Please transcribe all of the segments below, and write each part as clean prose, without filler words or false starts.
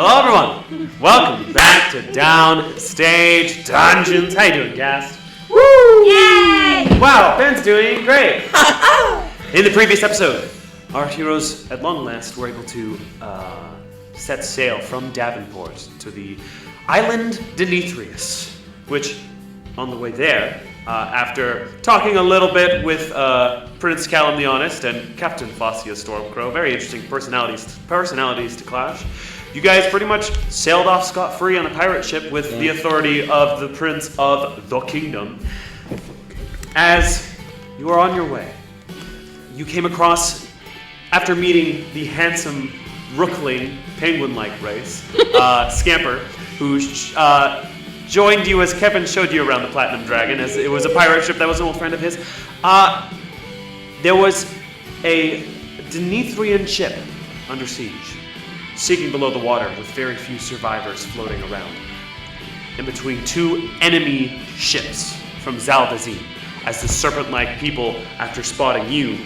Hello, everyone. Welcome back to Downstage Dungeons. How you doing, Gast? Woo! Yay! Wow, Ben's doing great. In the previous episode, our heroes at long last were able to set sail from Davenport to the island Demetrius, which, on the way there, after talking a little bit with Prince Callum the Honest and Captain Fascia Stormcrow, very interesting personalities to clash, you guys pretty much sailed off scot-free on a pirate ship with the authority of the Prince of the Kingdom. As you are on your way, you came across, after meeting the handsome Rookling, penguin-like race, Scamper, who joined you as Kevin showed you around the Platinum Dragon, as it was a pirate ship that was an old friend of his. There was a Demetrian ship under siege, sinking below the water with very few survivors floating around. In between two enemy ships from Zaldazine, as the serpent-like people, after spotting you,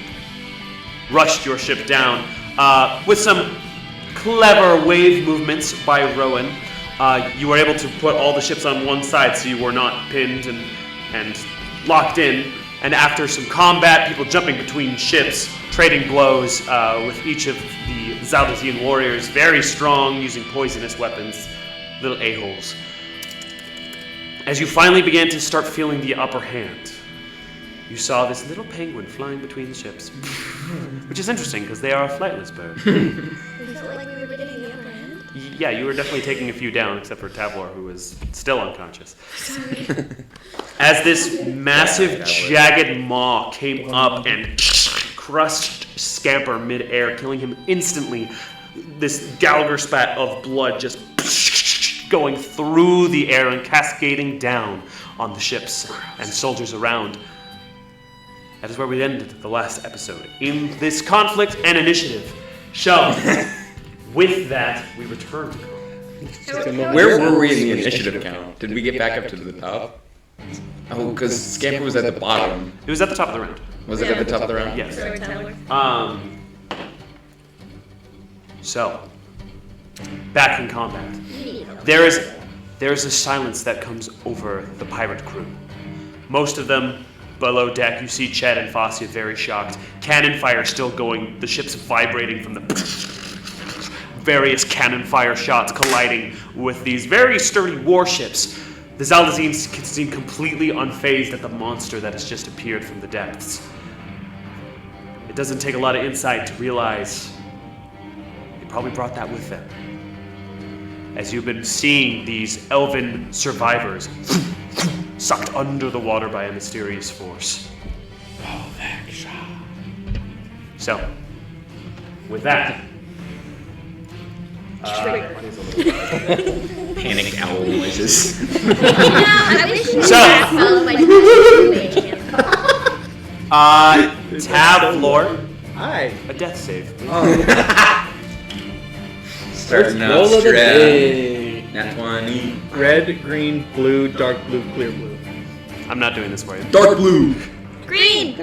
rushed your ship down with some clever wave movements by Rowan. You were able to put all the ships on one side so you were not pinned and locked in. And after some combat, people jumping between ships, trading blows with each of the Zaldazine warriors, very strong, using poisonous weapons, little a-holes. As you finally began to start feeling the upper hand, you saw this little penguin flying between the ships, which is interesting because they are a flightless bird. We felt like we were getting the upper hand. Yeah, you were definitely taking a few down, except for Tavlor, who was still unconscious. Sorry. As this massive, jagged maw came up and crushed Scamper mid-air, killing him instantly, this Gallagher spat of blood just going through the air and cascading down on the ships and soldiers around. That is where we ended the last episode, in this conflict and initiative. So, with that, we return to Where were we in the initiative count? Did we get back up to the top? Oh, because Scamper was at the bottom. It was at the top of the round. Was it at the top of the round? Yes. Sorry, Tyler. So, back in combat. There is a silence that comes over the pirate crew. Most of them below deck. You see Chet and Fascia very shocked. Cannon fire still going. The ship's vibrating from the various cannon fire shots colliding with these very sturdy warships. The Zaldazine seem completely unfazed at the monster that has just appeared from the depths. It doesn't take a lot of insight to realize they probably brought that with them. As you've been seeing these elven survivors sucked under the water by a mysterious force. So, with that, Panic owl noises. I wish you So- had followed my Tavlor, Hi. a death save, please. Starting Roll off of the strong. day. Nat 20. Red, green, blue, dark blue, clear blue. I'm not doing this for you. Dark blue. Green.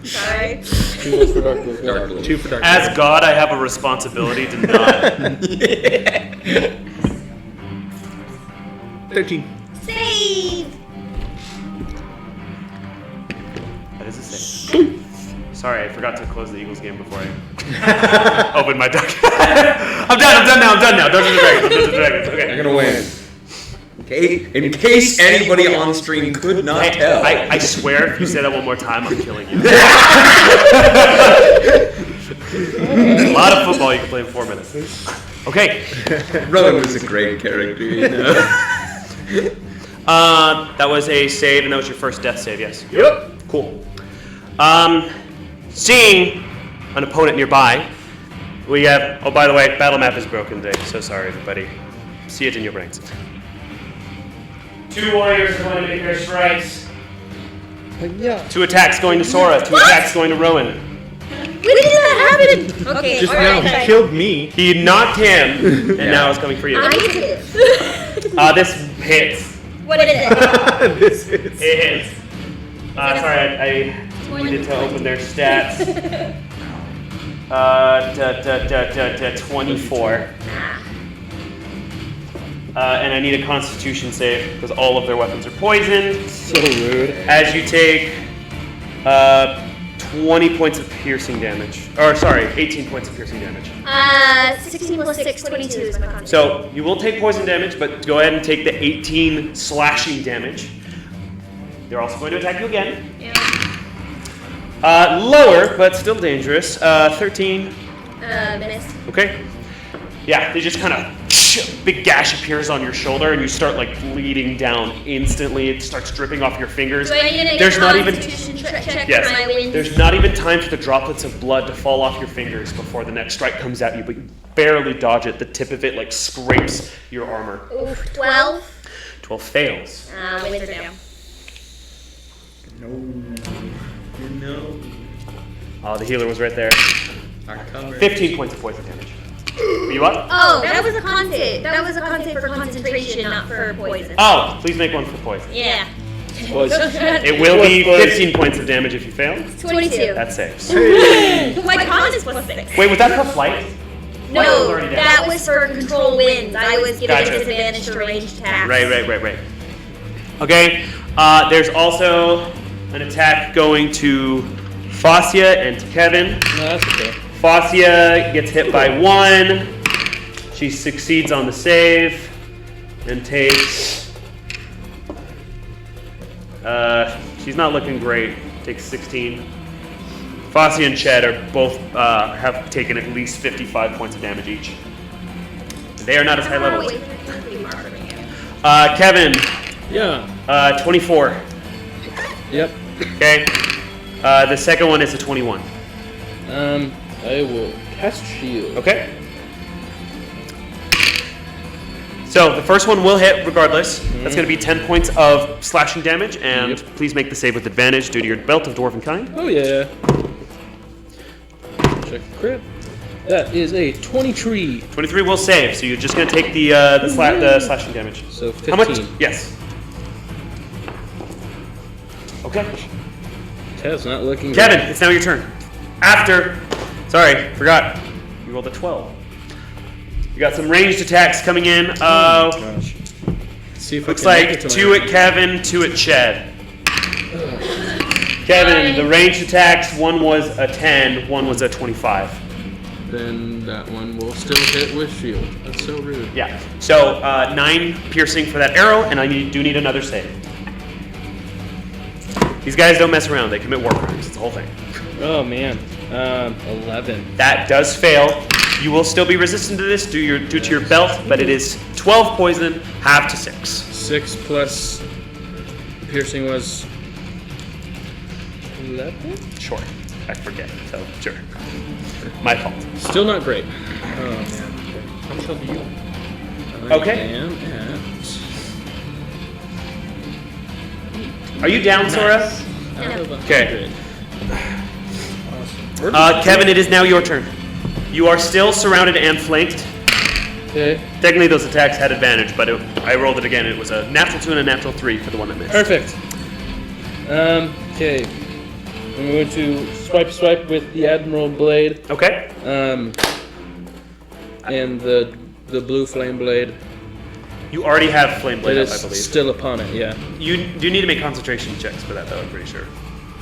Sorry. 2 was for dark blue. Dark blue. 2 for dark As God, I have a responsibility to not. blue. 13. Save. That is a save. Sorry, I forgot to close the Eagles game before I opened my duck. I'm done now. Dungeons and Dragons. Okay. They're gonna win. Okay. In case anybody on stream could not tell. I swear, if you say that one more time, I'm killing you. A lot of football you can play in 4 minutes. Okay. Rowan was a great character, you know. That was a save, and that was your first death save, yes? Yep. Cool. Seeing an opponent nearby, we have, oh, by the way, battle map is broken today. So sorry, everybody. See it in your brains. 2 warriors are going to make their strikes. 2 attacks going to Sora, 2 attacks going to Rowan. When did that happen? Okay. Just all now, right. he killed me. He knocked him, and now it's coming for you. I did it. This hits. What is it? This is. It hits. Sorry, I needed to open their stats. 24. And I need a Constitution save because all of their weapons are poisoned. So rude. As you take 20 points of piercing damage. Or sorry, 18 points of piercing damage. 16 plus 6, 22 is my con. So you will take poison damage, but go ahead and take the 18 slashing damage. They're also going to attack you again. Yeah. Lower, but still dangerous. 13. Miss. Okay. Yeah, they just kind of big gash appears on your shoulder, and you start like bleeding down instantly. It starts dripping off your fingers. Do I need to There's not even Constitution check yes. for my wins? There's not even time for the droplets of blood to fall off your fingers before the next strike comes at you, but you barely dodge it. The tip of it like scrapes your armor. Oof, 12. 12 fails. Wins are down. No. Oh, the healer was right there. Our cover. 15 points of poison damage. Are you up? Oh, that was a con save. That was a con save for concentration, not for poison. Oh, please make one for poison. Yeah. Was It will be 15 points of damage if you fail. 22. That saves. My con is plus 6. Wait, was that for flight? No, Flight was already down. that was for control winds. I was giving Gotcha. a disadvantage to ranged attacks. Right. Okay, there's also an attack going to Fascia and to Kevin. No, that's okay. Fascia gets hit by 1. She succeeds on the save and takes. She's not looking great. Takes 16. Fascia and Ched are both have taken at least 55 points of damage each. They are not as high level. Kevin, Yeah. 24. Yep. Okay. The second one is a 21. I will cast shield. Okay. So the first one will hit regardless. That's going to be 10 points of slashing damage, and Yep. please make the save with advantage due to your belt of dwarven kind. Oh yeah. Check the crit. That is a 23. 23 will save, so you're just going to take the slashing damage. So 15. How much? Yes. Okay. Ted's not looking Kevin, good. it's now your turn. Sorry, forgot. You rolled a 12. You got some ranged attacks coming in. Gosh. Let's see if Looks I can make like it to 2 at Kevin, 2 at Ched. Kevin, the ranged attacks, one was a 10, one was a 25. Then that one will still hit with shield. That's so rude. Yeah. So 9 piercing for that arrow, and I do need another save. These guys don't mess around; they commit war crimes. It's the whole thing. Oh man. 11. That does fail. You will still be resistant to this due to your belt, but it is 12 poison, half to 6. 6 plus piercing was 11. Sure. I forget. So sure. My fault. Still not great. Oh man. How much health do you? Okay. I am at. Are you down, Sora? out of Okay. 100. Kevin, it is now your turn. You are still surrounded and flanked. Okay. Technically, those attacks had advantage, but I rolled it again. It was a natural 2 and a natural 3 for the one that missed. Perfect. Okay. I'm going to swipe with the Admiral Blade. Okay. And the blue flame blade. You already have flame blade It up, I is believe. still upon it. Yeah. You do need to make concentration checks for that, though. I'm pretty sure.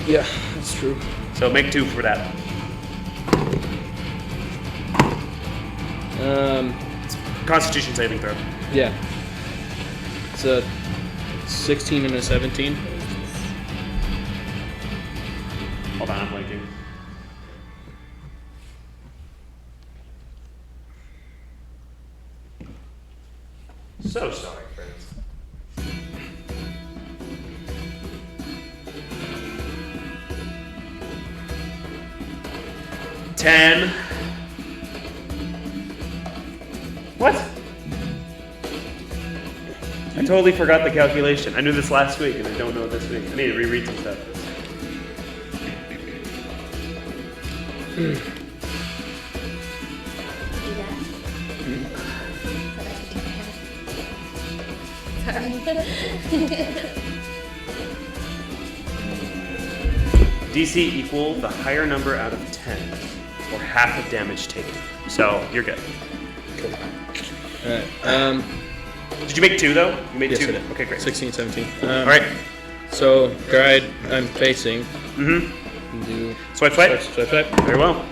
Yeah, that's true. So make 2 for that. Constitution saving throw. Yeah. It's a 16 and a 17. Hold on, I'm blinking. So sorry, friends. Ten. What? I totally forgot the calculation. I knew this last week and I don't know it this week. I need to reread some stuff. DC equal the higher number out of 10, or half of damage taken. So you're good. Alright. Did you make 2 though? You made Yes, 2. I did. Okay, great. 16, 17. All right. So, guide I'm facing. Mm-hmm. Do Swipe, swipe. swipe, swipe. Very well.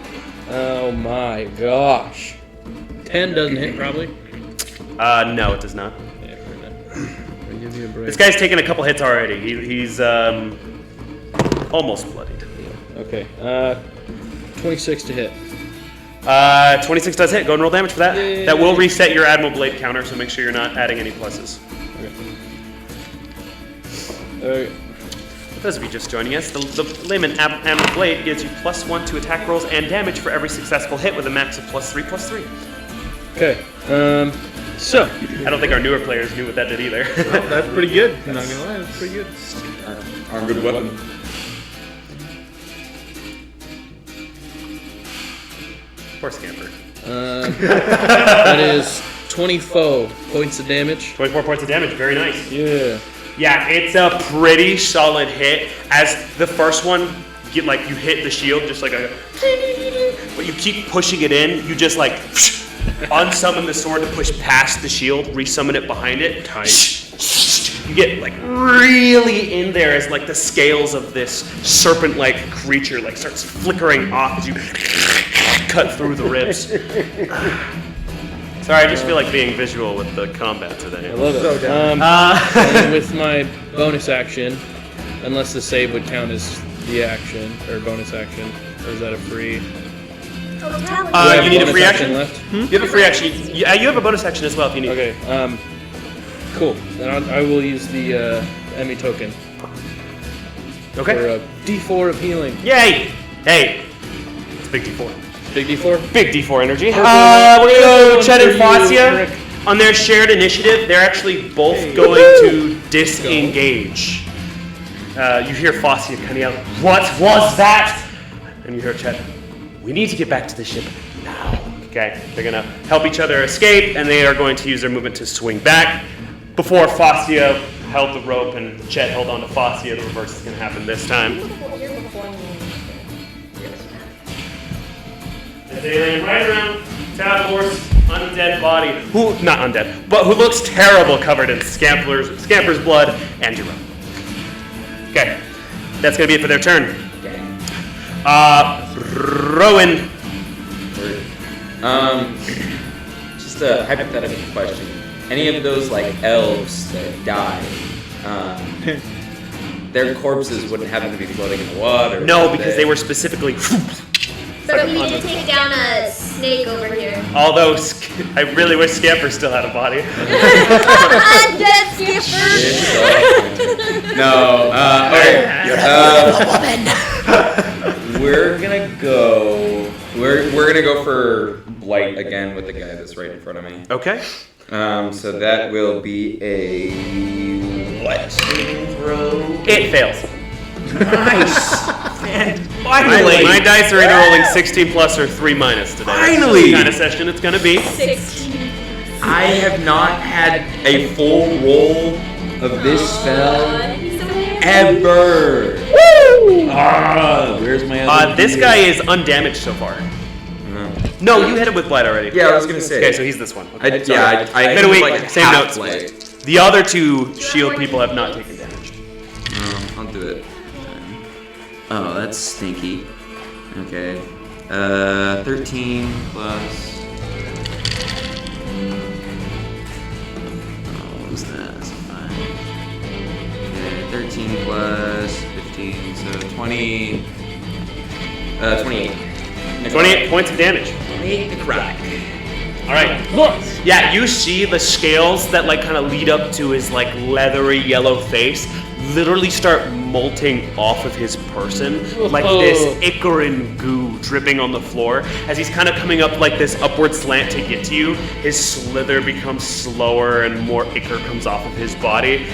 Oh my gosh. 10 doesn't hit, probably. No, it does not. Yeah, we're not. I'll give you a break. This guy's taken a couple hits already. He's almost bloodied. Okay. 26 to hit. 26 does hit. Go and roll damage for that. Yay. That will reset your Admiral Blade counter, so make sure you're not adding any pluses. Okay. For those of you just joining us, the layman Admiral Blade gives you +1 to attack rolls and damage for every successful hit with a max of +3/+3. Okay. So. I don't think our newer players knew what that did either. Well, that's pretty good. I'm not gonna lie, that's pretty good. Armed with a weapon. Poor Scamper. That is 24 points of damage. 24 points of damage. Very nice. Yeah. Yeah, it's a pretty solid hit. As the first one, you hit the shield, just like a, but you keep pushing it in. You just like unsummon the sword to push past the shield, resummon it behind it. You get like really in there as like the scales of this serpent-like creature like starts flickering off as you cut through the ribs. Sorry, I just feel like being visual with the combat today. I love it. And with my bonus action, unless the save would count as the action or bonus action, or is that a free? You need a free action left. You have a free action. You have a bonus action as well if you need. Okay. Cool. Then I will use the enemy token Okay. for a D4 of healing. Yay! Hey, it's big D4. Big D4. Big D4 energy. We're Purple. gonna go Chet and For you, Fascia. Rick. On their shared initiative, they're actually both going to disengage. You hear Fascia kind of yell, "What was that?" And you hear Chet, "We need to get back to the ship now." Okay, they're gonna help each other escape, and they are going to use their movement to swing back. Before Fascia held the rope and Chet held on to Fascia, the reverse is gonna happen this time. As they land right around Tavor's undead body, not undead, but who looks terrible covered in Scamper's blood and your rope. Okay, that's gonna be it for their turn. Rowan. Just a hypothetical question. Any of those like elves that died, their corpses wouldn't happen to be floating in the water? No, would because they were specifically. But we need to take down a snake over here. Although I really wish Scamper still had a body. Undead skipper! No. We're gonna go. We're gonna go for blight again with the guy that's right in front of me. Okay. So that will be a what? It fails. Nice. And finally, my dice are either rolling 16 plus or 3 minus today. Finally! That's the kind of session it's gonna be. 16. I have not had a full roll of this spell ever. Woo! Where's my other? This guy is undamaged so far. No, you hit it with blight already. Yeah, I was gonna say. Okay, so he's this one. I Okay, hit Middle with, week, like same half notes. blight. The other 2 shield people have not taken damage. I'll do it. Oh, that's stinky. Okay. 13 plus. What was that? That's 5. Okay, 13 plus 15, so 20. 28. 28 points of damage. 28 necrotic. All right. Yeah, you see the scales that like kind of lead up to his like leathery yellow face literally start molting off of his person like this ichorine goo dripping on the floor. As he's kind of coming up like this upward slant to get to you, his slither becomes slower and more ichor comes off of his body.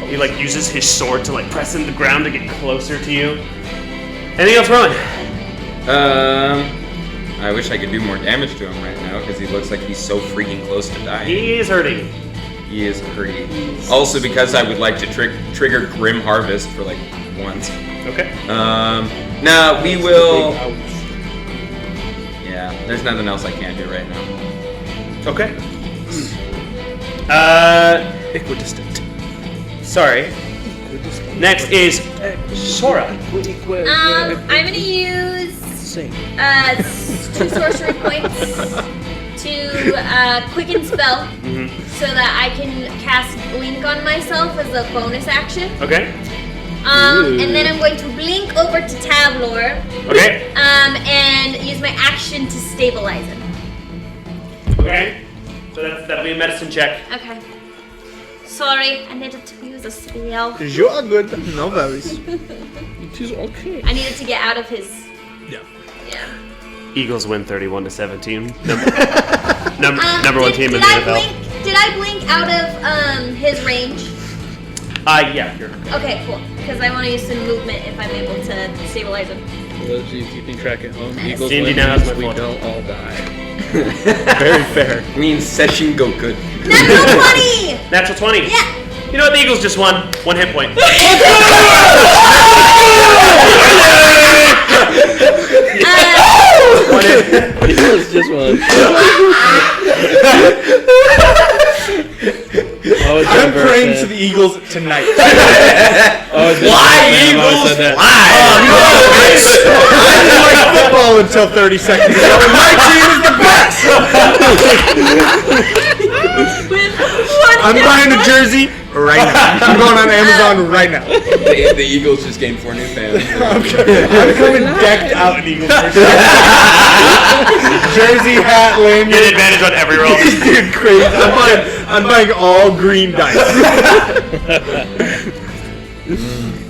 He like uses his sword to like press into the ground to get closer to you. Anything else, Rowan? I wish I could do more damage to him right now because he looks like he's so freaking close to dying. He is hurting. He is hurting. Also because I would like to trigger Grim Harvest for like once. Okay. Now we will. Yeah, there's nothing else I can do right now. Okay. Equidistant. Sorry. Next is Sora. I'm gonna use 2 sorcery points to quicken spell, so that I can cast blink on myself as a bonus action. Okay. And then I'm going to blink over to Tavlor. Okay. And use my action to stabilize him. Okay. So that'll be a medicine check. Okay. Sorry, I needed to use a spell. You are good. No worries. It is okay. I needed to get out of his. Yeah. Yeah. Eagles win 31-17. Number one team in the NFL. Did I blink out of his range? Yeah, you're. Okay, cool. Because I want to use some movement if I'm able to stabilize him. For those of you keeping track at home, Eagles D&D win now has means my we fault. don't all die. Very fair. I mean, Session go good. Natural 20! Natural 20. Yeah. You know what? The Eagles just won. 1 hit point. Eagles just won. I'm praying to the Eagles tonight. Why Eagles? I didn't like football until 30 seconds ago, and my team is the best! I'm buying a jersey right now. I'm going on Amazon right now. The Eagles just gained 4 new fans. I'm coming decked out in Eagles jersey. Jersey, hat, lanyard. Get advantage on every roll. Dude, crazy. I'm buying all green dice.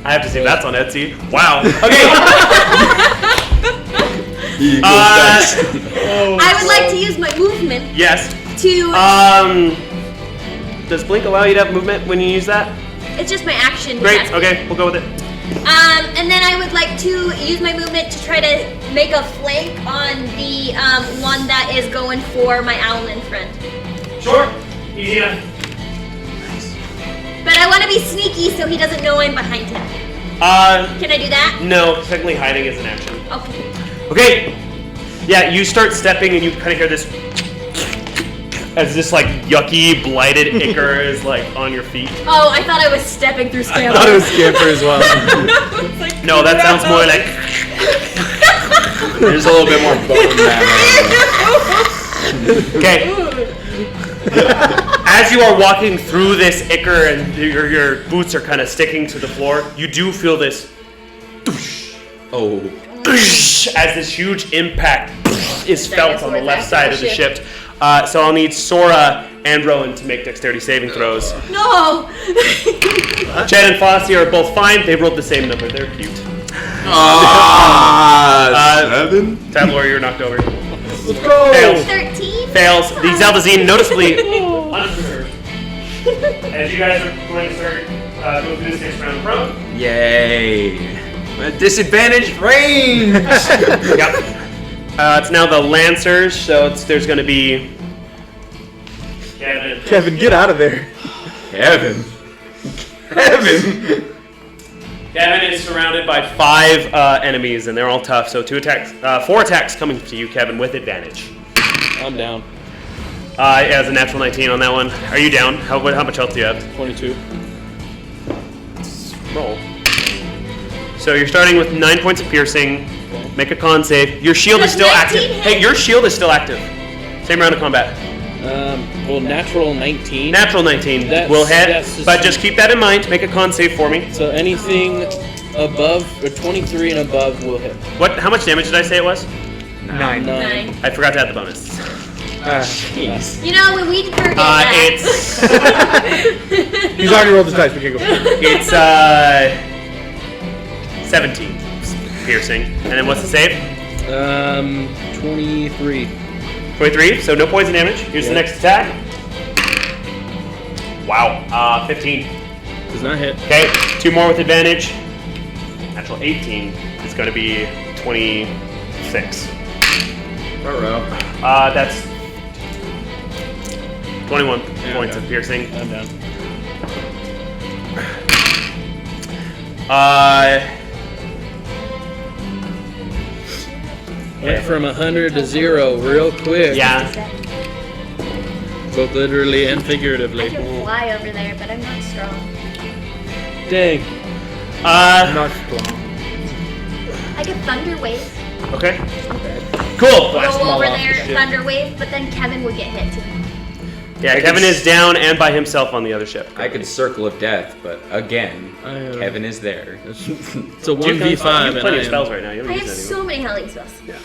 I have to say that's on Etsy. Wow. Okay. I would like to use my movement Yes. to. Does Blink allow you to have movement when you use that? It's just my action. to Great. cast. Okay, we'll go with it. And then I would like to use my movement to try to make a flank on the one that is going for my Owlin friend. Sure. Easy enough. But I want to be sneaky so he doesn't know I'm behind him. Can I do that? No. Technically, hiding is an action. Okay. Okay. Yeah, you start stepping and you kind of hear this as this like yucky, blighted ichor is like on your feet. Oh, I thought I was stepping through I scale. thought it was Scamper as well. No, that sounds more like. There's a little bit more bone matter. Okay. As you are walking through this ichor and your boots are kind of sticking to the floor, you do feel this Oh. as this huge impact is felt on the Dinosaurs left side of the active ship. So I'll need Sora and Rowan to make dexterity saving throws. No! Jen and Fossey are both fine. They rolled the same number. They're cute. 7? Tavlor, you're knocked over. Let's go! Fails. 13? Fails. The Zaldazine noticeably unperturbed. As you guys are going to start going through this next round prone. Yay. A disadvantaged range. Yep. It's now the Lancers, so there's going to be Kevin. Kevin, get out of there. Kevin. Kevin is surrounded by 5 enemies, and they're all tough. So 4 attacks coming to you, Kevin, with advantage. I'm down. It has a natural 19 on that one. Are you down? How much health do you have? 22. Roll. So you're starting with 9 points of piercing. Make a con save. Your shield is Does still 19 active. hit? Hey, your shield is still active. Same round of combat. Well, natural 19. Natural 19 That's- will hit, that's just- but just keep that in mind. Make a con save for me. So anything above, or 23 and above will hit. How much damage did I say it was? 9. 9. I forgot to add the bonus. Jeez. You know, when we forget that. It's He's already rolled his dice. We can go. it's 17 piercing, and then what's the save? 23. 23. So no poison damage. Here's the next attack. Wow. 15. Does not hit. Okay, 2 more with advantage. Natural 18 is going to be 26. That's 21 points of piercing. I'm down. Went from 100 to 0 real quick. Yeah. Both literally and I figuratively. can fly over there, but I'm not strong. Dang. Not strong. I get thunder wave. Okay. Cool. Roll all over off the there, ship. thunder wave, but then Kevin would get hit too. Yeah, Kevin is down and by himself on the other ship. I could circle of death, but again, Kevin is there. It's a You 1v5 have and plenty I of spells am, right now. You I don't have use any. so many healing spells. Yeah.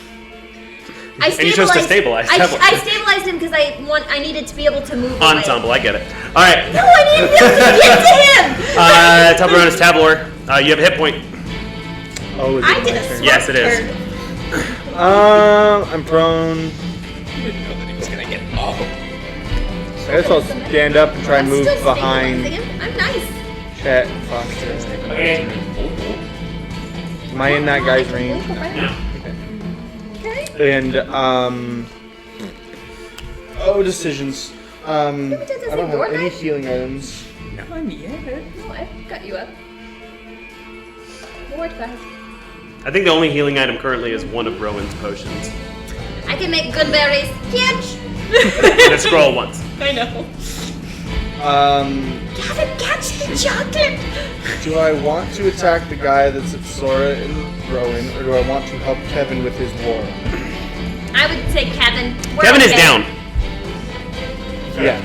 I And you chose to stabilize. I stabilized him because I needed to be able to move away. Ensemble, I get it. All right. No, I need him to get to him! Top around is Tabor. You have a hit point. Oh, is it I my did a turn? swap Yes, it is. turn. I'm prone. I guess I'll stand up and try and I'm move still behind stabilizing him. I'm nice. Chet and Foster. Okay. Am I in that guy's range? Okay. And decisions. I don't have any healing items. No, I've got you up. Lord God. I think the only healing item currently is one of Rowan's potions. I can make good berries. Catch! And scroll once. I know. Kevin, catch the chocolate! Do I want to attack the guy that's at Sora and Rowan, or do I want to help Kevin with his war? I would say Kevin. We're Kevin is okay. down. Yeah.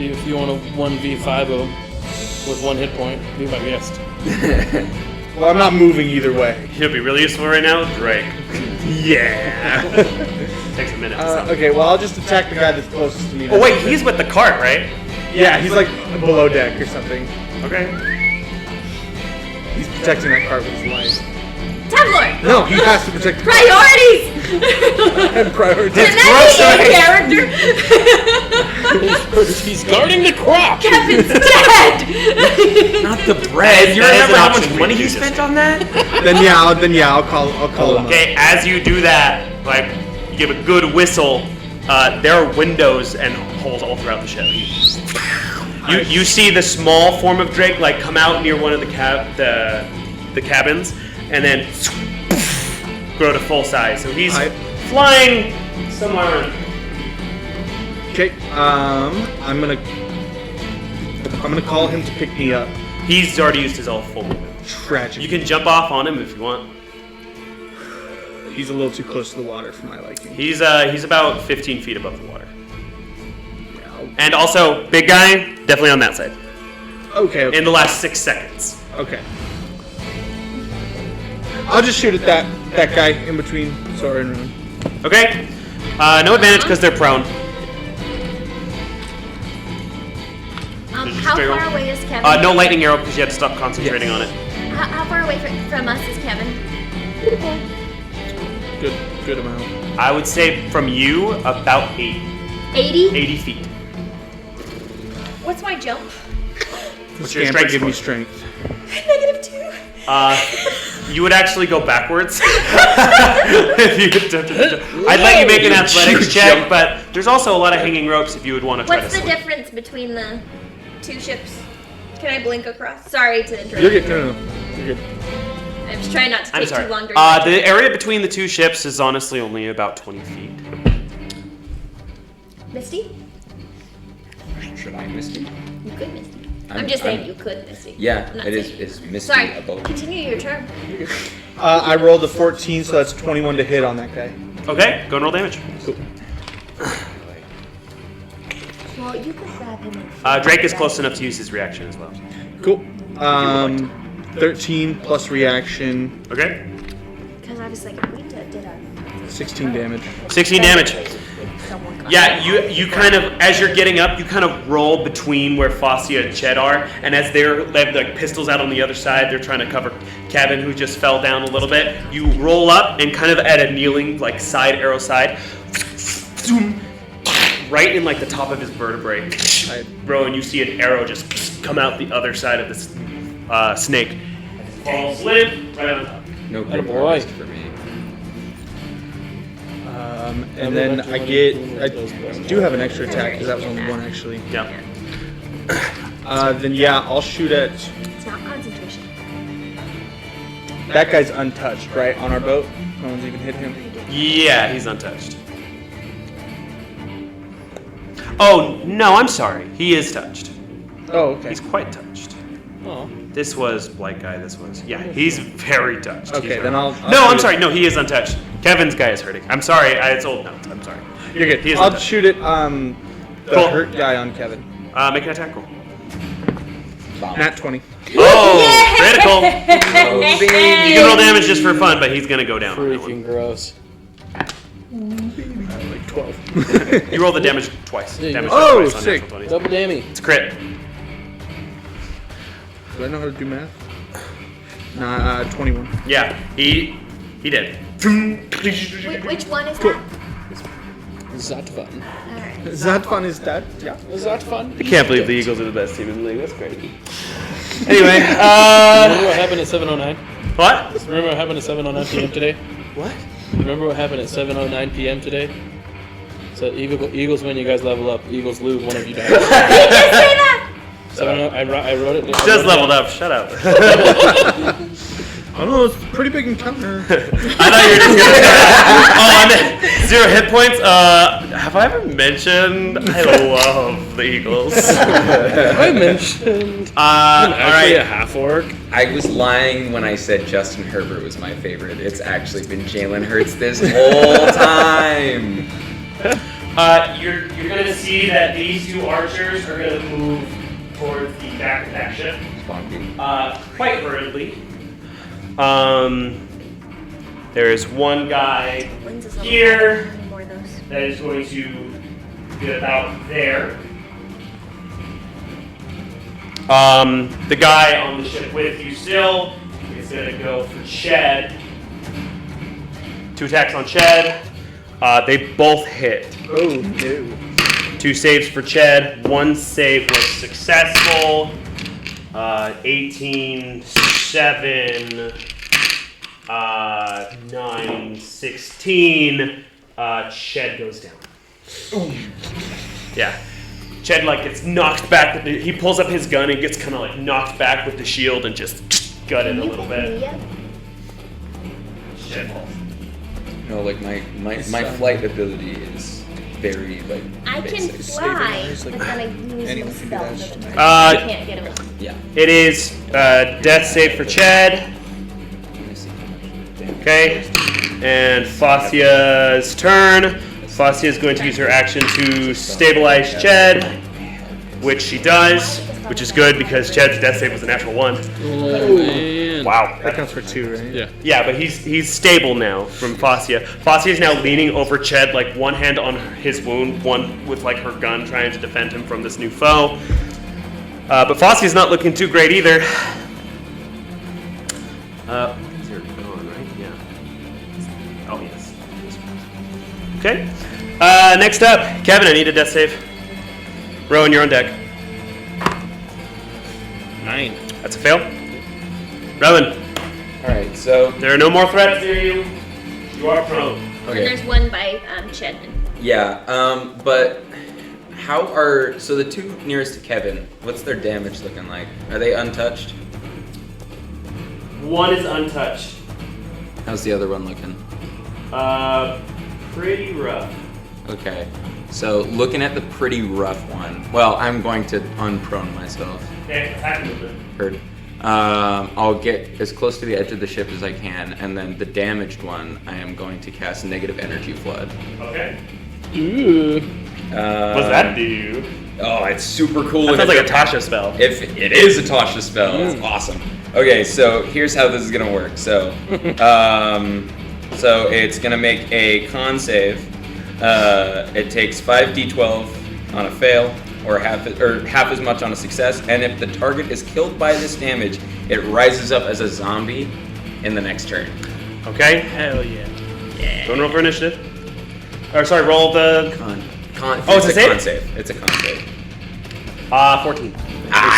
if you want to 1v5 him with 1 hit point, be my guest. Well, I'm not moving either way. He'll be really useful right now. Drake. Yeah. Takes a minute. Okay, well, I'll just attack the guy that's closest to me. Oh wait, he's with the cart, right? Yeah, he's like below deck or something. Okay. He's protecting that cart with his life. Tabor! No, he has to protect the cart. Priorities! And prioritize. Can that be in character? He's guarding the crop! Kevin's dead! Not the bread. You remember how much money he spent on that? Then yeah, I'll call him. Okay, as you do that, like you give a good whistle, there are windows and holes all throughout the ship. You see the small form of Drake like come out near one of the cabins, and then grow to full size. So he's flying somewhere. Okay, I'm gonna call him to pick me up. He's already used his all full movement. Tragic. You can jump off on him if you want. He's a little too close to the water for my liking. He's about 15 feet above the water. And also, big guy, definitely on that side. Okay. In the last 6 seconds. Okay. I'll just shoot at that guy in between Sora and Rowan. Okay. No advantage because they're prone. How far away is Kevin? No lightning arrow because you had to stop concentrating on it. How far away from us is Kevin? Good amount. I would say from you about 80. 80? 80 feet. What's my jump? What's your Scamper, strength give me score? strength. -2. You would actually go backwards. If you attempted to. I'd let you make an athletics check, but there's also a lot of hanging ropes if you would want to try What's to the swim. difference between the two ships? Can I blink across? Sorry to interrupt. You're good. No. You're good. I'm just trying not to I'm take sorry. too long during my turn. The area between the two ships is honestly only about 20 feet. Misty? Should I miss you? You could Misty. I'm just saying you could Misty. Yeah, I'm not it is. saying- Is Misty Sorry, a boat? continue your turn. I rolled a 14, so that's 21 to hit on that guy. Okay, go and roll damage. Well, you could grab him and Drake is close enough to use his reaction as well. Cool. 13 plus reaction, Okay? Because I was like, we did our... 16 damage. 16 damage. Yeah, you kind of, as you're getting up, you kind of roll between where Fascia and Chet are, and as they have like pistols out on the other side, they're trying to cover Kevin, who just fell down a little bit. You roll up and kind of at a kneeling, like side arrow side, zoom, right in like the top of his vertebrae. Rowan, you see an arrow just come out the other side of this snake. Falls limp, right on top. No Atta good boy. harvest for me. And then I do have an extra attack because that was only one actually. Yeah. Then yeah, I'll shoot at It's not concentration. that guy's untouched, right? On our boat, no one's even hit him. Yeah, he's untouched. Oh, no, I'm sorry. He is touched. Oh, okay. He's quite touched. Oh. This was Blight guy. This was he's very touched. Okay, He's then very- I'll No, shoot I'm it. sorry. No, he is untouched. Kevin's guy is hurting. I'm sorry. It's old notes. I'm sorry. You're good. He is I'll untouched. shoot it. The Cool. hurt guy on Kevin. Make an attack roll. Nat 20. Oh, critical. Oh, You can roll damage just for fun, but he's gonna go down. on that Freaking gross. Like 12. one. You roll the damage twice. Yeah, you Damage roll- twice Oh, on sick. natural 20s. Double dammy. It's a crit. Do I know how to do math? Nah, 21. Yeah, he did. Which one is that? Is that fun? Alright. Is that fun? Is that? Yeah. Is that fun? I can't believe the Eagles are the best team in the league. That's crazy. Anyway, Remember what happened at 7:09? what? Remember what happened at 7:09 p.m. today? What? Remember what happened at 7:09 p.m. today? So Eagles win, you guys level up. Eagles lose, one of you dies. Did you just say that? 7:09 I wrote it. Just leveled up. Shut up. I don't know, it's a pretty big encounter. I thought you were just gonna. Oh, 0 hit points. Have I ever mentioned I love the Eagles? I mentioned. All Actually, a right. half orc. I was lying when I said Justin Herbert was my favorite. It's actually been Jalen Hurts this whole time. You're gonna see that these two archers are gonna move towards the back of that ship. Quite hurriedly. There's one guy When's this level? here How many more of those? that is going to get about there. The guy on the ship with you still is gonna go for Shed. 2 attacks on Shed. They both hit. Oh, no. 2 saves for Ched. 1 save was successful. 18, 7, 9, 16. Ched goes down. Yeah. Ched gets knocked back. He pulls up his gun and gets kind of knocked back with the shield and just gutted a little bit. Yeah. Ched falls. No, my flight ability is very I can basic. fly, Stabilize, but then I lose anyone my can do spell. that. So I can't get away. Yeah. It is death save for Ched. Let me see how much damage. Okay. And Fascia's turn. Fascia is going to use her action to stabilize Ched, which she does, which is good because Ched's death save was a natural 1. Oh, man. Wow. That counts for 2, right? Yeah. Yeah, but he's stable now from Fascia. Fascia is now leaning over Ched, one hand on his wound, one with her gun trying to defend him from this new foe. But Fascia's not looking too great either. These are gone, right? Yeah. Oh yes. Okay. Next up, Kevin. I need a death save. Rowan, you're on deck. 9. That's a fail. Rowan, Alright, so there are no more threats near you. You are prone. And okay. there's one by Chedman. Yeah, but so the 2 nearest to Kevin, what's their damage looking like? Are they untouched? One is untouched. How's the other one looking? Pretty rough. Okay. So looking at the pretty rough one, well, I'm going to unprone myself. Okay, attack movement. Heard. I'll get as close to the edge of the ship as I can, and then the damaged one, I am going to cast Negative Energy Flood. Okay. Ooh. What's that do? Oh, it's super cool. That and sounds like a if Tasha spell. If it is a Tasha spell, it's awesome. Okay, so here's how this is gonna work. So, so it's gonna make a con save. It takes 5d12 on a fail, or half as much on a success. And if the target is killed by this damage, it rises up as a zombie in the next turn. Okay. Hell yeah. Go and roll for initiative. Or sorry, roll the Oh, it's a save? con save. It's a con save. 14.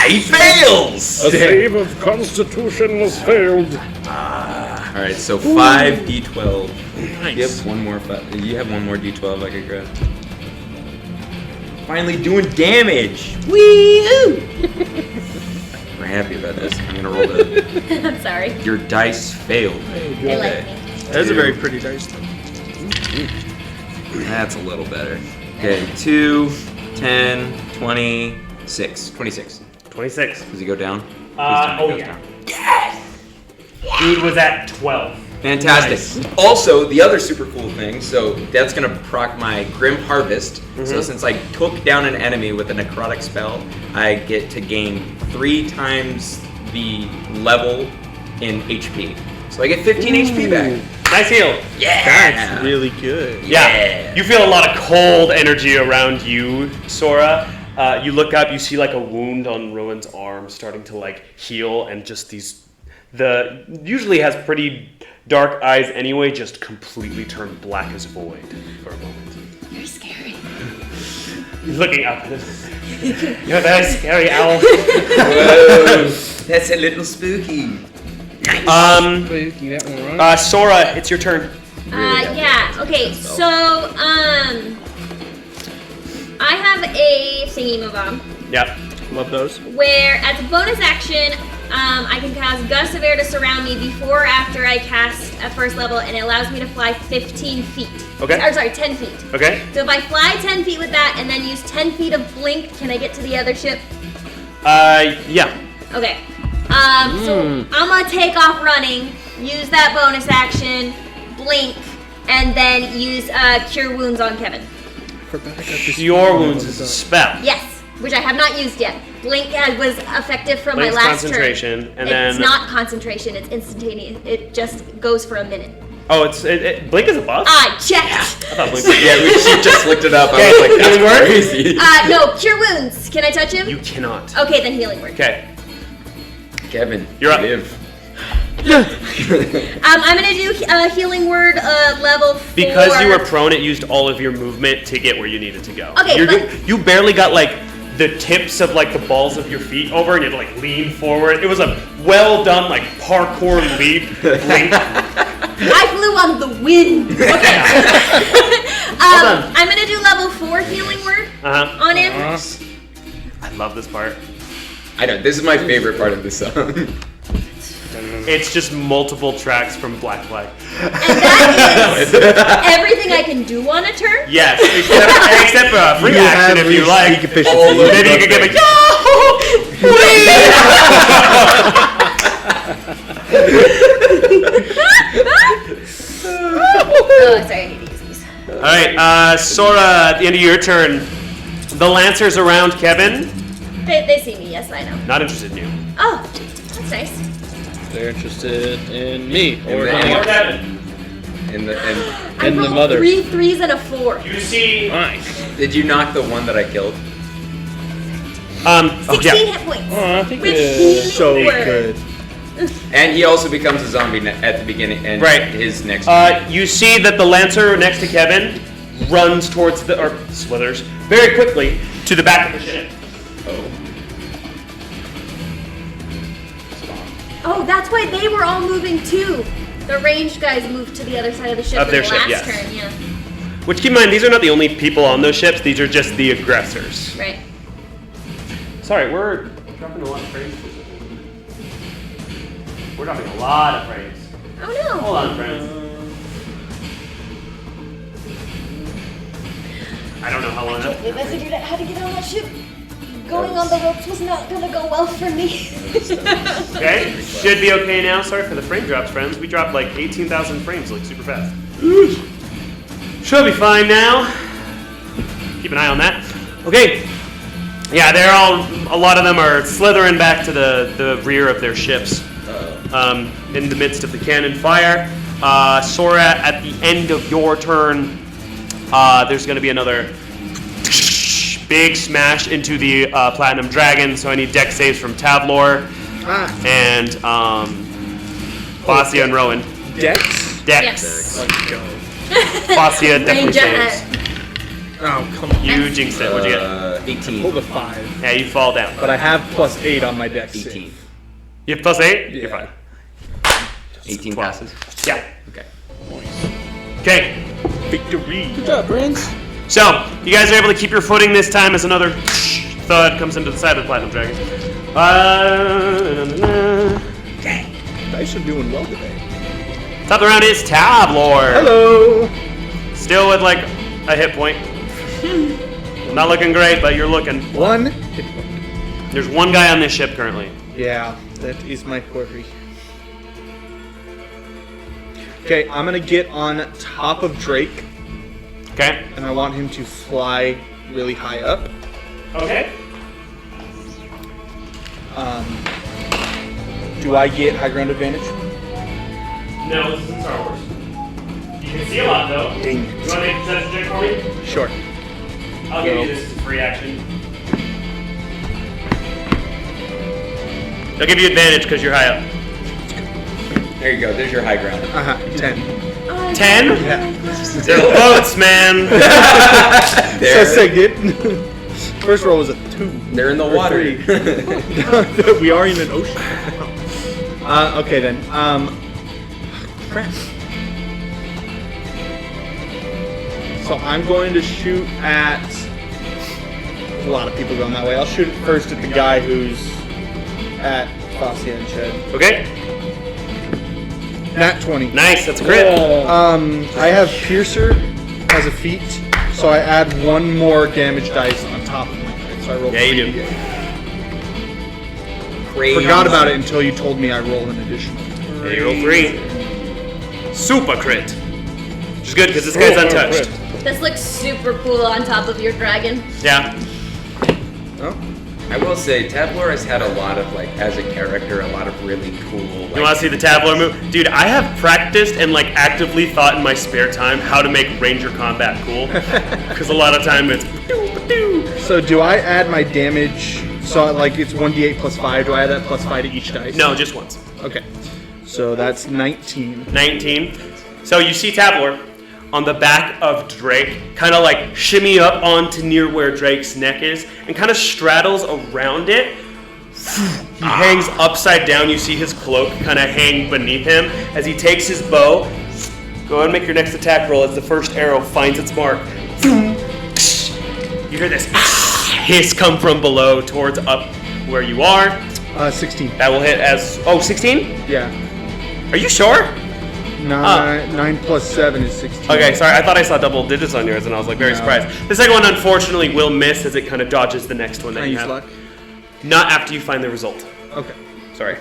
He fails. A save of Constitution was failed. All right, so 5d12. Nice. You have one more. You have one more d12 I could grab. Finally doing damage. Woo! We're happy about this. I'm gonna roll the. I'm sorry. Your dice failed. They like me. That is a very pretty dice, though. That's a little better. Okay, 2, 10, 26. 26. 26. Does he go down? Please tell me Oh he goes yeah. down. Yes! Dude was at 12. Fantastic. Nice. Also, the other super cool thing, so that's going to proc my Grim Harvest. So since I took down an enemy with a necrotic spell, I get to gain 3 times the level in HP. So I get 15 HP back. Nice heal. Yeah! That's really good. Yeah. You feel a lot of cold energy around you, Sora. You look up, you see like a wound on Rowan's arm starting to like heal, and just these, usually has pretty dark eyes anyway, just completely turn black as void for a moment. You're scary. He's looking up at it. You're a very scary owl. Whoa, that's a little spooky. Spooky, that one, right? Sora, it's your turn. Yeah. Okay. So, I have a thingy bomb Yep. Love those. where, as a bonus action, I can cast gusts of air to surround me before or after I cast at first level, and it allows me to fly 15 feet. Okay. Or sorry, 10 feet. Okay. So if I fly 10 feet with that and then use 10 feet of blink, can I get to the other ship? Yeah. Okay. So I'm gonna take off running, use that bonus action, blink, and then use Cure Wounds on Kevin. Cure Wounds is a spell. Yes, which I have not used yet. Blink was effective from Blink's my last concentration, turn. and It's then- not concentration, it's instantaneous. It just goes for a minute. Oh, Blink is a buff? I checked! I thought Blink was Yeah, she just looked it up. I Okay, was like, healing word? that's crazy. No, Cure Wounds. Can I touch him? You cannot. Okay, then Healing Word. Okay. Kevin, You're up. live. I'm gonna do Healing Word level 4. Because you were prone, it used all of your movement to get where you needed to go. Okay, but- You barely got like the tips of like the balls of your feet over, and you had to like lean forward. It was a well done like parkour leap. Blink. I flew on the wind. Okay. done. I'm gonna do level 4 Healing Word on him. I love this part. I know, this is my favorite part of the song. It's just multiple tracks from Black Flag. And that is everything I can do on a turn. Yes, except for a free action if you like. Maybe you could give a Oh, sorry, I need to use these. Alright, Sora, at the end of your turn, the Lancers around Kevin, They see me, yes, I know. not interested in you. Oh, that's nice. They're interested in me or them. in Kevin. I And the rolled mother. 3 3s and a 4. You see, Nice. Did you knock the one that I killed? 16 yeah. hit points. Oh, I think With it Healing So Word. good. And he also becomes a zombie at the beginning and Right. his next You see that the Lancer next to Kevin runs towards or slithers very quickly to the back of the ship. Oh, that's why they were all moving too. The ranged guys moved to the other side of the ship Of in their the ship, last yes. turn, yeah. Which, keep in mind, these are not the only people on those ships, these are just the aggressors. Right. Sorry, we're dropping a lot of frames. We're dropping a lot of frames. Oh no. Hold on, friends. I don't know how long I can't believe I figured out how to get on that ship. Going on the ropes was not gonna go well for me. Okay, should be okay now. Sorry for the frame drops, friends. We dropped like 18,000 frames, like super fast. Should be fine now. Keep an eye on that. Okay. Yeah, they're all. A lot of them are slithering back to the rear of their ships. In the midst of the cannon fire. Sora, at the end of your turn, there's going to be another big smash into the Platinum Dragon. So I need deck saves from Tavlor and Fascia and Rowan. Dex? Dex. Yes. Let's go. Fascia definitely Range saves. Oh, come on. You jinxed it. What'd you get? 18. Pulled a 5. Yeah, you fall down. But I have +8 on my dex. 18. You have +8? Yeah. You're fine. 18 passes. Yeah. Okay. Okay. Victory. Good job, Prince. So, you guys are able to keep your footing this time as another thud comes into the side of the Platinum Dragon. Dice are doing well today. Top of the round is Tavlor. Hello. Still with like a hit point. Not looking great, but you're looking. 1 hit point. There's one guy on this ship currently. Yeah, that is my worry. Okay, I'm gonna get on top of Drake, Okay. and I want him to fly really high up. Okay. Do I get high ground advantage? No, this isn't Star Wars. You can see a lot though. Dang You it. want to make a perception check for me? Sure. I'll give you this as a free action. I'll give you advantage because you're high up. There you go. There's your high ground. 10. 10? Yeah. They're boats, man. Says I get. First roll was a 2. They're in the Or water. 3. We are in an ocean. Okay then. Crap. So I'm going to shoot at. There's a lot of people going that way. I'll shoot first at the guy who's at Fascia and Shed. Okay. Nat 20. Nice. That's a crit. I have Piercer as a feat, so I add 1 more damage dice on top of my crit. So I roll Yeah, you do. 3d8. Forgot about it until you told me I roll an additional. Yeah, you roll 3. Super crit. Which is good because this guy's untouched. This looks super cool on top of your dragon. Yeah. Oh. I will say, Tabler has had a lot of, like, as a character, a lot of really cool. Like, You want to see the Tabler move? Dude, I have practiced and like actively thought in my spare time how to make Ranger combat cool. Because a lot of time it's So do I add my damage? So like it's 1d8 plus 5. Do I add that plus 5 to each dice? No, just once. Okay. So that's 19. 19. So you see Tabler on the back of Drake, kind of like shimmy up onto near where Drake's neck is, and kind of straddles around it. He hangs upside down. You see his cloak kind of hang beneath him as he takes his bow. Go ahead and make your next attack roll as the first arrow finds its mark. You hear this hiss come from below towards up where you are. 16. That will hit as 16? Yeah. Are you sure? 9 plus 7 is 16. Okay, sorry. I thought I saw double digits on yours, and I was like very surprised. The second one, unfortunately, will miss as it kind of dodges the next one that Can I you use have. luck? Not after you find the result. Okay. Sorry.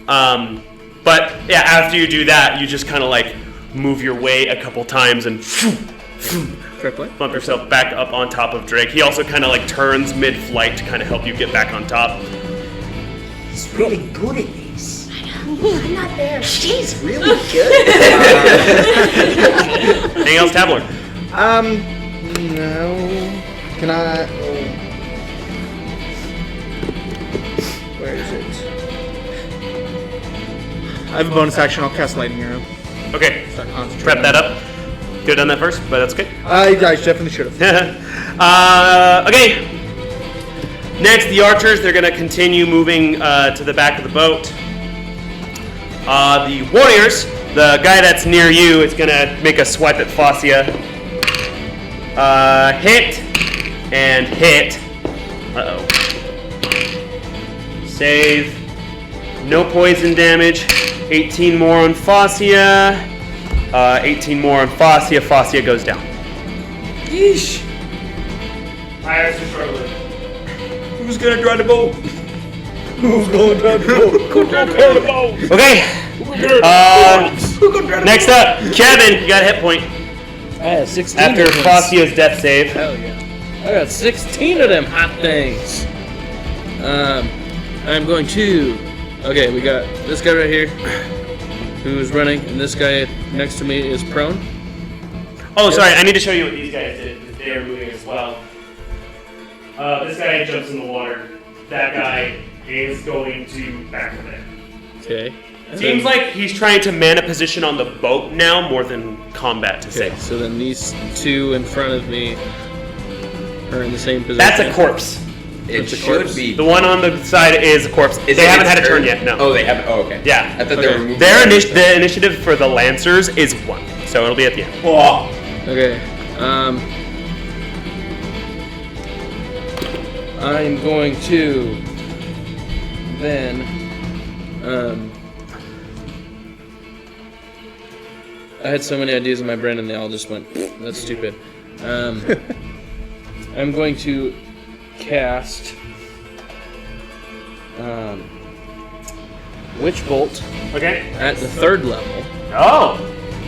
But yeah, after you do that, you just kind of like move your way a couple times and Fair play. bump yourself back up on top of Drake. He also kind of like turns mid-flight to kind of help you get back on top. He's really good at this. I'm not there. She's really good. Anything else, Tabler? No. Can I? Where is it? I have a bonus action. I'll cast Lightning Arrow. Okay. Start concentrating. Prep that up. Could have done that first, but that's okay. I definitely should have. Okay. Next, the archers. They're going to continue moving to the back of the boat. The warriors, the guy that's near you, is going to make a swipe at Fascia. Hit and hit. Uh-oh. Save. No poison damage. 18 more on Fascia. 18 more on Fascia. Fascia goes down. Yeesh. Pirates are struggling. Who's gonna drive the boat? Okay. Next up, Kevin, you got a hit point I had 16 after of them. Fascia's death save. Hell yeah. I got 16 of them hot things. I'm going to... Okay, we got this guy right here who's running, and this guy next to me is prone. Oh, sorry, I need to show you what these guys did, because they are moving as well. This guy jumps in the water. That guy is going to back of it. Okay. Seems like he's trying to man a position on the boat now more than combat to Okay, save. so then these two in front of me are in the same position. That's a corpse. It It's a should corpse. be. The one on the side is a corpse. Is They it haven't its had a turn turn? yet, no. Oh, they haven't. Oh, okay. Yeah. I thought they were moving. The initiative for the Lancers is 1, so it'll be at the end. Oh. Okay. I'm going to then I had so many ideas in my brain and they all just went, that's stupid. I'm I'm going to cast Witch Bolt Okay. at the 3rd level. Oh.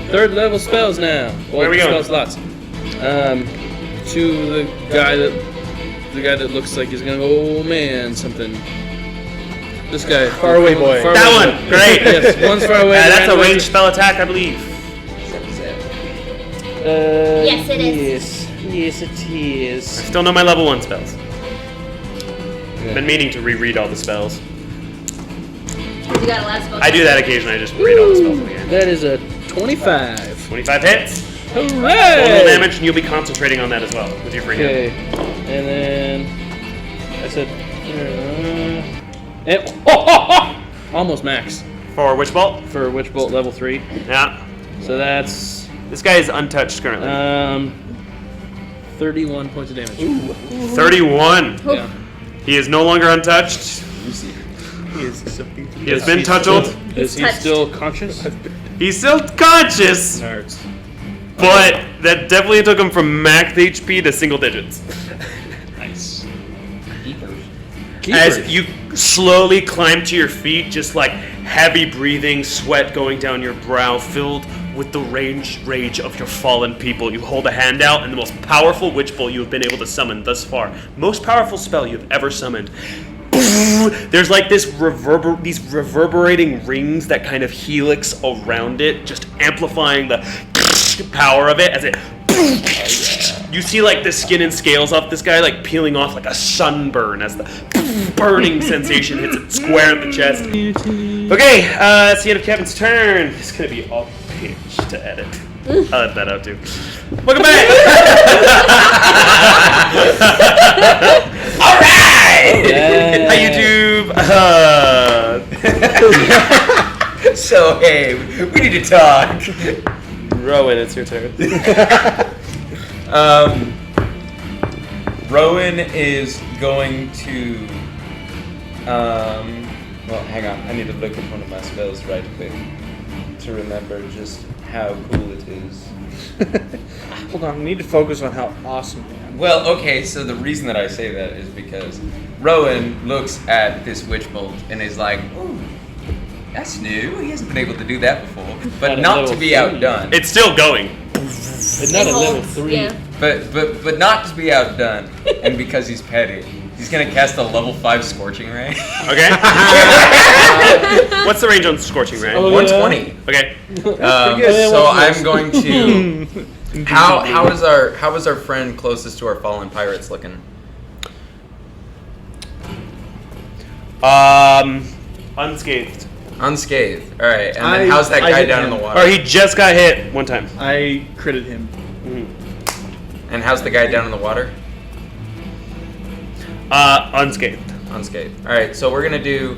3rd level spells now. Where are we going? Spell slots. To the guy that looks like he's gonna go, oh man, something. This guy. Far away boy. Far That away one. boy. Great. Yes, one's far away. That's a randomized- ranged spell attack, I believe. Yes, it is. Yes, it I is. still know my level 1 spells. Been meaning to reread all the spells. You got a lot of spells. I do that occasionally. I just read all the spells again. That is a 25. 25 hits. Hooray! Total damage, and you'll be concentrating on that as well with your free hand. Okay, and then I said, almost max For Witch Bolt? for Witch Bolt level 3. Yeah. So that's This guy is untouched currently. 31 points of damage. 31. Yeah. He is no longer untouched. He has been touched. Is he touched. still conscious? He's still conscious, Nerds. but that definitely took him from max HP to single digits. Nice. As you slowly climb to your feet, just like heavy breathing, sweat going down your brow, filled with the rage of your fallen people, you hold a hand out, and the most powerful Witch Bolt you have been able to summon thus far, most powerful spell you have ever summoned. There's like these reverberating rings that kind of helix around it, just amplifying the power of it as it. You see like the skin and scales off this guy like peeling off like a sunburn as the burning sensation hits it square in the chest. Okay, it's the end of Kevin's turn. It's gonna be all pitch to edit. I'll edit that out too. Welcome back! Alright! Hi YouTube! So, hey, we need to talk. Rowan, it's your turn. Rowan is going to. Well, hang on. I need to look at one of my spells right quick to remember just how cool it is. Hold on, we need to focus on how awesome I am. Well, okay, so the reason that I say that is because Rowan looks at this Witch Bolt and is like, ooh, that's new. He hasn't been able to do that before. But Not at not level to be 3. outdone. It's still going. But not at level 3. Yeah. But not to be outdone. And because he's petty, he's gonna cast a level 5 Scorching Ray. Okay. What's the range on Scorching Ray? Oh, 120. Okay. So I'm going to. How is our friend closest to our fallen pirates looking? Unscathed. Unscathed. All right. And then I- how's that I guy hit down in him. the water? Or he just got hit one time. I critted him. And how's the guy down in the water? Unscathed. Unscathed. All right. So we're gonna do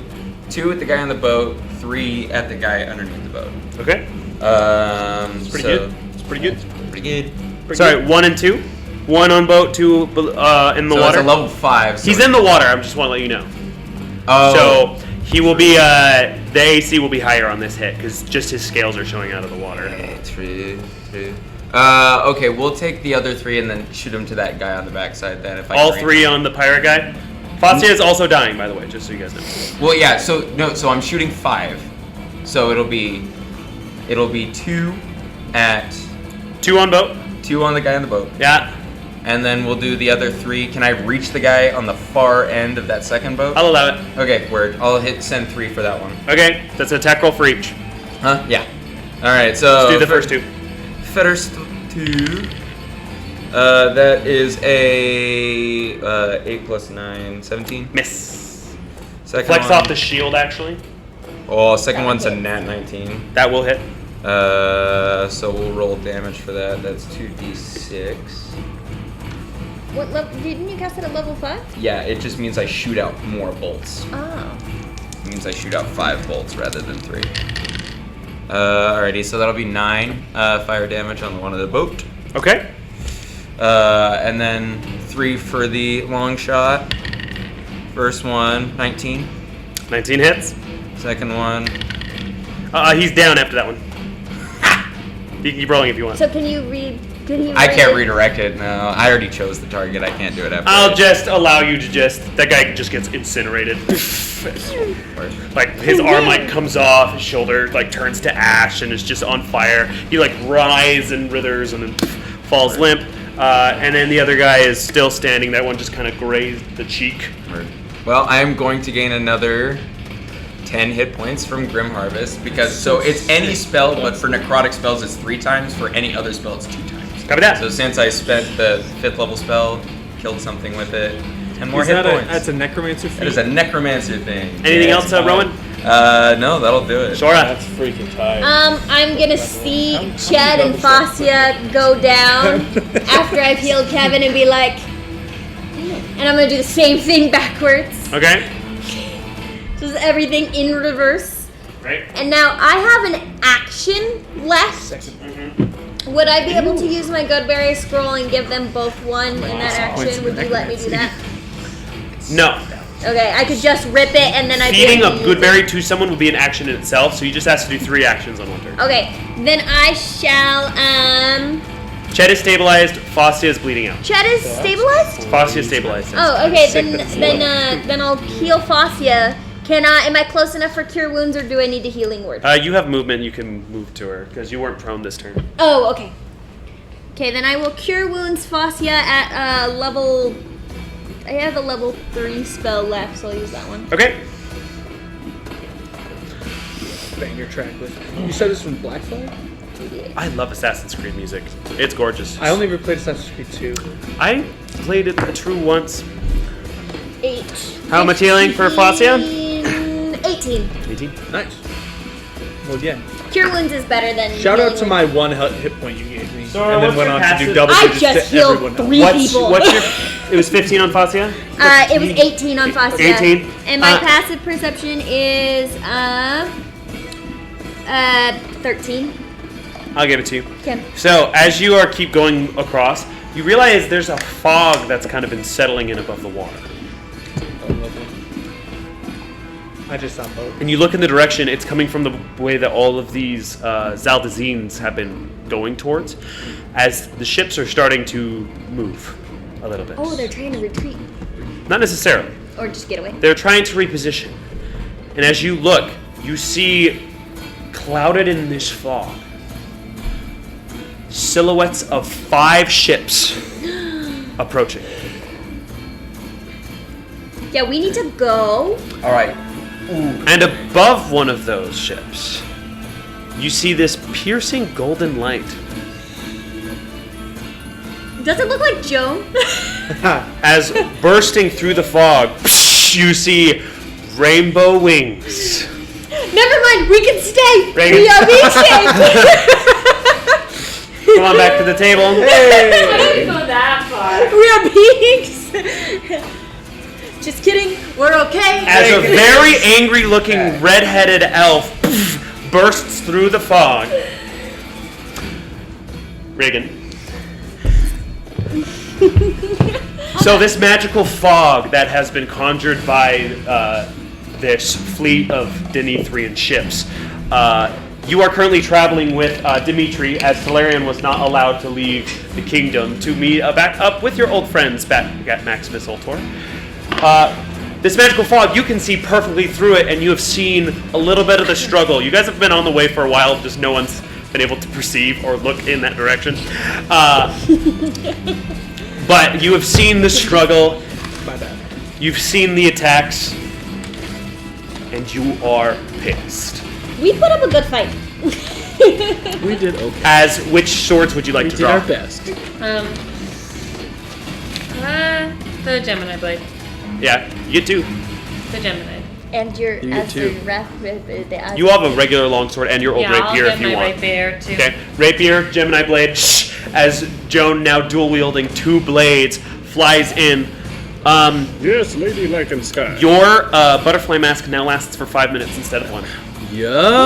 2 at the guy on the boat, 3 at the guy underneath the boat. Okay. It's Pretty good. It's pretty good. Pretty good. Sorry, 1 and 2. 1 on boat, 2 in the So water. it's a level 5. So He's in the water. I just want to let you know. Oh. So he will be. The AC will be higher on this hit because just his scales are showing out of the water. True. Okay, we'll take the other 3 and then shoot him to that guy on the backside then. If I All can reach 3 him. on the pirate guy. Fastia is also dying, by the way, just so you guys know. Well, yeah. So I'm shooting 5. So it'll be 2 at 2 on boat. 2 on the guy on the boat, Yeah. and then we'll do the other 3. Can I reach the guy on the far end of that second boat? I'll allow it. Okay, word. I'll send 3 for that one. Okay, that's an attack roll for each. Huh? Yeah. All right. So Let's do the first 2. First 2. That is a 8 plus 9, 17. Miss. Second Flex one. off the shield, actually. Oh, second one's a nat 19. That will hit. So we'll roll damage for that. That's 2d6. What level? Didn't you cast it at level 5? Yeah, it just means I shoot out more bolts. Oh. It means I shoot out 5 bolts rather than 3. Alrighty, so that'll be 9 fire damage on the one of the boat. Okay. And then 3 for the long shot. First one, 19. 19 hits. Second one, He's down after that one. You can keep rolling if you want. So can you read Did he? I can't really- redirect it. No, I already chose the target. I can't do it after. I'll just allow you to that guy just gets incinerated. Like his arm like comes off, his shoulder like turns to ash and is just on fire. He like writhes and writhers and then falls limp. And then the other guy is still standing. That one just kind of grazed the cheek. Well, I'm going to gain another 10 hit points from Grim Harvest because so it's any spell, but for necrotic spells it's 3 times. For any other spell it's 2 times. Copy that. So since I spent the 5th level spell, killed something with it, 10 more hit points. That's a necromancer feat? That is a necromancer thing. Anything else, Rowan? No, that'll do it. Sora. That's freaking tight. I'm gonna see Ched and Fascia go down after I've healed Kevin and be like, and I'm gonna do the same thing backwards. Okay. Just everything in reverse. Right. And now I have an action left. Would I be able to use my Goodberry scroll and give them both one in that action? Would you let me do that? No. Okay, I could just rip it and then I'd be Feeding a able to use good berry to someone would be an action in itself, so you just have to do 3 actions on one turn. Okay, then I shall, Ched is stabilized, Fascia is bleeding out. Ched is stabilized? Fascia is stabilized. Oh, okay, then I'll heal Fascia. Am I close enough for Cure Wounds, or do I need a healing word? You have movement, you can move to her, because you weren't prone this turn. Oh, okay. Okay, then I will Cure Wounds Fascia at level... I have a level 3 spell left, so I'll use that one. Okay. Banger track list. You said this from Black Flag? I love Assassin's Creed music. It's gorgeous. I only ever played Assassin's Creed 2. I played it the true once. 8. How much healing for Fascia? 18. 18. Nice. Well, yeah. Cure Wounds is better than Shout out healing to word. my 1 hit point you gave me. Sora, And then what's went your on to passive? do double I digits just to healed everyone else. 3 people. What's your... It was 15 on Fascia? It was 18 on Fascia. 18? And my passive perception is 13. I'll give it to you. Okay. So, as you keep going across, you realize there's a fog that's kind of been settling in above the water. I just saw both. And you look in the direction, it's coming from the way that all of these Zaldazines have been going towards, as the ships are starting to move a little bit. Oh, they're trying to retreat. Not necessarily. Or just get away. They're trying to reposition. And as you look, you see, clouded in this fog, silhouettes of 5 ships approaching. Yeah, we need to go. All right. And above one of those ships, you see this piercing golden light. Does it look like Joan? As bursting through the fog, you see rainbow wings. Never mind, we can stay. Reagan. We are being saved. Come on back to the table. I didn't go that far. We are being saved. Just kidding, we're okay. As a very angry-looking red-headed elf bursts through the fog. Reagan. So this magical fog that has been conjured by this fleet of Denethrian ships, you are currently traveling with Dimitri, as Talarian was not allowed to leave the kingdom, to meet back up with your old friends back at Maximus Ultor. This magical fog, you can see perfectly through it, and you have seen a little bit of the struggle. You guys have been on the way for a while, just no one's been able to perceive or look in that direction. But you have seen the struggle. My bad. You've seen the attacks, and you are pissed. We put up a good fight. We did okay. As which swords would you like We to did draw? our best. The Gemini blade. Yeah, you get 2. The Gemini. And your You get 2. You have a regular longsword and your old Yeah, I'll rapier get if you my want. rapier too. Okay, rapier, Gemini blade. As Joan, now dual wielding 2 blades, flies in. Yes, Lady Lankenstein. Your butterfly mask now lasts for 5 minutes instead of 1, Yo!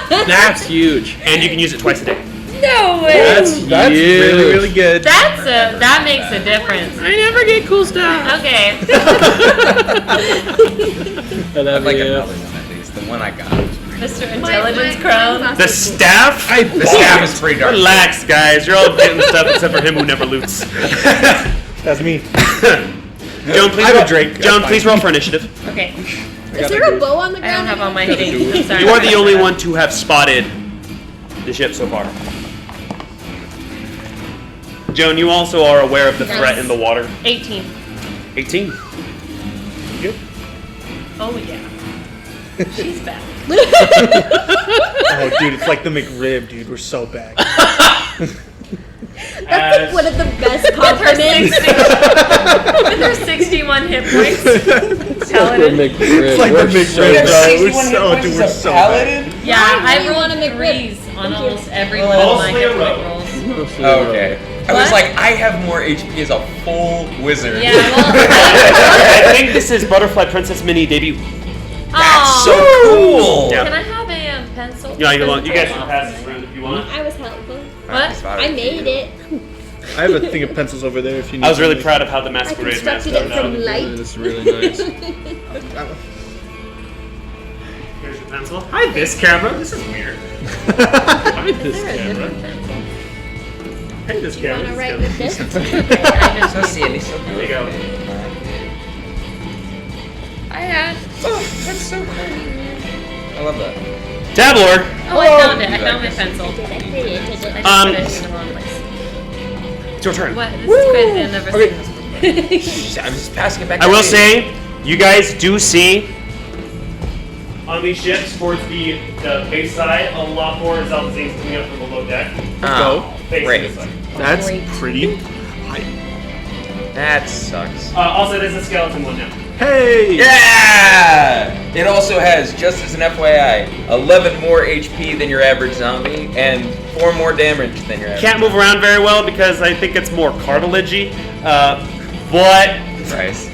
That's huge. and you can use it twice a day. No way. That's That's huge. really, really good. That makes a difference. I never get cool stuff. Okay. I love I'd like you. another one at least. The one I got was pretty Mr. Intelligence Crown. The staff? The staff is pretty dark. Relax, guys. You're all getting stuff except for him who never loots. That's me. Joan, please I have a roll. Drake. That's Joan, fine. please roll for initiative. Okay. Is there a bow on the I ground? don't have all my things. I'm sorry. You are the only one to have spotted the ship so far. Joan, you also are aware of the threat in the water. 18. 18. Good. Oh yeah. She's back. Oh, dude, it's like the McRib, dude. We're so bad. That's like one of the best compliments. With her 61 hit points. Paladin. It's like the McRib, bro. We're so bad. Yeah, Why do I you rolled want a McRib? threes on almost every one of my hit point rolls. Okay. I was What? like, I have more HP as a full wizard. Yeah, well, I think this is Butterfly Princess Mini debut. That's so cool. Yeah. Can I have a pencil? Yeah, you guys can pass this around if you want. I was helpful. What? I made it. I have a thing of pencils over there if you need. I was really something. proud of how the I masquerade mask constructed it turned from out. light. That's really nice. Here's your pencil. Hi, this camera. This is weird. Hi, this Is there a camera. different pencil? Hey, this camera. Wanna this write camera. with this? I just So silly, so There you go. I had. That's so cool. I love that. Tabler. Oh, I found it. I found my pencil. Did I say it? Did I it? just put it in the wrong place. It's your turn. What? This is crazy. I've never seen this before. I'm just passing it back. I will say, you guys do see on these ships towards the base side a lot more Zeldazine's coming up from below deck. Oh, Facing great. this side. That's Great. pretty. That sucks. Also, there's a skeleton one now. Hey! Yeah! It also has, just as an FYI, 11 more HP than your average zombie and 4 more damage than your average. Can't move around very well because I think it's more cartilagey. But Price.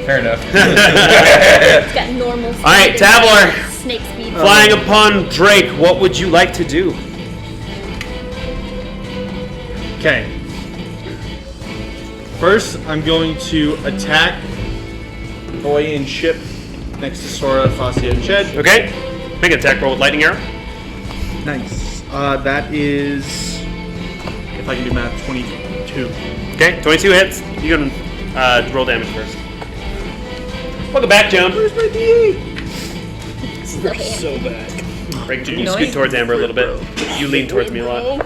Fair enough. It's got normal speed. Alright, and Tabler. Snake speed. flying upon Drake, what would you like to do? Okay. First, I'm going to attack boy in ship next to Sora, Fascia, and Shed. Okay, make an attack roll with lightning arrow. Nice. That is, if I can do math, 22. Okay, 22 hits. You can roll damage first. Welcome back, Joan. Where's my D8? So bad. Break, you scoot towards Amber a little bit. You lean towards me a lot.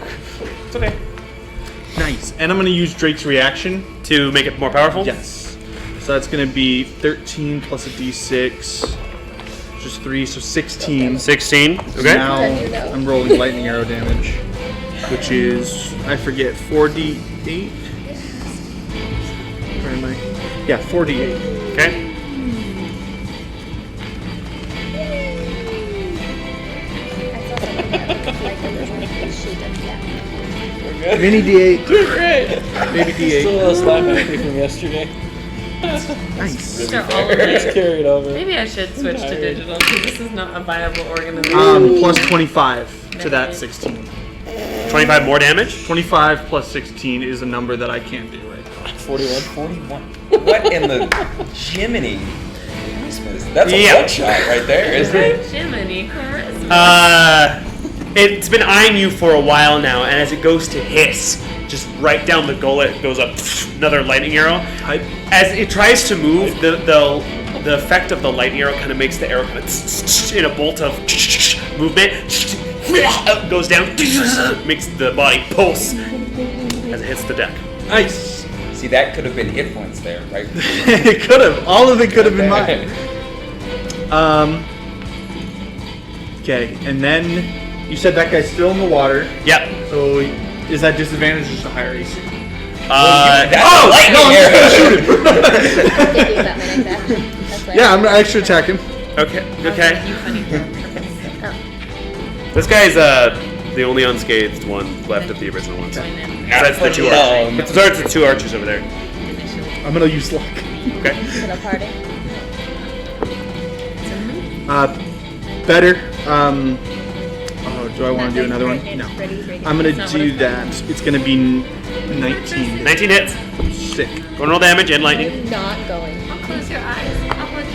It's okay. Nice. And I'm going to use Drake's reaction. To make it more powerful? Yes. So that's going to be 13 plus a D6, which is 3, so 16. 16. Okay. Now I'm rolling lightning arrow damage, which is, I forget, 4d8? Where am I? Yeah, 4d8. Okay. Mini d8, Great. baby Still d8. a slap at me from yesterday. Nice. These are all of it. Carried over. Maybe I should switch to digital because this is not a viable organization. Plus 25 to that 16. 25 more damage? 25 plus 16 is a number that I can't do right now. 41. 41. What in the Jiminy? Christmas. That's a Yeah. one shot right there, isn't it? Jiminy Christmas. It's been eyeing you for a while now, and as it goes to hiss, just right down the gullet goes up another lightning arrow. Hype. As it tries to move, the effect of the lightning arrow kind of makes the arrow kind of in a bolt of movement. Goes down, makes the body pulse as it hits the deck. Nice. See, that could have been hit points there, right? It could have. All of it could have been mine. Okay, and then you said that guy's still in the water. Yep. So is that disadvantage or just a higher AC? That's a lightning arrow. Yeah, I'm gonna extra attack him. Okay. Okay. You funny. This guy's the only unscathed one left of the original ones. Besides the two archers. Besides the two archers over there. I'm gonna use luck. Okay. Better. Do I want to do another one? No. I'm gonna do that. It's gonna be 19. 19 hits. Sick. Going to roll damage and lightning. Not going. I'll close your eyes. I'll look at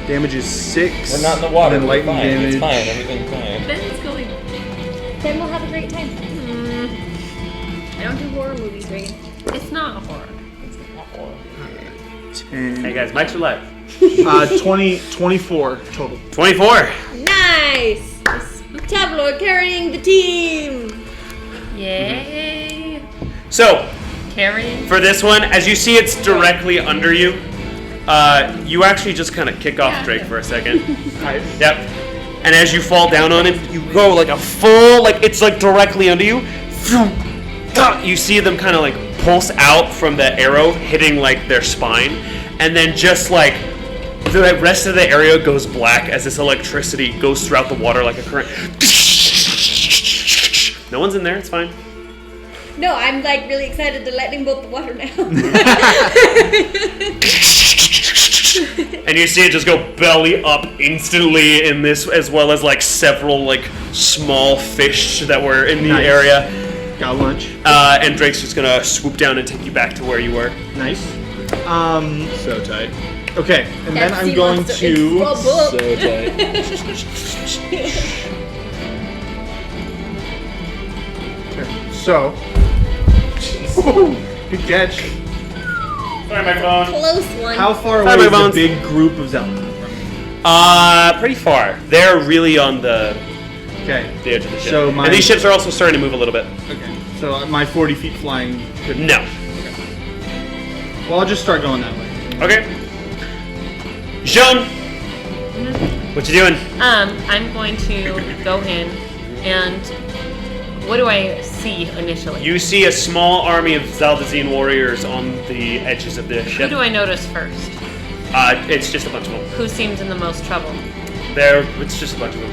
you. Damage is 6. We're not in the water. And then We're lightning fine. damage. It's fine. Everything's fine. Ben's going. Then we'll have a great time. I don't do horror movies, Reagan. It's not a horror. 10. Hey guys, mics are live. 24 total. 24. Nice! Tableau carrying the team! Yay! So, Carrying. for this one, as you see it's directly under you, you actually just kind of kick off Drake for a second. Nice. Yep. And as you fall down on him, you go like a full, like it's like directly under you. You see them kind of like pulse out from the arrow hitting like their spine, and then just like the rest of the area goes black as this electricity goes throughout the water like a current. No one's in there, it's fine. No, I'm like really excited to lightning bolt the water now. And you see it just go belly up instantly in this, as well as like several like small fish that were in the Nice. area. Got lunch. And Drake's just gonna swoop down and take you back to where you were. Nice. So tight. Okay, and then That I'm sea going monster to. is trouble. So tight. So. Good catch. Sorry, my phone. Close one. How far Hi, away is the Bones. big group of Zelda from me? Pretty far. They're really on the Okay. edge of the ship. So my- and these ships are also starting to move a little bit. Okay. So my 40 feet flying could. No. Well, I'll just start going that way. Okay. Jean, what you doing? I'm going to go in and what do I see initially? You see a small army of Zaldazine warriors on the edges of the Who ship. do I notice first? It's just a bunch of them. Who seems in the most trouble? It's just a bunch of them.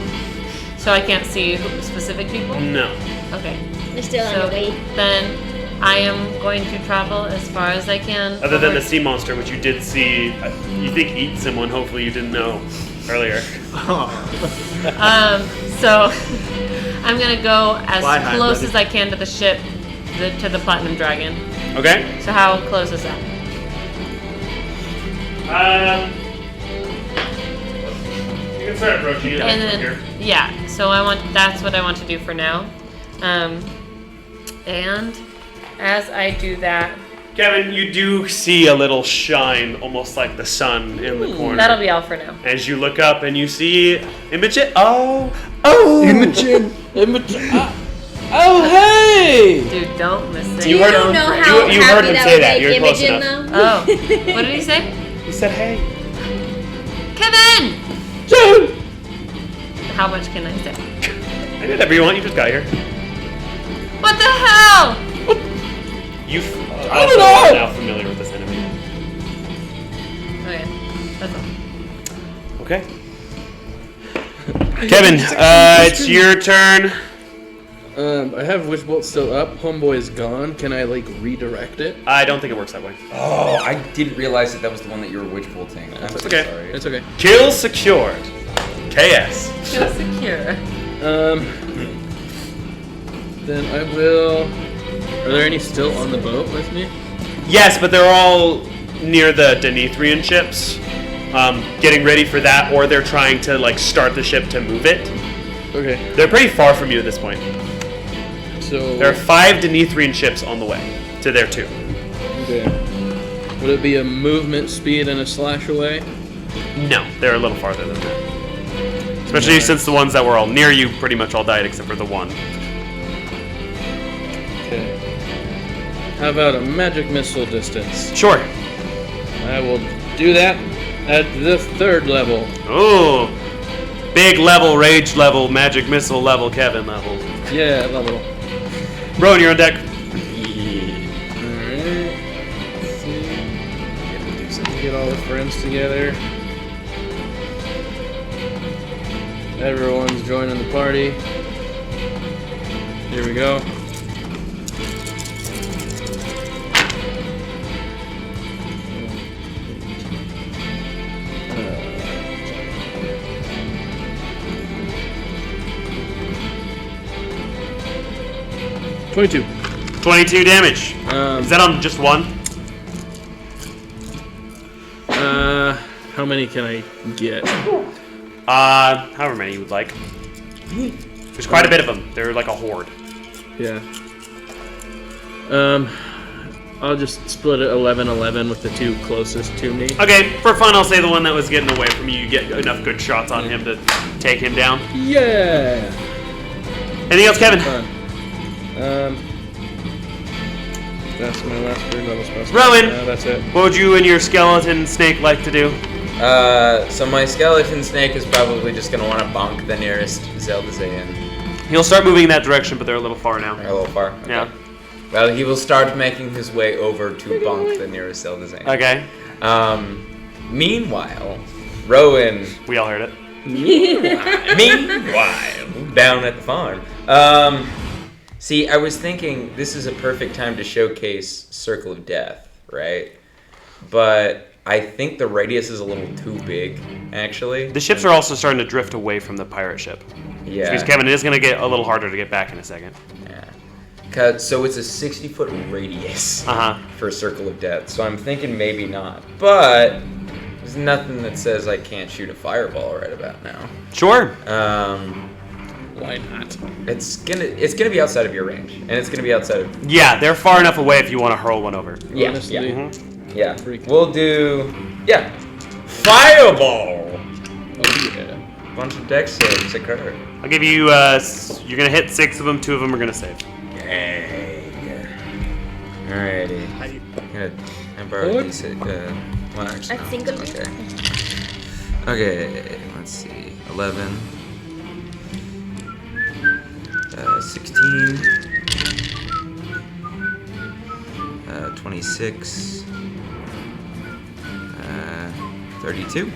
So I can't see specific people? No. Okay. They're still on So the way. then I am going to travel as far as I can. Other than the over- sea monster, which you did see, you think eat someone, hopefully you didn't know earlier. So I'm gonna go as Fly high, close buddy. as I can to the ship, to the Platinum Dragon. Okay? So how close is that? You can start approaching it And from then, here. yeah. So that's what I want to do for now. And as I do that, Kevin, you do see a little shine, almost like the sun in the corner. that'll be all for now. As you look up and you see Imogen. Oh! Imogen. Oh, hey! Dude, don't mistake. You heard You him. know You- how you happy heard him that say would that. make You're close Imogen, enough. though? Oh, what did he say? He said, hey. Kevin! How much can I say? I did whatever you want, you just got here. What the hell? You I don't know. are now familiar with this enemy. Okay, that's all. Okay. Kevin, it's your turn. I have Witch Bolt still up. Homeboy is gone. Can I like redirect it? I don't think it works that way. Oh, I didn't realize that was the one that you were witch bolting. I'm so okay. sorry. It's okay. Kill secured. KS. Feel secure. Then I will. Are there any still on the boat with me? Yes, but they're all near the Denethrian ships, getting ready for that, or they're trying to like start the ship to move it. Okay. They're pretty far from you at this point. So. There are 5 Denethrian ships on the way to their 2. Okay. Would it be a movement speed and a slash away? No, they're a little farther than that. Especially since the ones that were all near you pretty much all died except for the one. Okay. How about a magic missile distance? Sure. I will do that at the 3rd level. Oh, big level, rage level, magic missile level, Kevin level. Yeah, level. Rowan, you're on deck. Alright. Let's see. Get all the friends together. Everyone's joining the party. Here we go. Uh, 22. 22 damage. Is that on just one? How many can I get? However many you would like. There's quite a bit of them. They're like a horde. Yeah. I'll just split it 11-11 with the 2 closest to me. Okay, for fun, I'll say the one that was getting away from you. You get enough good shots on him to take him down. Yeah. Anything else, Kevin? Fun. That's my last 3 level spell. Rowan! That's it. What would you and your skeleton snake like to do? So my skeleton snake is probably just gonna want to bonk the nearest Zeldazian. He'll start moving in that direction, but they're a little far now. A little far. Okay. Yeah. Well, he will start making his way over to bonk the nearest Zeldazian. Okay. Meanwhile, Rowan. We all heard it. Meanwhile, down at the farm. See, I was thinking this is a perfect time to showcase Circle of Death, right? But I think the radius is a little too big, actually. The ships are also starting to drift away from the pirate ship. Yeah. Because Kevin, it is going to get a little harder to get back in a second. Yeah. So it's a 60-foot radius for Circle of Death. So I'm thinking maybe not. But there's nothing that says I can't shoot a fireball right about now. Sure. Why not? It's gonna be outside of your range, and it's gonna be outside of. Yeah, they're far enough away if you want to hurl one over. Yeah. Honestly, Yeah. Yeah. Freak. We'll do. Yeah. Fireball. Oh yeah. Bunch of dex saves occur. I'll give you, you're going to hit 6 of them, 2 of them are going to save. Yay. Alrighty. I borrowed these. Well, actually, A no, single. it's okay. Okay, let's see. 11. 16. 26. 32.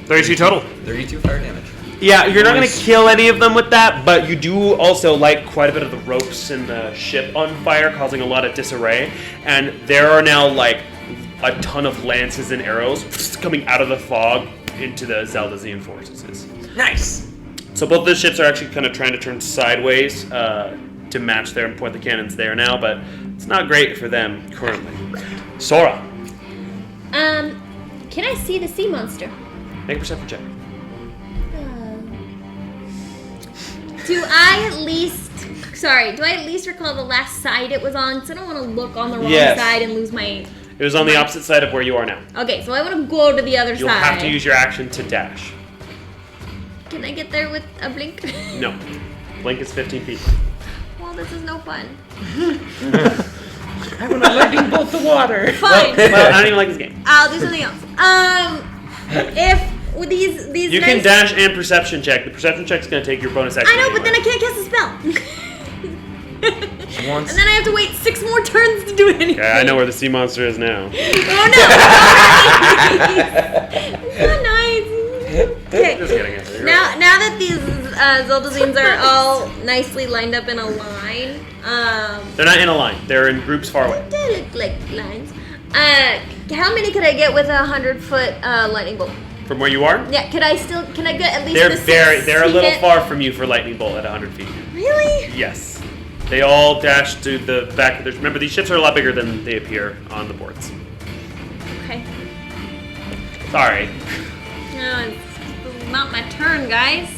32 total. 32 fire damage. Yeah, you're not going to Nice. kill any of them with that, but you do also light quite a bit of the ropes in the ship on fire, causing a lot of disarray. And there are now, like, a ton of lances and arrows coming out of the fog into the Zeldazian forces. Nice. So both the ships are actually kind of trying to turn sideways to match there and point the cannons there now, but it's not great for them currently. Sora, Can I see the sea monster? make a perception check. Do I at least recall the last side it was on? Because I don't want to look on the wrong Yes. side and lose my... It was on the opposite side of where you are now. Okay, so I want to go to the other You'll side. have to use your action to dash. Can I get there with a blink? No. Blink is 15 feet. Well, this is no fun. I want to lightning bolt the water. Fine. Well, I don't even like this game. I'll do something else. If with these You nice... can dash and perception check. The perception check's going to take your bonus action. I know, but then I anyway. can't cast a spell. Once. And then I have to wait 6 more turns to do anything. Okay, I know where the sea monster is now. Oh no! It's not nice. Okay. Just kidding. You're Now that these Zeldazians are all nicely lined up in a line, They're not in a line. They're in groups far away. they look like lines. How many could I get with a 100-foot lightning bolt? From where you are, Yeah, can I get at least they're the they're a 6 little hit? far from you for lightning bolt at 100 feet. Really? Yes. They all dash to the back of their... Remember, these ships are a lot bigger than they appear on the boards. Okay. Sorry. No, it's not my turn, guys.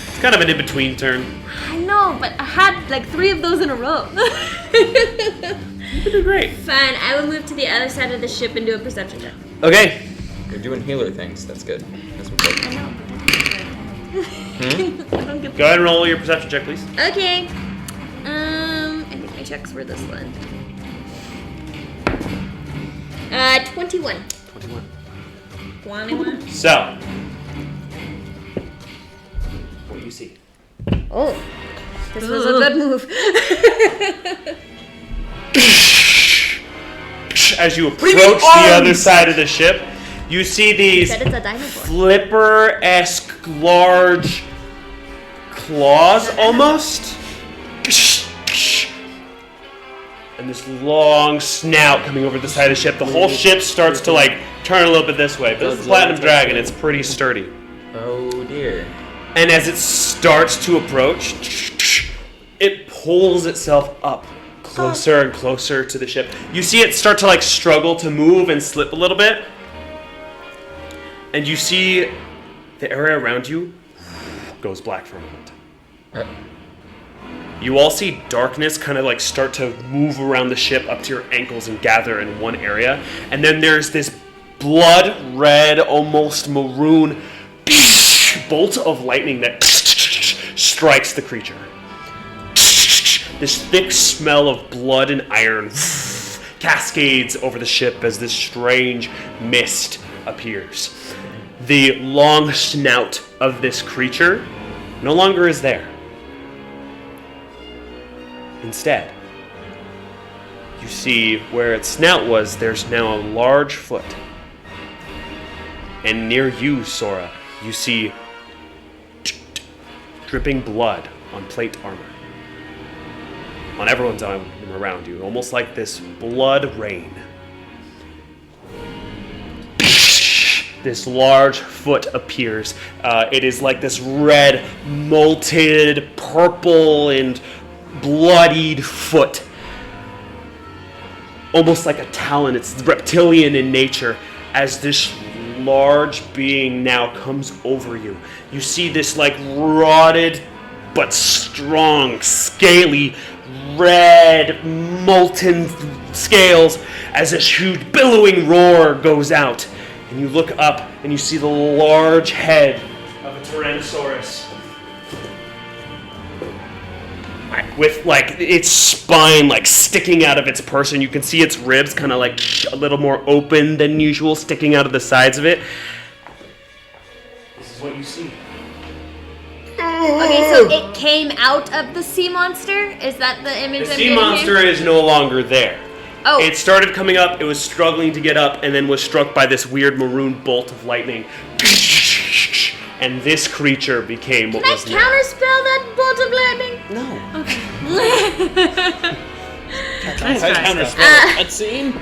It's kind of an in-between turn. I know, but I had like 3 of those in a row. You did great. Fine, I will move to the other side of the ship and do a perception check. Okay. You're doing healer things. That's good. That's important. Go ahead and roll your perception check, please. Okay. I think my checks were this one. 21. 21. 21. So, what do you see? Oh, this was a good move. As you approach the other side of the ship, you see these Said it's a dinosaur. flipper-esque large claws almost. And this long snout coming over the side of the ship. The whole ship starts to like turn a little bit this way. But this is a Platinum Dragon. It's pretty sturdy. Oh dear. And as it starts to approach, it pulls itself up closer and closer to the ship. You see it start to like struggle to move and slip a little bit. And you see the area around you goes black for a moment. You all see darkness kind of like start to move around the ship up to your ankles and gather in one area. And then there's this blood red, almost maroon bolt of lightning that strikes the creature. This thick smell of blood and iron cascades over the ship as this strange mist appears. The long snout of this creature no longer is there. Instead, you see where its snout was, there's now a large foot. And near you, Sora, you see dripping blood on plate armor. On everyone's arm around you, almost like this blood rain. This large foot appears. It is like this red, molted, purple, and bloodied foot. Almost like a talon. It's reptilian in nature as this large being now comes over you. You see this like rotted but strong, scaly, red, molten scales as this huge billowing roar goes out. And you look up and you see the large head of a Tyrannosaurus with like its spine like sticking out of its person. You can see its ribs kind of like a little more open than usual, sticking out of the sides of it. This is what you see. Okay, so it came out of the sea monster? Is that the image The I'm sea getting monster here? is no longer there. Oh. It started coming up, it was struggling to get up, and then was struck by this weird maroon bolt of lightning. And this creature became what Can I was now. counterspell that bolt of lightning? Nice try. Cutscene?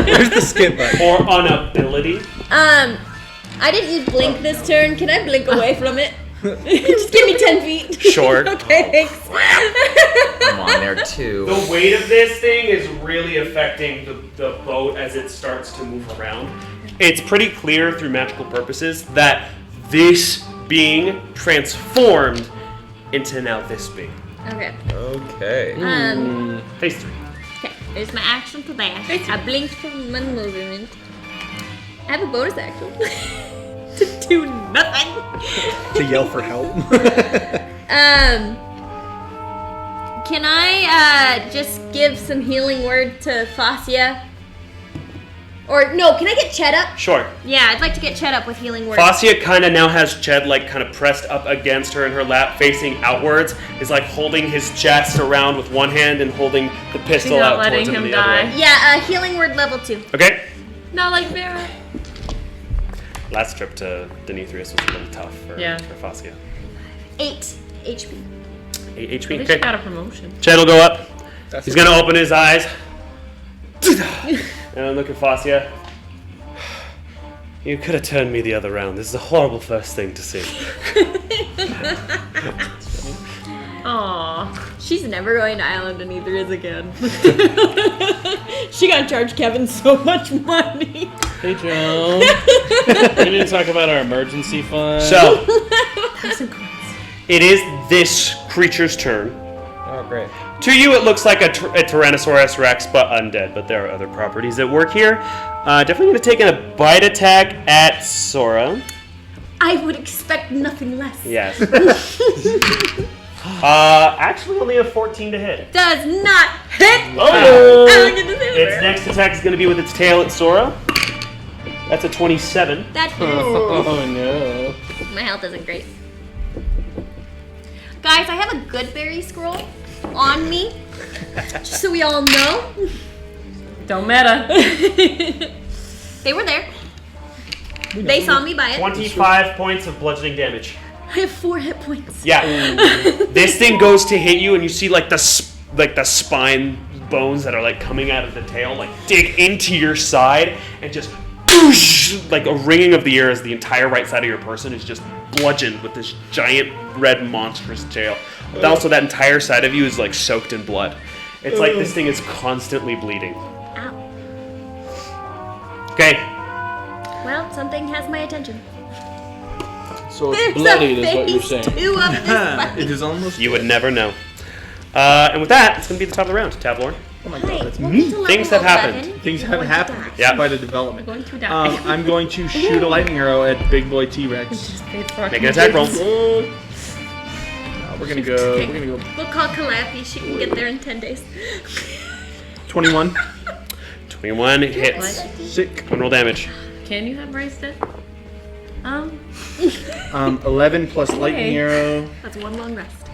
Where's the skip button? Or on ability. I didn't use blink this turn. Can I blink away from it? Just give me 10 feet. Sure. Okay, thanks. I'm on there too. The weight of this thing is really affecting the boat as it starts to move around. It's pretty clear through magical purposes that this being transformed into now this being. Okay. Okay. Phase 3. Okay, there's my action for that. I blinked for my movement. I have a bonus action. To do nothing. To yell for help. Can I just give some healing word to Fascia? Or no, can I get Chet up? Sure. Yeah, I'd like to get Chet up with healing word. Fascia kind of now has Ched like kind of pressed up against her in her lap, facing outwards. Is like holding his chest around with one hand and holding the pistol not out letting towards him him the other die. way. Yeah, healing word level 2. Okay. Not like Vera. Last trip to Denetrius was a little tough for Fascia. 8 HP. 8 At HP. least Okay. you got a promotion. Ched will go up. That's He's gonna open his eyes. And look at Fascia. You could have turned me the other round. This is a horrible first thing to see. Aww. She's never going to Island and neither is again. She got to charge Kevin so much money. Hey, Joan. We need to talk about our emergency fund. So, it is this creature's turn. Oh, great. To you, it looks like a Tyrannosaurus Rex, but undead. But there are other properties at work here. Definitely going to take a bite attack at Sora. I would expect nothing less. Yes. Actually, only a 14 to hit. Does not hit. Oh! I don't get to say Its next attack is going to be with its tail at Sora. That's a 27. That hits. Oh, no. My health isn't great. Guys, I have a good berry scroll on me. Just so we all know. Don't meta. They were there. They saw me buy it. 25 points of bludgeoning damage. I have 4 hit points. Yeah. This thing goes to hit you, and you see like the spine bones that are like coming out of the tail, like dig into your side, and just like a ringing of the ear as the entire right side of your person is just bludgeoned with this giant red monstrous tail. But also that entire side of you is like soaked in blood. It's like this thing is constantly bleeding. Ow. Okay. Well, something has my attention. So it's There's bloodied, a is what you're phase saying. 2 of this fight. It is almost. You would never know. And with that, it's going to be the top of the round. Tabloran. Oh my Hi, god, that's welcome me. to level Things have 11. happened. Things You're have going to happened. die. Yeah. It's quite a development. Going to die. I'm going to shoot a lightning arrow at Big Boy T-Rex. Make an attack roll. We're gonna go. We'll call Calliope. She can get there in 10 days. 21. 21 hits. Sick. One roll damage. Can you have raised it? 11 plus lightning arrow. That's one long rest.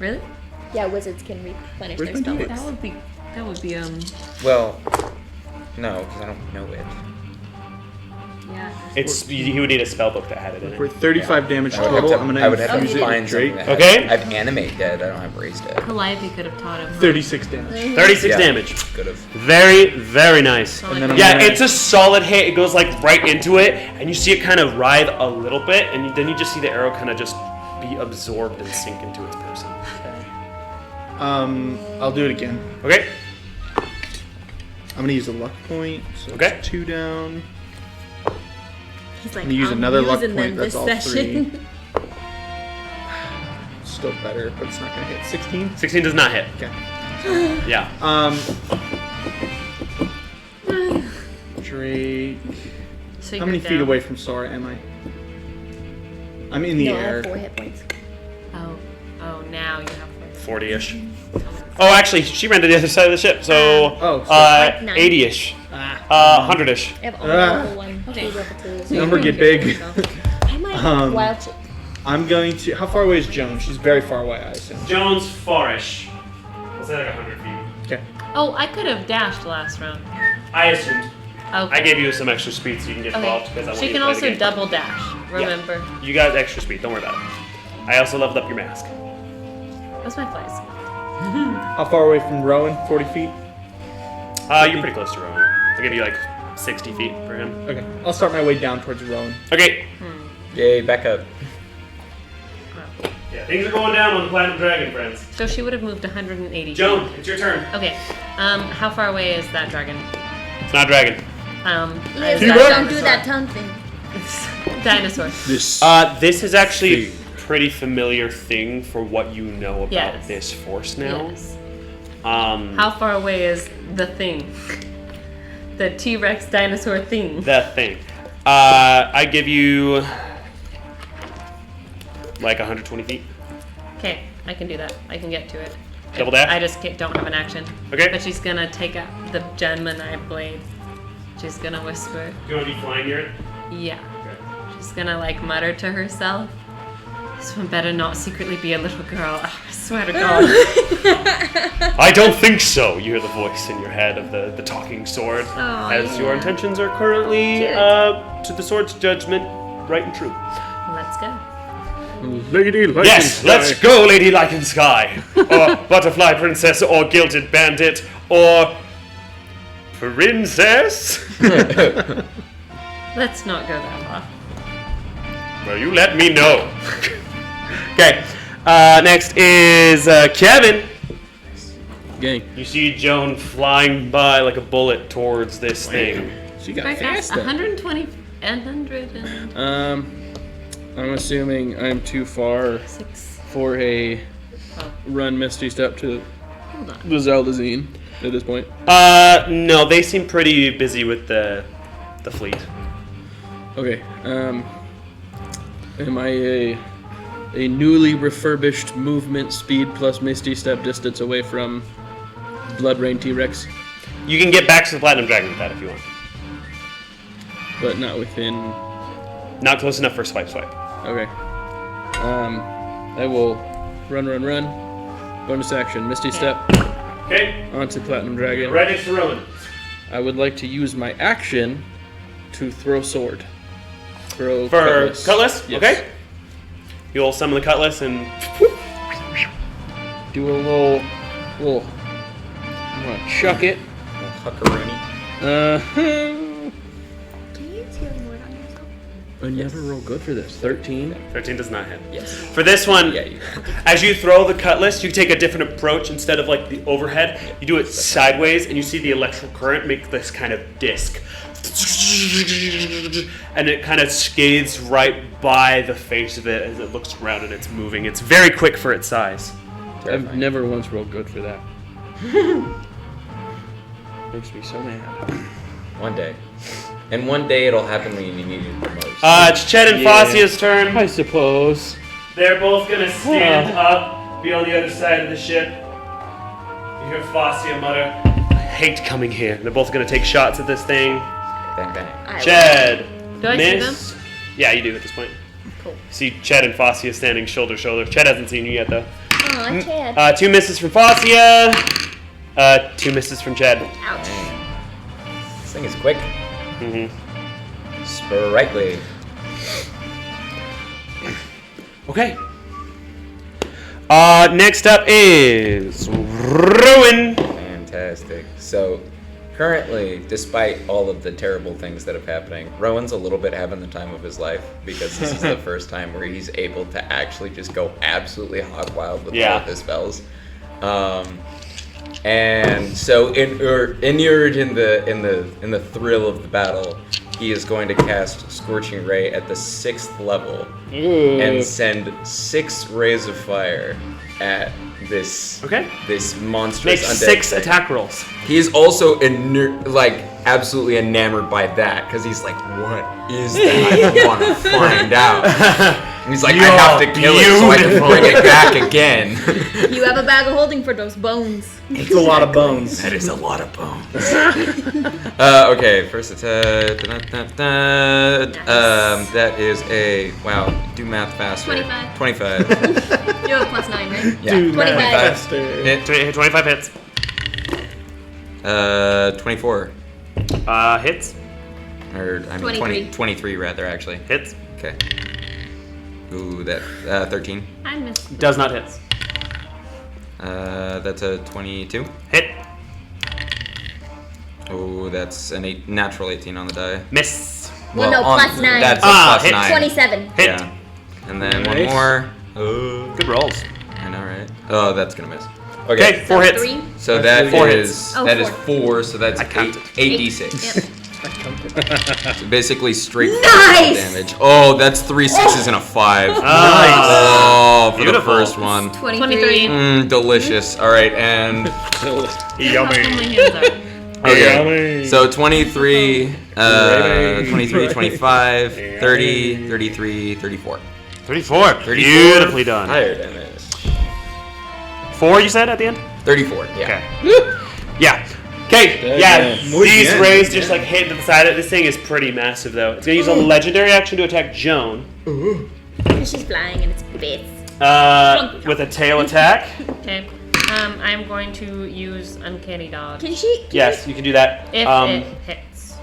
Really? Yeah, wizards can replenish Where's their my spell d8? books. That would be Well, no, because I don't know it. yeah. He would need a spell book that had it in For it. 35 damage I would total. have I'm to, gonna I would have use to it find with Drake. something. Okay. I have animate dead. I don't have raised dead. Calliope could have taught him. 36 damage. 36 Yeah. damage. Could have. Very, very nice. And then I'm Yeah, gonna- it's a solid hit. It goes like right into it, and you see it kind of writhe a little bit, and then you just see the arrow kind of just be absorbed and sink into its person. I'll do it again. Okay. I'm gonna use a luck point. So Okay. it's 2 down. He's like, I'm gonna use I'm another luck using point. them That's this all session. 3. Still better, but it's not gonna hit. 16. 16 does not hit. Okay. Yeah. Drake. So How you're many feet down. away from Sora am I? I'm in the No, I air. have 4 hit points. Oh, now you have 40-ish. Oh, actually, she ran to the other side of the ship, so Oh, so like 9. 80-ish. Ah. 100-ish. I have all Ah. level 1, Okay. 2, level 2. So Number get big. I might wild chip. I'm going to. How far away is Joan? She's very far away, I assume. Jones, far-ish. We'll say like 100 feet. Okay. Oh, I could have dashed last round. I assumed. Okay. I gave you some extra speed so you can get involved because I want She you can to play the also game. double dash. Remember, You got extra speed. Don't worry about it. I also leveled up your mask. that's my place. How far away from Rowan? 40 feet? You're pretty close to Rowan. I'll give you like 60 feet for him. Okay. I'll start my way down towards Rowan. Okay. Yay, back up. Yeah, things are going down on the Platinum Dragon, friends. So she would have moved 180. Joan, it's your turn. Okay. How far away is that dragon? It's not a dragon. Liz, is that don't do that tongue thing. dinosaur? This. This is actually a pretty familiar thing for what you know about Yes. this force now. Yes. How How far away is the thing? The T-Rex dinosaur thing. the thing. I give you like 120 feet. Okay, I can do that. I can get to it. Double dash? I just don't have an action. Okay. But she's gonna take out the Gemini blade. She's gonna whisper, You want to be flying here? yeah. She's gonna like mutter to herself. This one better not secretly be a little girl. I swear to God. I don't think so. You hear the voice in your head of the talking sword. Oh, as your yeah. intentions are currently, Cute. to the sword's judgment, right and true. Let's go. Lady Lightning Yes, let's go, Lady Lichen Sky, or Butterfly Princess, or Gilded Bandit, or Princess. Let's not go that far. Well, you let me know. Okay, next is Kevin. Gang. You see Joan flying by like a bullet towards this thing. She got Very fast. fast. 120 and 106. I'm assuming I'm too far for a run Misty Step to Hold on. the Zeldazine at this point. No, they seem pretty busy with the fleet. Okay. Am I a newly refurbished movement speed plus Misty Step distance away from Blood Rain T-Rex, You can get back to the Platinum Dragon with that if you want. but not within? Not close enough for swipe. Okay. I will run. Bonus action, Misty Step Okay, onto Platinum Dragon. right next to Rowan. I would like to use my action to throw sword. Throw For cutlass. Cutlass? Yes. Okay. You'll summon the Cutlass and Do a little. I'm gonna chuck it. Huckaroony. Can you use healing word on yourself? I never roll good for this. 13. 13 does not hit. Yes. For this one, Yeah, you. as you throw the Cutlass, you take a different approach. Instead of like the overhead, you do it sideways, and you see the electrical current make this kind of disc and it kind of scathes right by the face of it as it looks around and it's moving. It's very quick for its size. I've never once rolled good for that. Makes me so mad. One day. And one day it'll happen when you need it the most. It's Ched and Fasia's turn. I suppose. They're both gonna stand up, be on the other side of the ship. You hear Fasia mutter, "I hate coming here." They're both gonna take shots at this thing. Bang, bang. Ched, Do I see miss. Yeah, you do at this point. Cool. See Ched and Fasia standing shoulder to shoulder. Ched hasn't seen you yet though. Aw, Chad. 2 misses from Fasia. 2 misses from Ched. Ouch. This thing is quick. Mm-hmm. Sprightly. Okay. Next up is Ruin. Fantastic. So, currently, despite all of the terrible things that are happening, Rowan's a little bit having the time of his life because this is the first time where he's able to actually just go absolutely hog wild with all of his spells. And so, inured in the thrill of the battle, he is going to cast Scorching Ray at the 6th level and send 6 rays of fire at this this monstrous Make undead 6 thing. attack rolls. He is also absolutely enamored by that because he's like, what is that? I want to find out. And he's like, I have to kill it so I can bring it back again. You have a bag of holding for those bones. It's a lot of bones. That is a lot of bones. Okay, first attack. That is a do math faster. 25. 25. You have a +9, right? Yeah. 25. Hit. 25 hits. 24. Hits. Or I mean 23. 23 rather actually. Hits. Okay. Ooh, that 13. I missed. Does not hit. That's a 22. Hit. Oh, that's an natural 18 on the die. Miss. Well, no, on- +9. That's a hit. +9. 27. Hit. Yeah. And then one Nice. more. Good rolls. I know, right? Oh, that's gonna miss. Okay, 4 hits. 3. So That's that really is good. that Oh, is 4. So that's I counted. 8d6. Yep. So basically straight Nice! damage. Oh, that's 3 6s and a 5. Nice. Oh, for Beautiful. the first one. 23. Delicious. All right, and Yummy. My hands are. okay. So 23, 23, 25, 30, 33, 34. 34. Beautifully done. Higher damage. 4 you said at the end? 34. Yeah. Okay. Yeah. Okay, yeah, Muy these bien. rays just like hit the side of this thing is pretty massive though. It's gonna use a legendary action to attack Joan. She's flying and it's bits. With a tail attack. Okay. I'm going to use Uncanny Dodge. Can she? Yes, you can do that. If it hits.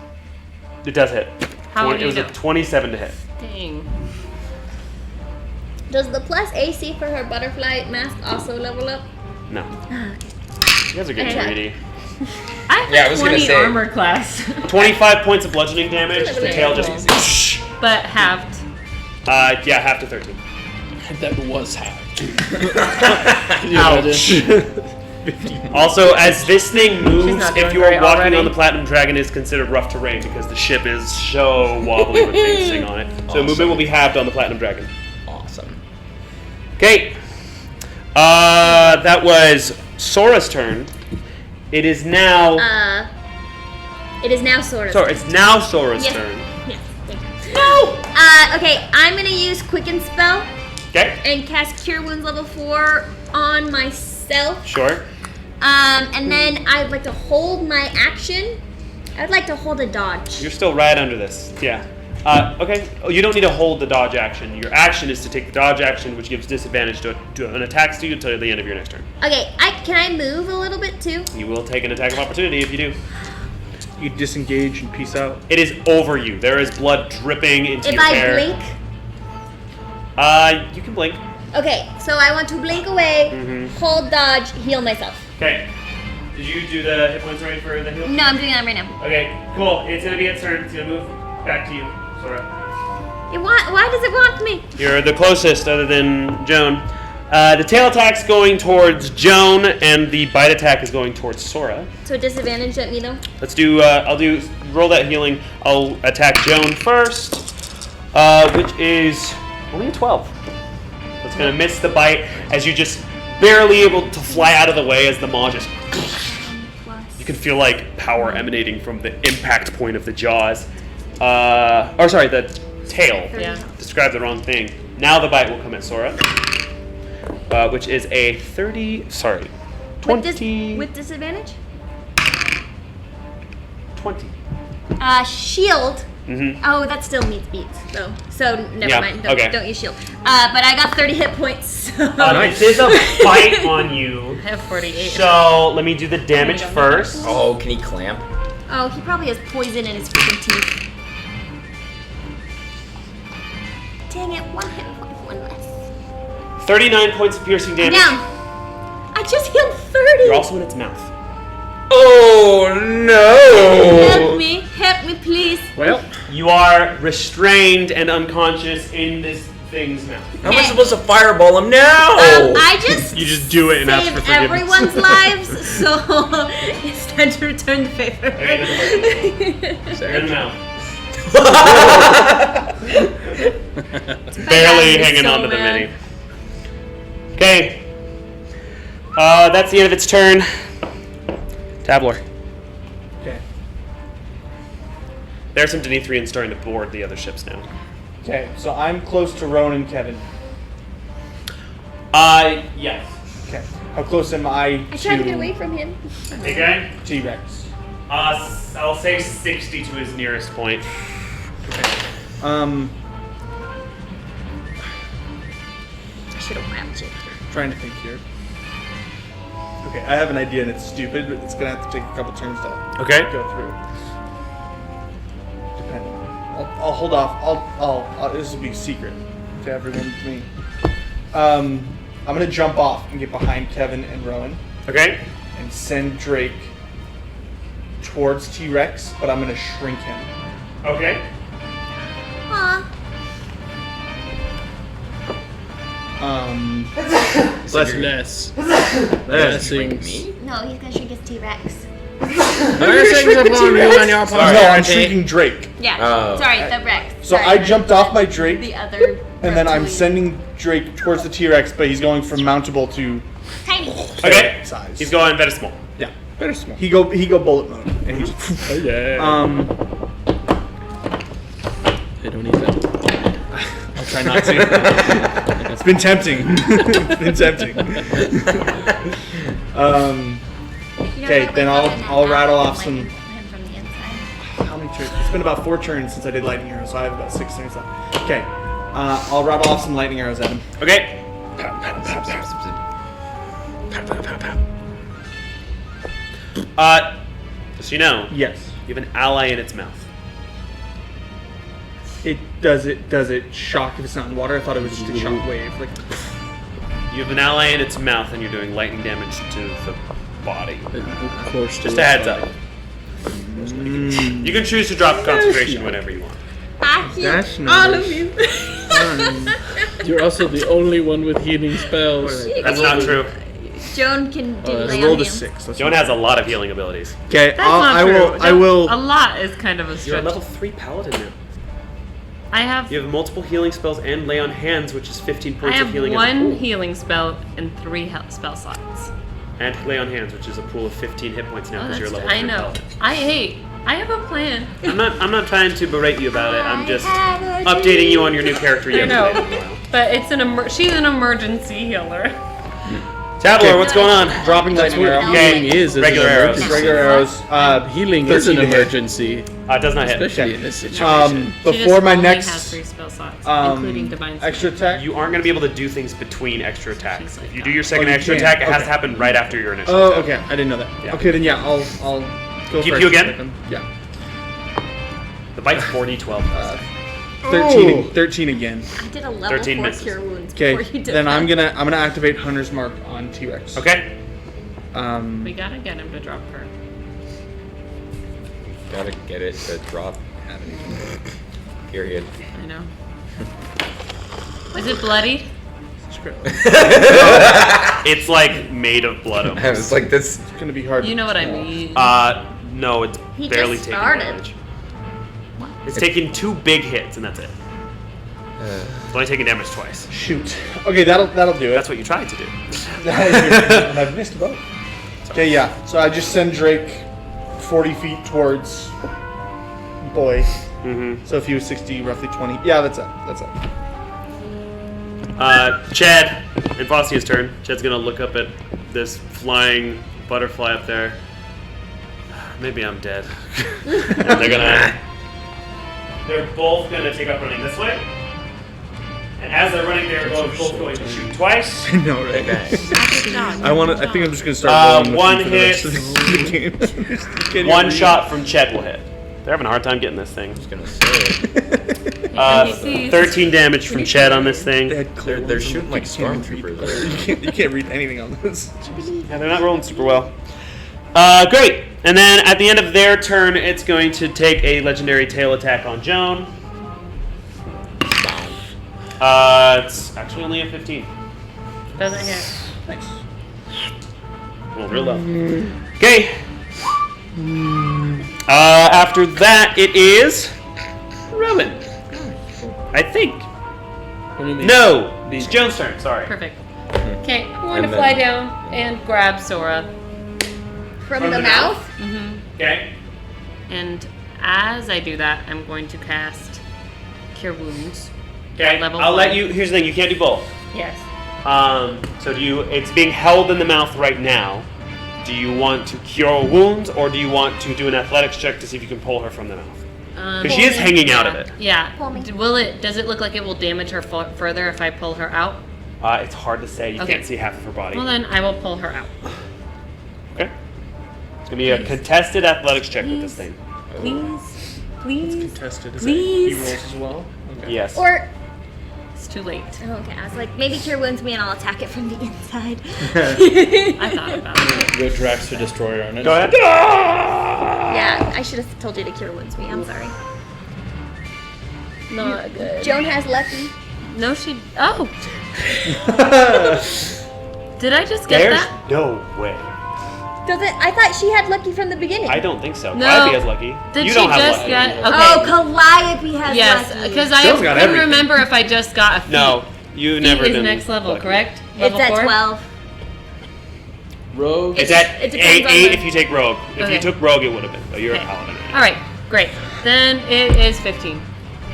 It does hit. How would It you was know? a 27 to hit. Dang. Does the plus AC for her butterfly mask also level up? No. Ah, You guys are getting Okay. greedy. I have Yeah, I a was gonna 20 say- armor class, 25 points of bludgeoning damage. The tail just. but halved. Yeah, half to 13. That was half. Ouch. Also, as this thing moves, not if doing you are great walking already. on the Platinum Dragon, it is considered rough terrain because the ship is so wobbly with things sitting on it. So Awesome. movement will be halved on the Platinum Dragon. Awesome. Okay. That was Sora's turn. It is now. It is now Sora's. Sorry, it's now Sora's Yes. turn. Yes. Thank you. Okay, I'm gonna use Quicken Spell Okay. and cast Cure Wounds level 4 on myself. Sure. And then I'd like to hold my action. I'd like to hold a dodge. You're still right under this. Yeah. Okay. Oh, you don't need to hold the dodge action. Your action is to take the dodge action, which gives disadvantage to an attack to you until the end of your next turn. Okay, can I move a little bit too? You will take an attack of opportunity if you do. You disengage and peace out. It is over you. There is blood dripping into If your I hair. blink? You can blink. Okay, so I want to blink away, Mhm. hold dodge, heal myself. Okay. Did you do the hit points right for the heal? No, I'm doing that right now. Okay, cool. It's gonna be its turn. It's gonna move back to you, Sora. Why does it want me? You're the closest other than Joan. The tail attack's going towards Joan, and the bite attack is going towards Sora. So disadvantage at me though. Let's do. Roll that healing. I'll attack Joan first, which is only a 12. It's gonna miss the bite as you just barely able to fly out of the way as the maw just. You can feel like power emanating from the impact point of the jaws. The tail. Yeah. Described the wrong thing. Now the bite will come at Sora, which is a 20. With disadvantage? 20. Shield. Mm-hmm. Oh, that still meets beats though. So never Yeah, mind. okay. Don't use shield. But I got 30 hit points. So. This is a bite on you. I have 48. So let me do the damage first. Oh, can he clamp? Oh, he probably has poison in his freaking teeth. Dang it! One hit point, one less. 39 points of piercing damage. Down. I just healed 30. You're also in its mouth. Oh Help me, please. Well, You are restrained and unconscious in this thing's mouth. How am I supposed to fireball him now? I just You just do it and ask for saved forgiveness. everyone's lives, so it's time to return the favor. Okay, in the mouth. Barely I'm hanging so on to the mad. mini. Okay. That's the end of its turn. Tabler. Okay. There's some Denethrians starting to board the other ships now. Okay, so I'm close to Roan and Kevin. Yes. Okay. How close am I I tried to get away from him. Okay. T-Rex? I'll say 60 to his nearest point. I should have wrapped it. Trying to think here. Okay, I have an idea and it's stupid, but it's gonna have to take a couple turns to Okay. go through. Depending. I'll hold off. I'll this will be secret to everyone with me. I'm gonna jump off and get behind Kevin and Rowan Okay. and send Drake towards T-Rex, but I'm gonna shrink him. Okay. Aw. less. Blessings. No, he's gonna shrink his T-Rex. Blessings upon you and your No, I'm posterity. shrinking Drake. Yeah. Oh. Sorry, the Rex. So Sorry, I the- jumped off my Drake, The other. and then I'm reptilian. sending Drake towards the T-Rex, but he's going from mountable to Tiny. Okay. size. He's going very small. Yeah. Better small. He go bullet mode. And he just, Oh yeah. I don't need that. I'll try not to. It's been tempting. It's been tempting. Okay, then I'll rattle off some. From the inside. How many turns? It's been about 4 turns since I did lightning arrows, so I have about 6 turns left. Okay, I'll rattle off some lightning arrows at him. Okay. Just so you know, Yes. you have an ally in its mouth. Does it shock if it's not in water? I thought it was just a shock wave. Like, You have an ally in its mouth, and you're doing lightning damage to the body. Of course. Just a heads up. You can choose to drop concentration whenever you want. I healed That's all nice. of you. You're also the only one with healing spells. That's not true. Joan can do I lay I rolled on a hands. 6. Joan has a lot of healing abilities. Okay, That's not I true. will. I will. A lot is kind of a You're a stretch. level 3 paladin now. I have You have multiple healing spells and lay on hands, which is 15 I points of have healing as a one pool. healing spell and 3 spell slots. And lay on hands, which is a pool of 15 hit points now Oh, because you're that's, level 3 I know. paladin. I have a plan. I'm not trying to berate you about it. I'm just updating you on your new character you I haven't know, played in a while. but it's she's an emergency healer. Tabler, what's going on? dropping lightning arrow. Okay, Healing is regular an arrows. emergency. Regular arrows. Healing is an 13 to hit. emergency, It does not hit. especially in this situation. She Before just my only next has 3 spell slots, including divine. extra attack. You aren't going to be able to do things between extra attacks. She's like If you that. do your second you extra can't. attack, it has Okay. to happen right after your initial Oh, attack. okay. I didn't know that. Yeah. Okay, then yeah, I'll go Keep for you extra again? attack. Yeah. The bite's 4d12. 13 again. I did a level 13 4 misses. cure wounds Okay, before you did then that. I'm gonna activate Hunter's Mark on T-Rex. Okay. We gotta get him to drop her. Gotta get it to drop. Period. I know. Is it bloodied? scrap. It's like made of blood I almost. was like, this. It's gonna be hard. You know to what I tell. mean. No, it's He barely just taking started. damage. It's taking 2 big hits and that's it. It's only taking damage twice. Shoot. Okay, that'll do it. That's what you tried to do. And I've missed both. Okay, yeah. So I just send Drake 40 feet towards boy. Mm-hmm. So if he was 60, roughly 20. Yeah, that's it. That's it. Chad, and Fostia's turn. Chad's gonna look up at this flying butterfly up there. Maybe I'm dead. And they're both gonna take up running this way. And as they're running, they're both going to shoot twice. I know, right? I think I'm just gonna start. rolling with One you for the rest hit. of the game. One shot from Ched will hit. They're having a hard time getting this thing. I was gonna say. 13 damage from Ched on this thing. They're shooting like stormtroopers. You can't read anything on this. Yeah, they're not rolling super well. Great. And then at the end of their turn, it's going to take a legendary tail attack on Joan. It's actually only a 15. Doesn't hit. Thanks. Well, real low. Okay. After that, it is Rowan. I think. What do you mean? No, it's Joan's turn. Sorry. Perfect. Okay, I'm going to And fly then- down and grab Sora. From the mouth? Okay. And as I do that, I'm going to cast Cure Wounds. Okay. Level I'll let one. you. Here's the thing. You can't do both. Yes. So do you? It's being held in the mouth right now. Do you want to cure wounds, or do you want to do an athletics check to see if you can pull her from the mouth? Because she is hanging out of it. Yeah. Pull me. Does it look like it will damage her further if I pull her out? It's hard to say. You Okay. can't see half of her body. Well, then I will pull her out. Okay. It's gonna be a contested athletics check with this thing. Please. Please. Tested. Is Please. He rolls as well. Okay. Yes. Or, It's too late. oh, okay, I was like, maybe Cure Wounds me and I'll attack it from the inside. I thought about it. Go Draxter Destroyer on it. Go ahead. Yeah, I should have told you to Cure Wounds me. I'm sorry. Not good. Joan has lucky. No, she. Oh. Did I just get There's that? no way. Does it? I thought she had lucky from the beginning. I don't think so. No. Calliope has lucky. Did you she don't have just lucky. get? Okay. Oh, Calliope has Yes, lucky. because I Joe's got couldn't everything. remember if I just got a feat. No, you Feat never is been next level, lucky. correct? It's Level at 4? 12. Rogue. It's at It depends on 8 the- if you take Rogue. If Okay. you took Rogue, it would have been. But you're Okay. a paladin. All right, great. Then it is 15.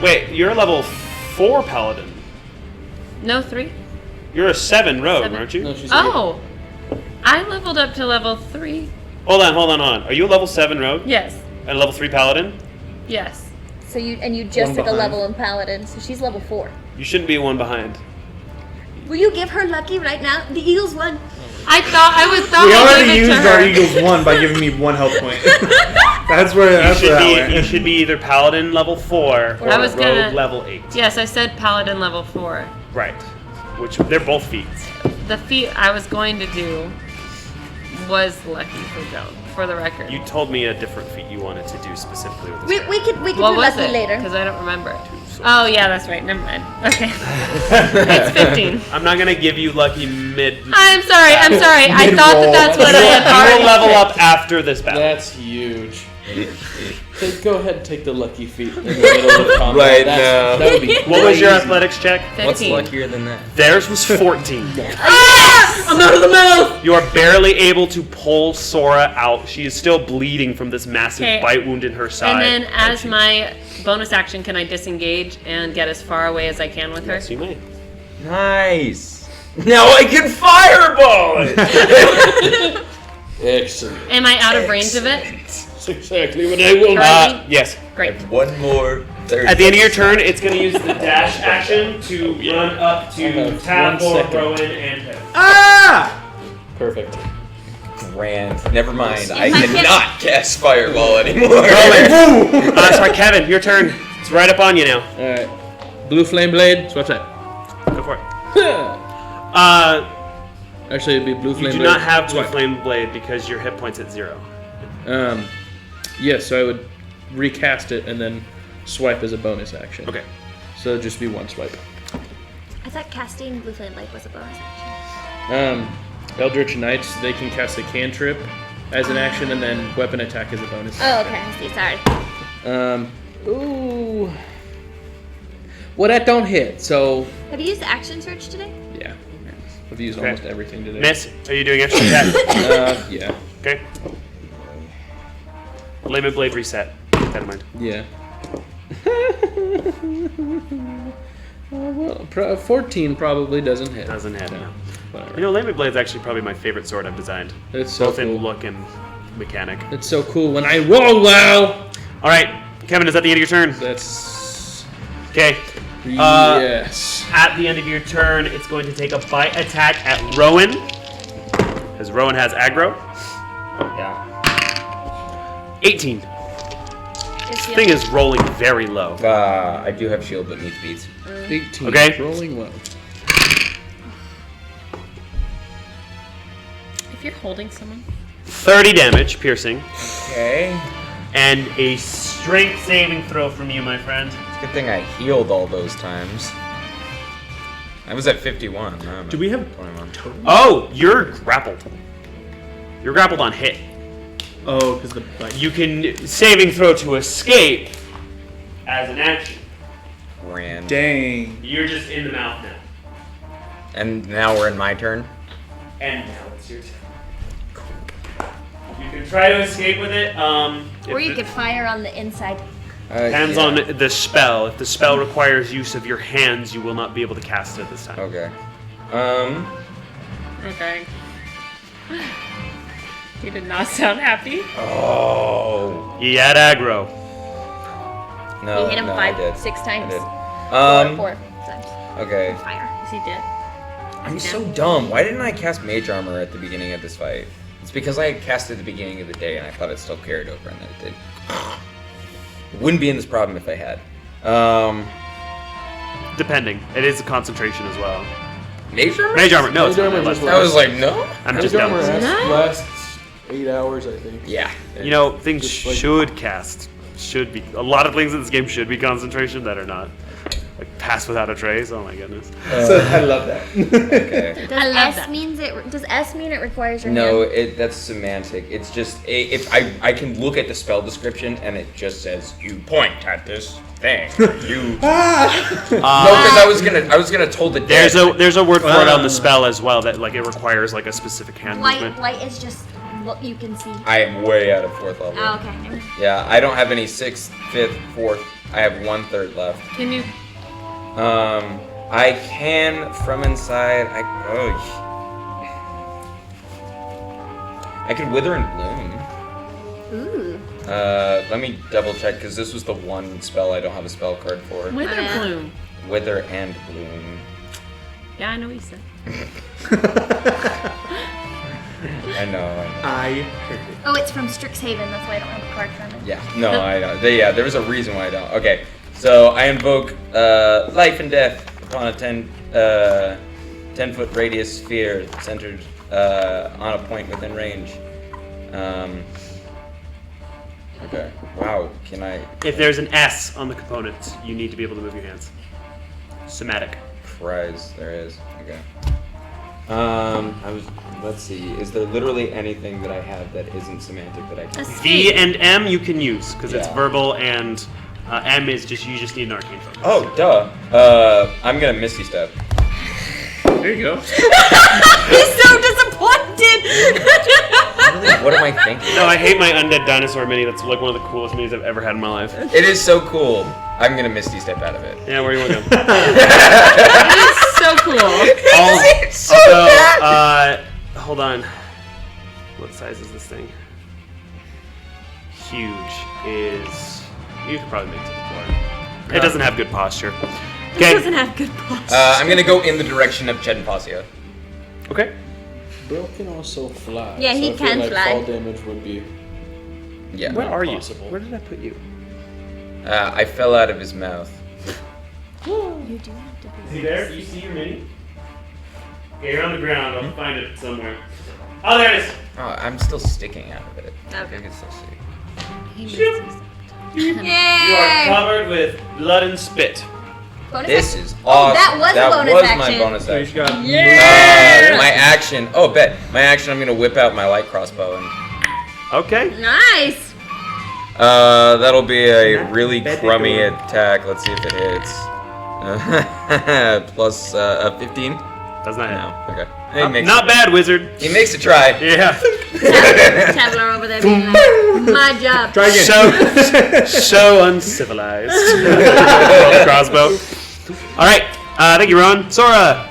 Wait, you're a level 4 paladin. No, 3? You're a 7 Rogue, 7. aren't you? No, she's Oh! I leveled up to level 3. Hold on. Are you a level 7 Rogue? Yes. And a level 3 paladin? Yes. So you just One took a behind. level in Paladin, so she's level 4. You shouldn't be one behind. Will you give her lucky right now? The Eagles won. I thought We I already gave it used to our her. Eagles 1 by giving me 1 health point. That's where You that should went. be either paladin level 4 or I was Rogue gonna- level 8. Yes, I said Paladin level 4. Right. Which they're both feats. The feat I was going to do was lucky for Joan, for the record. You told me a different feat you wanted to do specifically with this. We could what do was lucky it? later. Because I don't remember it. Oh, yeah, that's right. Never mind. Okay. It's 15. I'm not gonna give you lucky mid. I'm sorry. I thought that's what I had You already will level picked. up after this battle. That's huge. Go ahead and take the lucky feat in the middle of combat. Right, That no. would be What was your crazy. athletics check? 15. What's luckier than that? Theirs was 14. I'm out of the mouth! You are barely able to pull Sora out. She is still bleeding from this massive Okay. bite wound in her side. And then, as my bonus action, can I disengage and get as far away as I can with her? Yes, you may. Nice. Now I can fireball it. Excellent. Am I out of range of it? That's exactly what I will. Right. Yes. Great. One more. 30 At the end of your turn, it's going to use the dash action to run up I to have Tab 1 or second. Rowan and him. Perfect. grand. Never mind. I I can't- cannot cast fireball anymore. Sorry, Kevin, your turn. It's right up on you now. All right. Blue flame blade. Swap that. Go for it. Actually, it'd be blue You flame do blade. not have Blue Swipe. Flame Blade because your hit point's at 0. Yes, so I would recast it and then swipe as a bonus action. Okay. So it'd just be 1 swipe. I thought casting Blue Flame Light was a bonus action. Eldritch Knights, they can cast a cantrip as an action, and then weapon attack as a bonus. Oh, okay. I see. Sorry. Ooh. Well, that don't hit, so Have you used Action Surge today? yeah. I've used Okay. almost everything today. Miss, are you doing extra attack? Yeah. Okay. Layman Blade reset. Keep that in mind. Yeah. Well, 14 probably doesn't hit. Doesn't hit. No. Whatever. You know, Layman Blade's actually probably my favorite sword I've designed. It's so Both cool. in look and mechanic. It's so cool when I roll well. All right, Kevin, is that the end of your turn? That's Okay. yes. At the end of your turn, it's going to take a bite attack at Rowan, because Rowan has aggro. Yeah. 18. Is Thing is rolling very low. I do have shield, but needs beats. 18. Okay. Rolling well. If you're holding someone. 30 damage, piercing, Okay. and a strength saving throw from you, my friend. It's a good thing I healed all those times. I was at 51. Now I'm Do at we have 21. Oh, you're grappled. You're grappled on hit. Oh, because the bite. You can saving throw to escape as an action. Ran. Dang. You're just in the mouth now. And now we're in my turn. And now it's your turn. You can try to escape with it. Or if you it could fire on the inside. depends Yeah. on the spell. If the spell requires use of your hands, you will not be able to cast it this time. Okay. Okay. You did not sound happy. Oh. You had aggro. No. You hit him no, I did. 6 times. I did. Four times. Okay. Fire. Is he dead? I'm so dumb. Why didn't I cast Mage Armor at the beginning of this fight? It's because I had cast it at the beginning of the day and I thought it still carried over, and then it did. It wouldn't be in this problem if I had. Depending. It is a concentration as well. Mage Armor? Mage armor. No, it's Mage not. armor Less just than- I was like, no? I'm Mage just dumb. armor lasts 8 hours, I think. Yeah. You know, things Just like- should cast. Should be. A lot of things in this game should be concentration that are not. Like pass without a trace. Oh my goodness. So I love that. Okay. Does S means it? Does S mean it requires your No, hand? that's semantic. It's just if I can look at the spell description and it just says you point at this thing. You no, because I was gonna told the dead. There's a word for it on the spell as well that like it requires like a specific hand movement. Light is just what you can see. I am way out of 4th level. Oh, okay. Never mind. Yeah, I don't have any 6th, 5th, 4th. I have 1/3 left. Can you? I can from inside. I can wither and bloom. Ooh. Let me double check because this was the one spell I don't have a spell card for. Wither yeah. bloom. Wither and bloom. Yeah, I know what you said. I know. I heard it. Oh, it's from Strixhaven. That's why I don't have a card from it. Yeah. No, I know. There was a reason why I don't. Okay. So I invoke life and death upon a 10-foot radius sphere centered on a point within range. Okay. Wow. Can I? If there's an S on the component, you need to be able to move your hands. Somatic. Prize. There is. Okay. Let's see. Is there literally anything that I have that isn't semantic that I can? V and M you can use because it's Yeah. verbal, and M is just you just need an arcane focus. Oh, duh. I'm gonna Misty Step. There you go. He's so disappointed. Really? What am I thinking? No, I hate my undead dinosaur mini. That's like one of the coolest minis I've ever had in my life. It is so cool. I'm gonna Misty Step out of it. Yeah, where do you want to go? That's so cool. Hold on. What size is this thing? Huge is. You could probably make it to the floor. It doesn't have good posture. It Okay. doesn't have good posture. I'm gonna go in the direction of Ched and Passia. Okay. Bro can also fly. Yeah, he so I feel can like fly. Fall damage would be. Yeah. Where are you? possible. Where did I put you? I fell out of his mouth. You do have to Is he there? Do you see your mini? Okay, you're on the ground. I'll find it somewhere. Oh, there it is. Oh, I'm still sticking out of it. I Okay. can still see. You are Yay! covered with blood and spit. Bonus This action? is awesome. that was a bonus my action. bonus So he's action. got Yeah. My action. Oh, bet. My action. I'm gonna whip out my light crossbow and. Okay. Nice. That'll be a really crummy attack. Let's see if it hits. Plus 15. Does not hit. No. Okay. He makes Not bad, wizard. He makes a try. Yeah. Traveler over there being like, my job. Try again. So uncivilized. Roll the crossbow. All right. Thank you, Ron. Sora.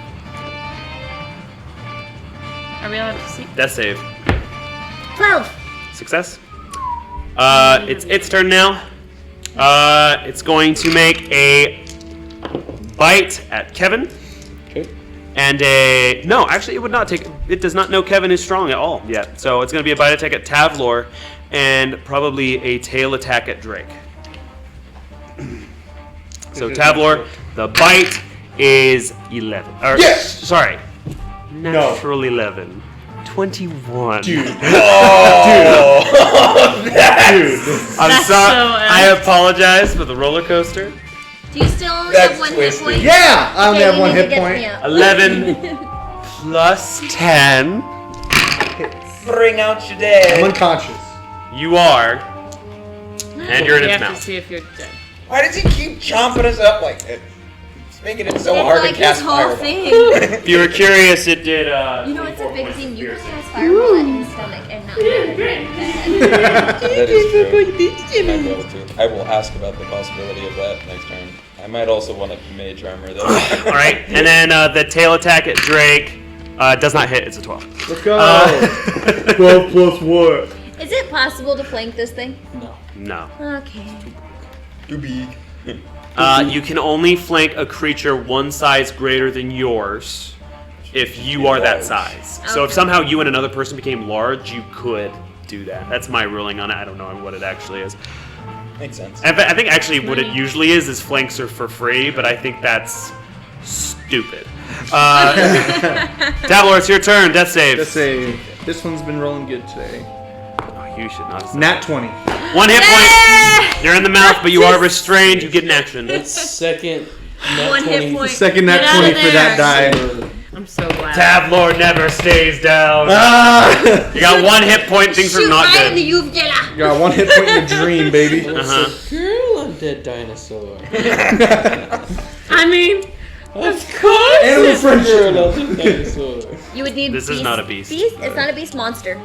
Are we allowed to see? Death save. 12. Success. It's its turn now. It's going to make a bite at Kevin. Okay. And no, actually, it would not take. It does not know Kevin is strong at all yet. So it's going to be a bite attack at Tavlor, and probably a tail attack at Drake. So Tavlor, the bite is 11. Or, Yes! Sorry, natural 11. 21. Dude. I'm That's sorry. so I apologize for the roller coaster. Do you still only That's have 1 hit twisted. point? Yeah, I only Okay, have you 1 need to hit get point. me up. 11 plus 10. Bring out your I'm dead. unconscious. You are, and you're in We its have to mouth. see if you're dead. Why does he keep chomping us up like that? It's making it so It's hard like to cast his whole fireball. thing. If you were curious, it did. You know, it's a big thing. You can cast fireball at his stomach and not hit him. That is true. I might be able to. I will ask about the possibility of that next turn. I might also want a mage armor though. All right, and then the tail attack at Drake does not hit. It's a 12. Let's go. 12 plus what? Is it possible to flank this thing? No. Okay. Too big. You can only flank a creature one size greater than yours if you are that size. So if Okay. somehow you and another person became large, you could do that. That's my ruling on it. I don't know what it actually is. Makes sense. I think actually what it usually is flanks are for free, but I think that's stupid. Tavlor, it's your turn. Death save. Let's say this one's been rolling good today. Oh, you should not have said Nat 20. 1 hit point. You're in the mouth, but you are restrained. You get an action. Second. Nat 1 hit 20. point. Second Get nat out 20 of for that there. die. I'm so glad. Tavlor never stays down. Ah! You got 1 hit point. Things are Shoot not right in the good. uvula. Got 1 hit point in a dream, baby. Uh-huh. Girl, undead dinosaur. I mean, Of course. Animal it's a friendship. girl, undead dinosaur. You would need This beast. is not a beast. Beast? It's not a beast monster.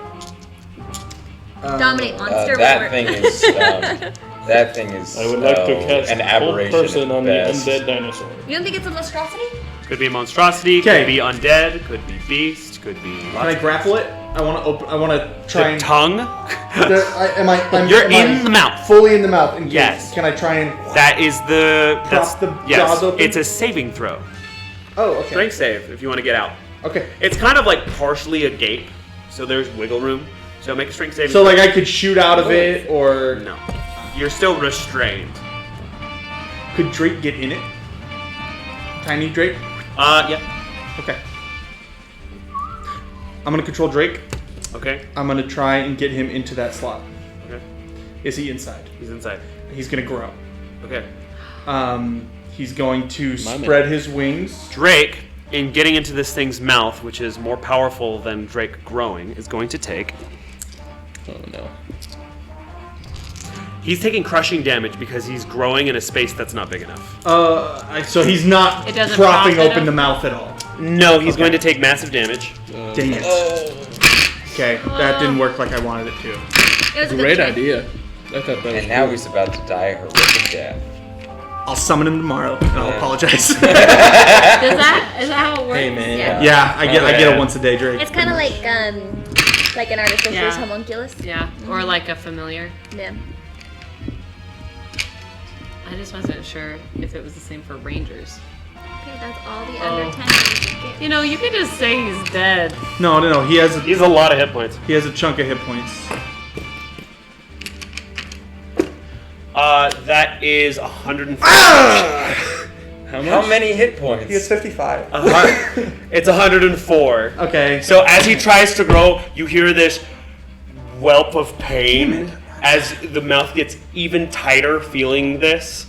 Dominate monster. That whatever. thing is. That thing is. I would like to cast an whole aberration. person at on best. the undead dinosaur. You don't think it's a monstrosity? Could be a monstrosity. Okay. Could be undead. Could be beast. Could be. Can I grapple it? I want to open. I want to try The and. tongue. You're in the mouth. Fully in the mouth. And Yes. Can I try and? That is the. That's Prop the yes. jaws open? It's a saving throw. Oh, okay. Strength save if you want to get out. Okay. It's kind of like partially a gape, so there's wiggle room. So make a strength saving. So throw. like I could shoot out of it, or No, you're still restrained. could Drake get in it? Tiny Drake. Yeah. Okay. I'm gonna control Drake. Okay. I'm gonna try and get him into that slot. Okay. Is he inside? He's inside. He's gonna grow. Okay. He's going to My man. spread his wings. Drake, in getting into this thing's mouth, which is more powerful than Drake growing, is going to take. Oh no. He's taking crushing damage because he's growing in a space that's not big enough. So he's not It doesn't propping profit open him? the mouth at all. No, he's Okay. going to take massive damage. Dang it. Okay, that didn't work like I wanted it to. It was a good Great choice. idea. I thought that was And now cool. he's about to die a horrific death. I'll summon him tomorrow, and I'll apologize. is that how it works? Hey man. Yeah. Yeah, I get Okay. it once a day, Drake. It's kind of like an artificial Yeah. homunculus. Yeah, or like a familiar. Yeah. I just wasn't sure if it was the same for rangers. Okay, that's all the Oh. under 10 you can get. You know, you could just say he's dead. No, he has a, He's a lot of hit points. he has a chunk of hit points. That is 104. How many hit points? He has 55. It's 104. Okay. So as he tries to grow, you hear this whelp of pain as the mouth gets even tighter, feeling this.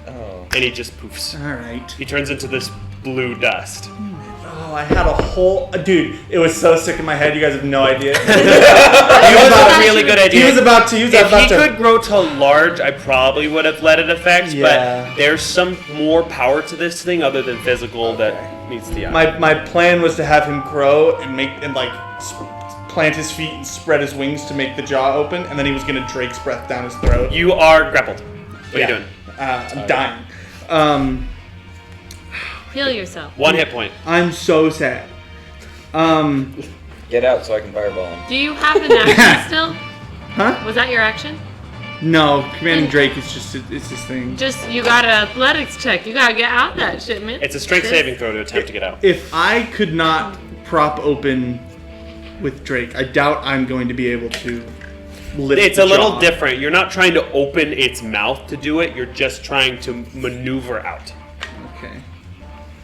Oh. and he just poofs. All right. He turns into this blue dust. Oh, I had a whole dude. It was so sick in my head. You guys have no idea. It was a really good idea. He was about to use that. If he could grow to large, I probably would have let it affect. Yeah. But there's some more power to this thing other than physical that meets the eye. My plan was to have him grow and plant his feet and spread his wings to make the jaw open, and then he was gonna Drake's breath down his throat. You are grappled. What are you doing? I'm dying. Heal yourself. 1 hit point. I'm so sad. Get out so I can fireball him. Do you have an action still? Huh? Was that your action? No, commanding Drake is just it's this thing. Just, you got an athletics check. You gotta get out that shit, man. It's a strength saving throw to attempt to get out. If I could not prop open with Drake, I doubt I'm going to be able to lift It's the a little jaw. different. You're not trying to open its mouth to do it. You're just trying to maneuver out. Okay.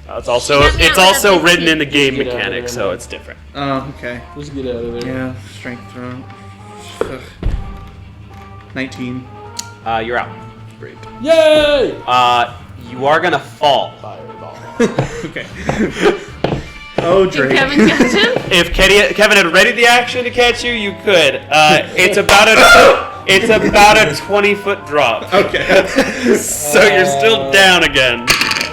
It's also Snap that with a written in the game Get out of mechanic, there, so man. it's different. Oh, okay. Let's get out of there. Yeah, strength throw. Ugh. 19. You're out. Great. Yay! You are gonna fall. Fireball. Okay. Oh, Did Drake. Kevin catch him? If Kevin had readied the action to catch you, you could. It's about a 20-foot drop. Okay. So you're still down again.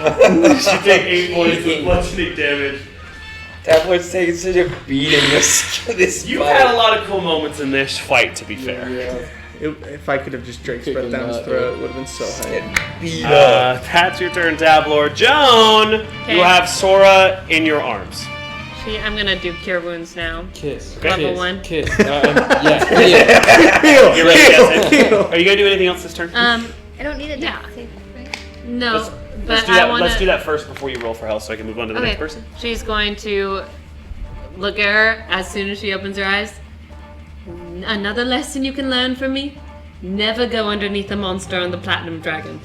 You take 8 points of bludgeoning damage. Tabloid's taking such a beating this You've fight. had a lot of cool moments in this fight, to be fair. Yeah. If I could have just Drake's breath down his throat, it would have been so high. Beat up. That's your turn, Tablor. Joan, Okay. you have Sora in your arms. I'm gonna do Cure Wounds now. Kiss. Level Kiss. 1. Kiss. Yeah. You're ready, yes. Are you gonna do anything else this turn? I don't need a Yeah. death save, right? No, Let's but do I that. wanna. Let's do that first before you roll for health, so I can move on to the Okay. next person. She's going to look at her as soon as she opens her eyes. Another lesson you can learn from me: never go underneath a monster on the Platinum Dragon.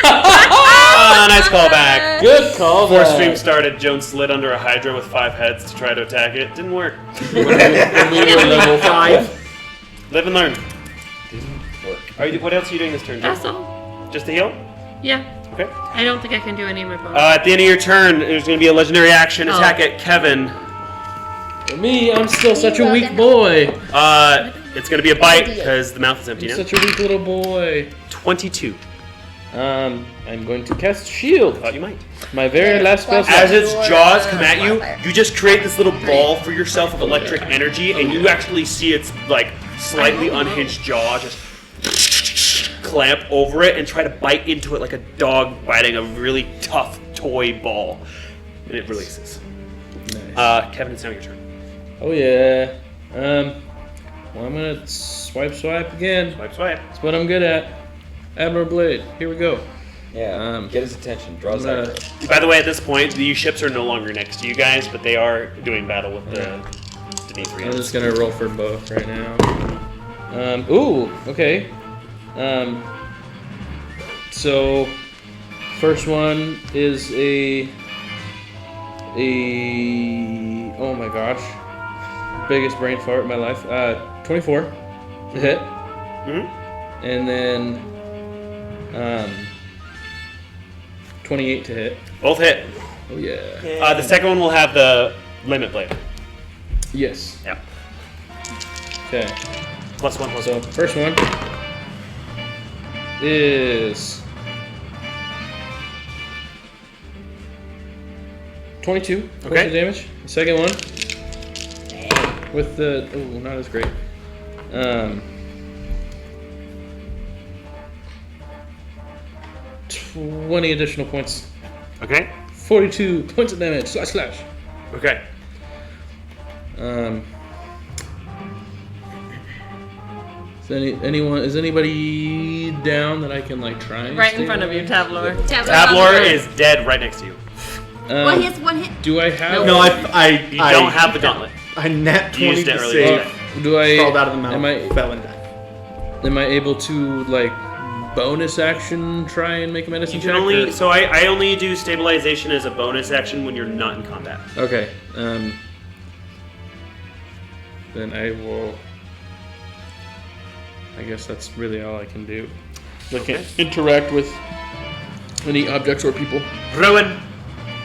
Nice callback. Good call. Before stream started, Joan slid under a Hydra with 5 heads to try to attack it. Didn't work. When we were level 5. Live and learn. Work. What else are you doing this turn, Joan? That's all. Just to heal? Yeah. Okay. I don't think I can do any of my bonus. At the end of your turn, there's going to be a legendary action. Oh. Attack at Kevin. For me, I'm still such a weak boy. It's going to be a bite because the mouth is empty I'm now. such a weak little boy. 22. I'm going to cast Shield. Thought you might. My very last spell As slot. its jaws come at you, you just create this little ball for yourself of electric energy, and you actually see its like slightly unhinged jaw just clamp over it and try to bite into it like a dog biting a really tough toy ball, and it releases. Nice. Kevin, it's now your turn. Oh yeah. Well, I'm gonna swipe again. Swipe. That's what I'm good at. Admiral Blade. Here we go. Yeah. Get his attention. Draw his I'm eye. gonna- By the way, at this point, the ships are no longer next to you guys, but they are doing battle with the Deneithrians. I'm just gonna roll for both right now. Ooh. Okay. So first one is a oh my gosh, biggest brain fart in my life. 24 to hit, and then 28 to hit. Both hit. Oh yeah. The second one will have the limit blade. Yes. Yep. Okay. +1/+1. So first one is 22 points Okay. of damage. The second one with the not as great. 20 additional points. Okay. 42 points of damage. Slash. Okay. Is anybody down that I can like try? And Right in stay front of you, away? Tabler. Tablor is dead right next to you. Well, he has 1 hit. Do I have? No, You don't have the gauntlet. I net You 20 used it to earlier save. Do I? Crawled out of the mouth. Am I? Fell and died. Am I able to like bonus action try and make a medicine You check? can only or- so I only do stabilization as a bonus action when you're not in combat. Okay. Then I will. I guess that's really all I can do. I can interact with Any objects or people? Rowan.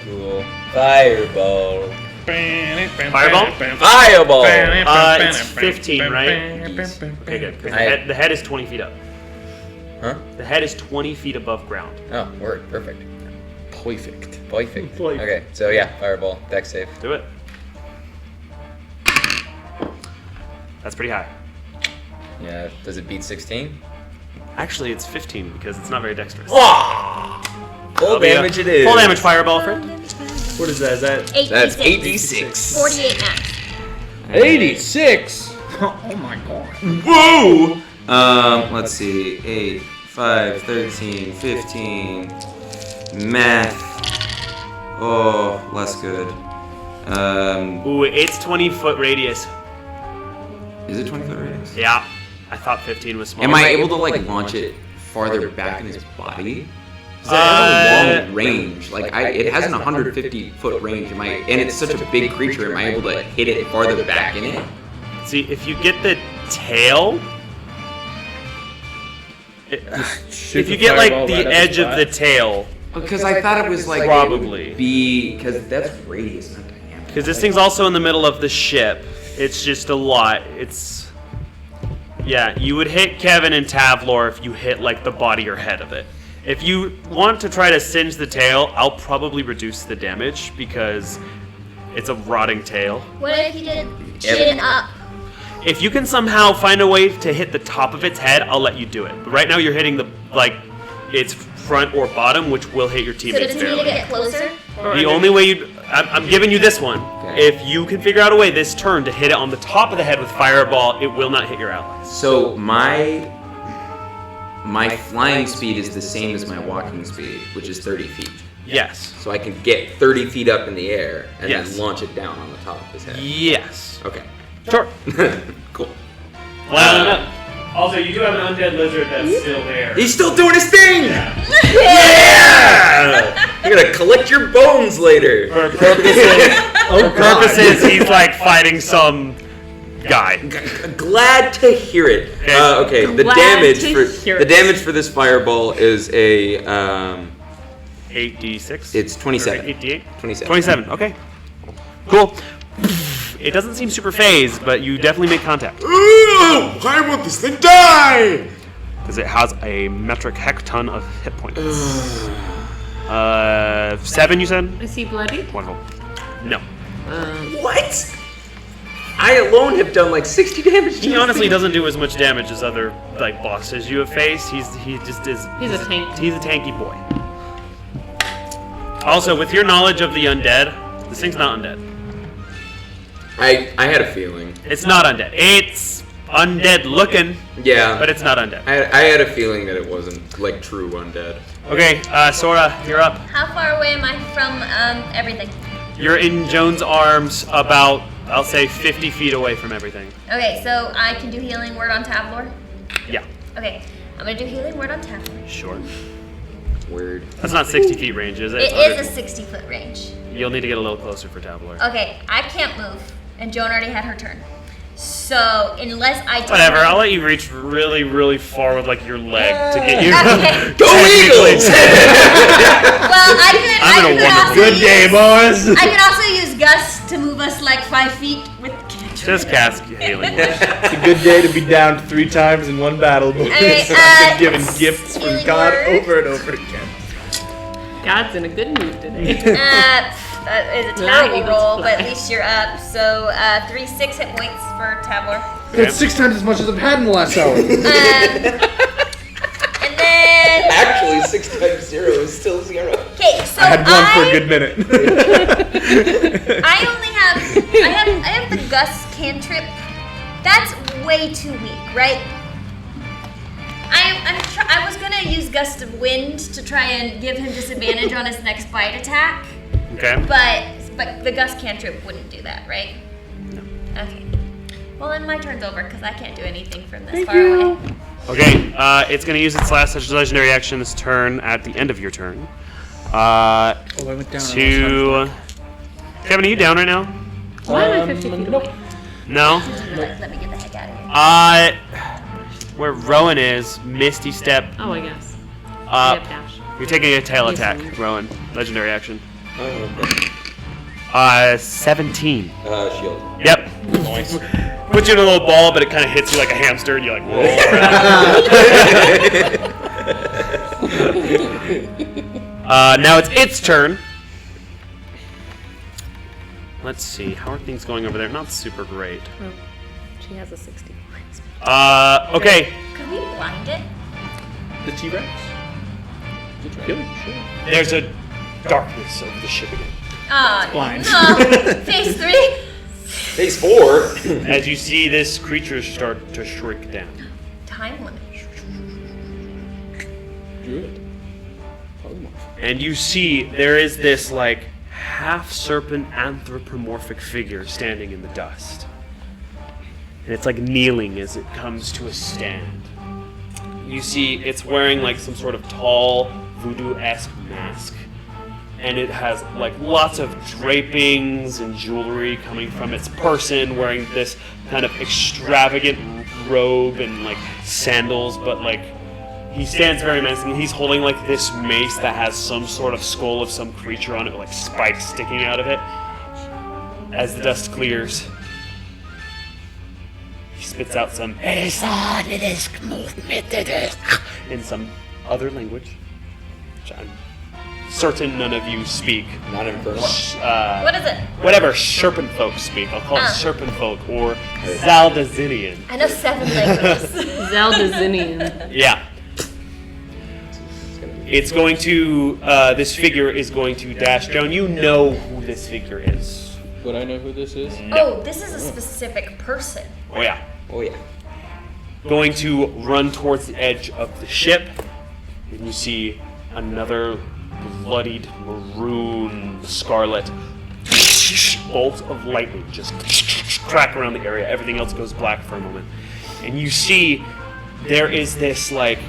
Cool. Fireball. Fireball? Fireball! It's 15, right? Okay, good. 'Cause the head is 20 feet up. Huh? The head is 20 feet above ground. Oh, word. Perfect. Perfect. Perfect. Okay, so yeah, fireball. Dex save. Do it. That's pretty high. Yeah, does it beat 16? Actually, it's 15 because it's not very dexterous. Full damage it is. Full damage fireball, friend. What is that? Is that 8d6. That's 8d6. 48 max. 86. Oh my god. Whoa! Let's see. 8, 5, 13, 15. Math. Oh, less good. Ooh, it's 20-foot radius. Is it 20-foot radius? Yeah. I thought 15 was small. Am I able to like launch it farther back in his body? Because it has a long range. Like it has an 150-foot range. And it's such a big creature. Am I able to hit it farther back in it? See, if you get the tail, if you get like the edge of the tail, Because I thought it was like Probably. because that's radius, not diameter. because this thing's also in the middle of the ship. It's just a lot. Yeah, you would hit Kevin and Tavlor if you hit like the body or head of it. If you want to try to singe the tail, I'll probably reduce the damage because it's a rotting tail. What if you did chin up? If you can somehow find a way to hit the top of its head, I'll let you do it. But right now you're hitting its front or bottom, which will hit your So teammates does it need to barely. get closer? The only way I'm giving you this one. Okay. If you can figure out a way this turn to hit it on the top of the head with fireball, it will not hit your allies. So my flying speed is the same as my walking speed, which is 30 feet. Yes. So I can get 30 feet up in the air and Yes. then launch it down on the top of his head. Yes. Okay. Sure. Cool. Well, also, you do have an undead lizard that's still there. He's still doing his thing! Yeah. You're gonna collect your bones later. For purposes, he's like fighting some guy. Glad to hear it. Okay, the Glad damage to for hear the it. damage for this fireball is a 8d6? It's 27. 8d8? 27. 27, okay. Cool. It doesn't seem super phased, but you definitely make contact. Ooh, I want this thing die! Because it has a metric hecton of hit points. 7, you said? Is he bloody? Wonderful. No. What? I alone have done like 60 damage to He this honestly thing. doesn't do as much damage as other like bosses you have faced. He just is. He's a tank. He's a tanky boy. Also, with your knowledge of the undead, this thing's not undead. I had a feeling. It's not undead. It's undead looking, Yeah. but it's not undead. I had a feeling that it wasn't like true undead. Okay, Sora, you're up. How far away am I from everything? You're in Joan's arms, about I'll say 50 feet away from everything. Okay, so I can do healing word on Tavlor. Yeah, Okay, I'm gonna do healing word on Tavlor. sure. Weird. That's not 60 feet range, is it? It It's is a 60-foot range. You'll need to get a little closer for Tabler. Okay, I can't move, and Joan already had her turn. So unless I turn Whatever, around- I'll let you reach really, really far with like your leg to get you. Okay. Go Eagles! Well, I I'm in a could wonderful- also Good use, day, boys. I could also use Gus to move us like 5 feet with cantrip. Just cast healing. It's a good day to be down 3 times in one battle, boys. Okay, I've been given gifts from healing God word. over and over again. God's in a good mood today. That is a Fly, terrible Eagles, roll, fly. but at least you're up. So 3 6 hit points for Tabler. That's 6 times as much as I've had in the last hour. And then Actually, 6 times 0 is still 0. okay, so I had one for a good minute. I only have I have the Gus cantrip. That's way too weak, right? I was gonna use Gust of Wind to try and give him disadvantage on his next bite attack, Okay. but the Gust cantrip wouldn't do that, right? No. Okay. Well, then my turn's over because I can't do anything from this far away. Okay, it's going to use its last legendary action this turn at the end of your turn. I went down. To. Kevin, are you down right now? Why am I 50 feet away? No? Let me get the heck out of here. Where Rowan is, Misty Step. Oh, I guess. Up. Yep, dash. You're taking a tail attack, Rowan. Legendary action. Oh, okay. 17. Shield. Yep. Nice. Puts you in a little ball, but it kind of hits you like a hamster, and you like roll around. Now it's its turn. Let's see. How are things going over there? Not super great. Oh, she has a 60. Okay. Could we blind it? The T-Rex? There's a darkness over the ship again. blind. No. Phase 3? Phase 4. As you see this creature start to shrink down. Time limit. Druid. And you see there is this like half serpent anthropomorphic figure standing in the dust. And it's like kneeling as it comes to a stand. You see it's wearing like some sort of tall voodoo-esque mask. And it has like lots of drapings and jewelry coming from its person, wearing this kind of extravagant robe and like sandals, but like he stands very menacing. He's holding like this mace that has some sort of skull of some creature on it, with like spikes sticking out of it. As the dust clears, he spits out some in some other language, which I'm certain none of you speak. Not infernal. What is it? Whatever serpent folk speak, I'll call it serpent folk or Zaldazinian. I know 7 languages. Zaldazinian. Yeah. It's going to, this figure is going to dash down. You know who this figure is. Would I know who this is? Oh, this is a specific person. Oh yeah. Oh yeah. Going to run towards the edge of the ship. And you see another bloodied maroon scarlet bolt of lightning just crack around the area. Everything else goes black for a moment. And you see there is this like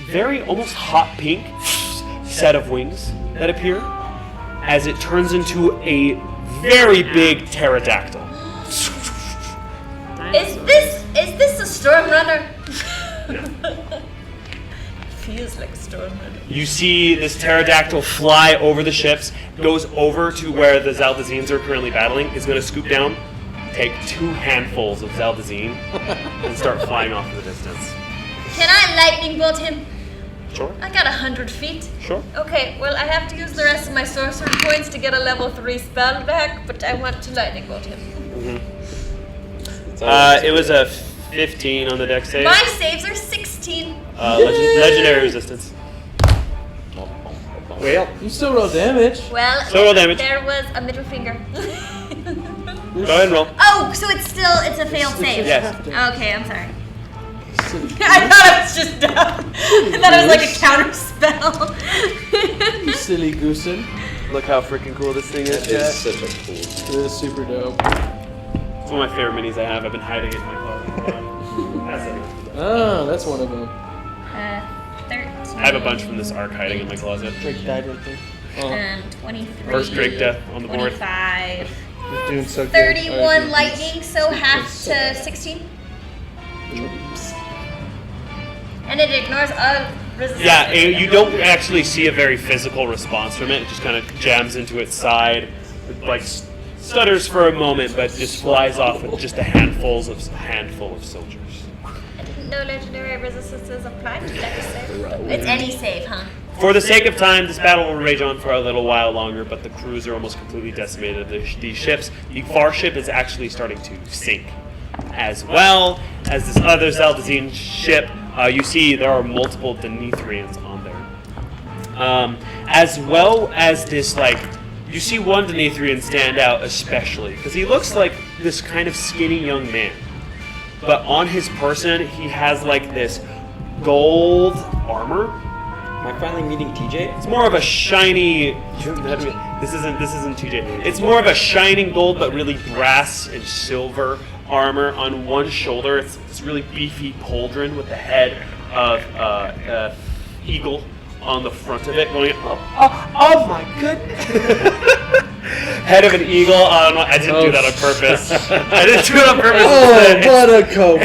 very almost hot pink set of wings that appear as it turns into a very big pterodactyl. Is this a storm runner? Feels like a storm runner. You see this pterodactyl fly over the ships, goes over to where the Zaldazines are currently battling, is going to scoop down, take 2 handfuls of Zaldazine, and start flying off in the distance. Can I lightning bolt him? Sure. I got 100 feet. Sure. Okay, well, I have to use the rest of my sorcery points to get a level 3 spell back, but I want to lightning bolt him. It was a 15 on the dex save. My saves are 16. Legendary resistance. Well, You still roll damage. Well, So roll damage. there was a middle finger. Go ahead and roll. Oh, so it's a failed save. Yes. Okay, I'm sorry. I thought it was just dumb. I thought it was like a counter spell. You silly goosen. Look how freaking cool this thing is. that is such a cool. It is super dope. It's one of my favorite minis I have. I've been hiding it in my closet. That's it. Ah, that's one of them. 13. I have a bunch from this arc hiding in my closet. Drake died right there. Oh. 23. First Drake death on the board. 25. He's doing so good. 31 lightning, so half to 16. And it ignores all resistance. Yeah, you don't actually see a very physical response from it. It just kind of jams into its side. It like stutters for a moment, but just flies off with just a handful of soldiers. I didn't know legendary resistances applied to dex save. It's any save, huh? For the sake of time, this battle will rage on for a little while longer, but the crews are almost completely decimated. The ships, the far ship is actually starting to sink. As well as this other Zaldazine ship, you see there are multiple Denethrians on there. As well as this, like, you see one Denethrian stand out especially, because he looks like this kind of skinny young man. But on his person, he has like this gold armor. Am I finally meeting TJ? It's more of a shiny. This isn't TJ. It's more of a shining gold, but really brass and silver armor. On one shoulder, it's this really beefy pauldron with the head of eagle on the front of it, going. Oh my goodness! Head of an eagle. I didn't do that on purpose. I didn't do it on purpose. Oh, what a